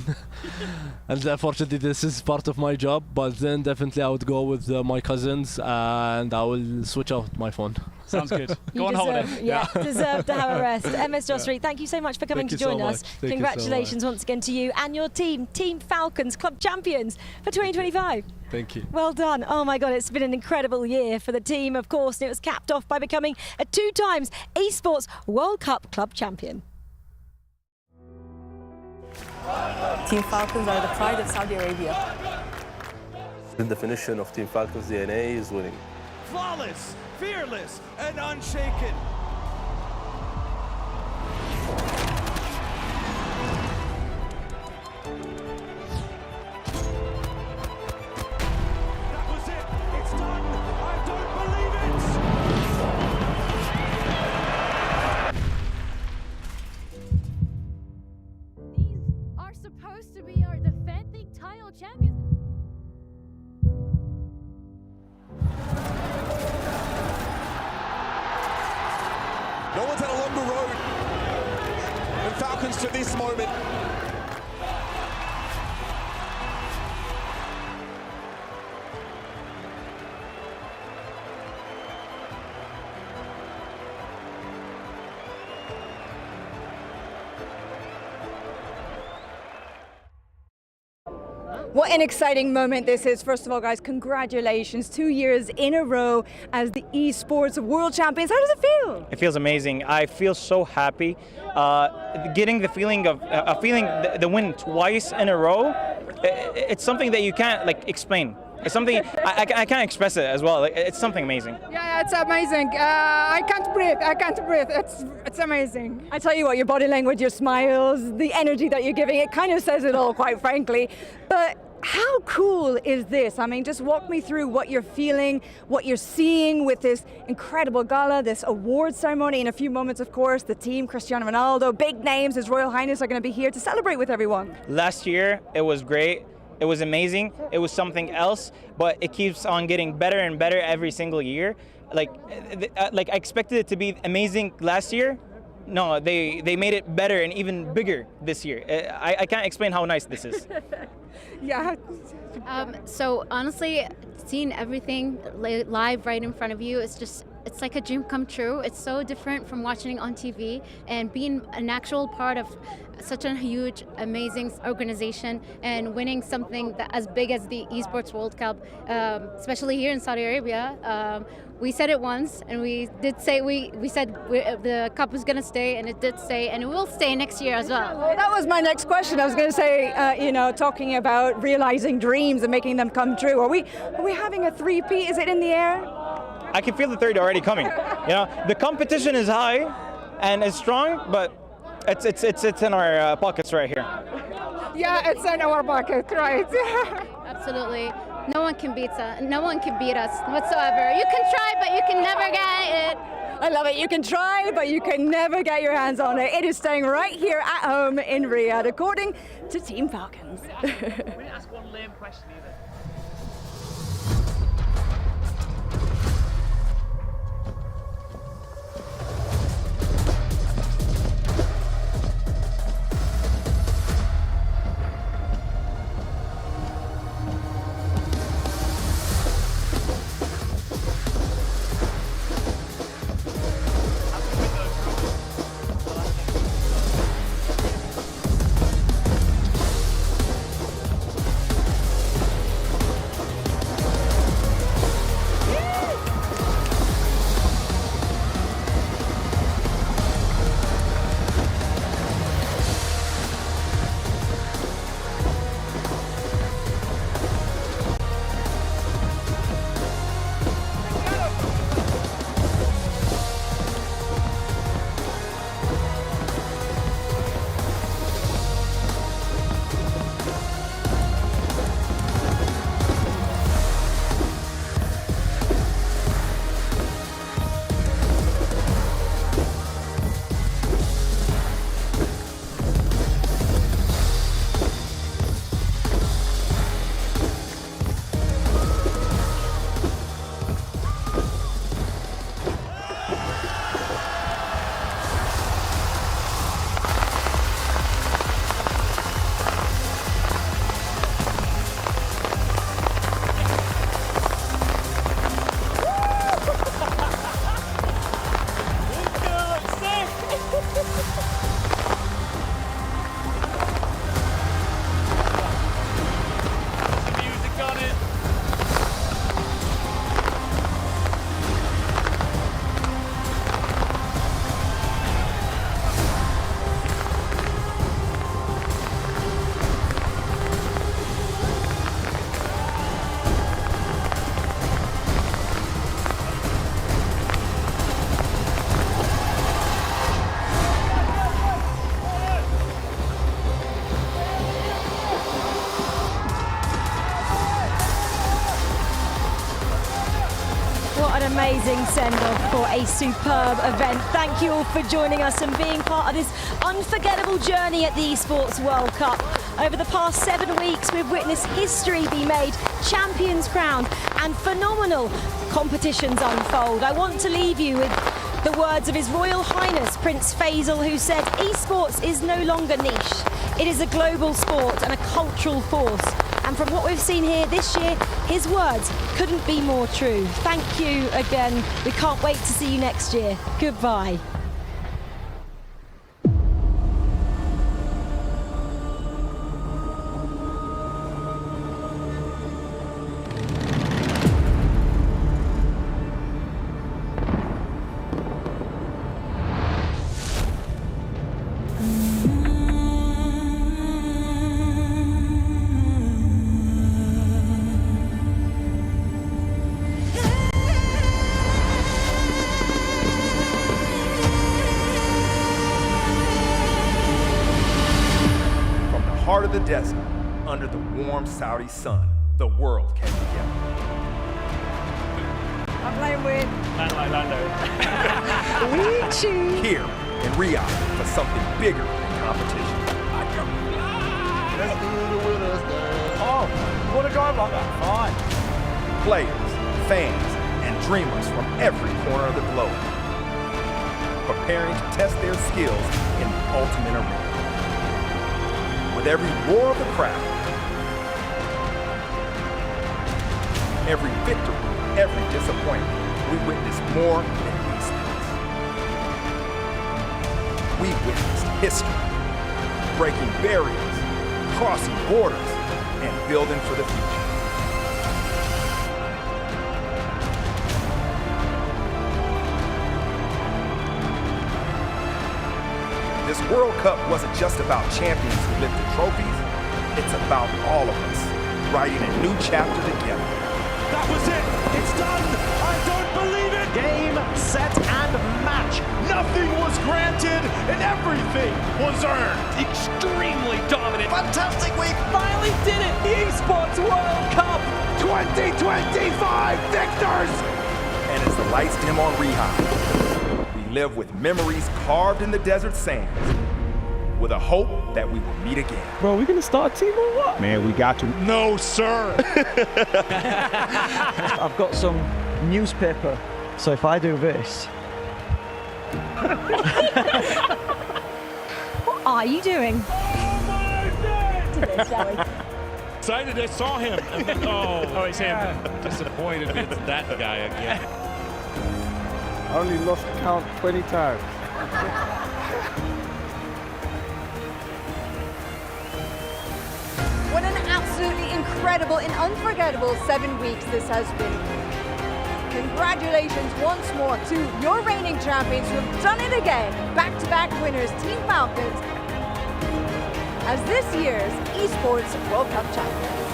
And unfortunately this is part of my job, but then definitely I would go with my cousins and I will switch out my phone. Sounds good. Go on holiday. Yeah, deserve to have a rest. MS Josri, thank you so much for coming to join us. Congratulations once again to you and your team, Team Falcons, club champions for 2025. Thank you. Well done. Oh my God, it's been an incredible year for the team, of course, and it was capped off by becoming a 2 times esports World Cup club champion. Team Falcons are the pride of Saudi Arabia. The definition of Team Falcons DNA is winning. Flawless, fearless, and unshaken. That was it. It's done. I don't believe These are supposed to be our defending title champions. No one's had a longer road than Falcons to this moment. What an exciting moment this is. First of all, guys, congratulations. 2 years in a row as the esports world champions. How does it feel? It feels amazing. I feel so happy. Getting the feeling of the win twice in a row, it's something that you can't explain. It's something I can't express it as well. It's something amazing. Yeah, it's amazing. I can't breathe. It's amazing. I tell you what, your body language, your smiles, the energy that you're giving, it kind of says it all, quite frankly. But how cool is this? I mean, just walk me through what you're feeling, what you're seeing with this incredible gala, this award ceremony. In a few moments, of course, the team, Cristiano Ronaldo, big names, His Royal Highness are going to be here to celebrate with everyone. Last year, it was great. It was amazing. It was something else, but it keeps on getting better and better every single year. Like I expected it to be amazing last year. No, they made it better and even bigger this year. I can't explain how nice this is. Yeah. So honestly, seeing everything live right in front of you, it's like a dream come true. It's so different from watching it on TV and being an actual part of such a huge, amazing organization and winning something as big as the Esports World Cup, especially here in Saudi Arabia. We said it once, and we did say we said the cup was going to stay, and it did stay, and it will stay next year as well. Well, that was my next question. I was going to say, talking about realizing dreams and making them come true. Are we having a three-peat? Is it in the air? I can feel the third already coming. The competition is high and it's strong, but it's in our pockets right here. Yeah, it's in our pocket, right? Absolutely. No one can beat us whatsoever. You can try, but you can never get it. I love it. You can try, but you can never get your hands on it. It is staying right here at home in Riyadh, according to Team Falcons. We didn't ask one lame question either. Amazing send-off for a superb event. Thank you all for joining us and being part of this unforgettable journey at the Esports World Cup. Over the past 7 weeks, we've witnessed history be made, champions crowned, and phenomenal competitions unfold. I want to leave you with the words of His Royal Highness Prince Faisal, who said, "Esports is no longer niche. It is a global sport and a cultural force." And from what we've seen here this year, his words couldn't be more true. Thank you again. We can't wait to see you next year. Goodbye. Heart of the desert, under the warm Saudi sun, the world came together. I'm playing with Lando. We choose. Here in Riyadh for something bigger than competition. Let's do the winners dance. Oh, you want to drive like that? Fine. Players, fans, and dreamers from every corner of the globe, preparing to test their skills in the ultimate arena. With every roar of the crowd, every victory, every disappointment, we witnessed more than esports. We witnessed history, breaking barriers, crossing borders, and building for the future. This World Cup wasn't just about champions who lifted trophies. It's about all of us writing a new chapter together. That was it. It's done. I don't believe it. Game, set, and match. Nothing was granted, and everything was earned. Extremely dominant. Fantastic. We finally did it. The Esports World Cup 2025 victors. And as the lights dim on Riyadh, and live with memories carved in the desert sands, with a hope that we will meet again. Bro, we gonna start a team or what? Man, we got to. No, sir. I've got some newspaper, so if I do this. What are you doing? Excited, I saw him. And then, oh, it's him. Disappointed it's that guy again. I only lost count 20 times. What an absolutely incredible and unforgettable 7 weeks this has been. Congratulations once more to your reigning champions who have done it again, back-to-back winners, Team Falcons, as this year's Esports World Cup champions.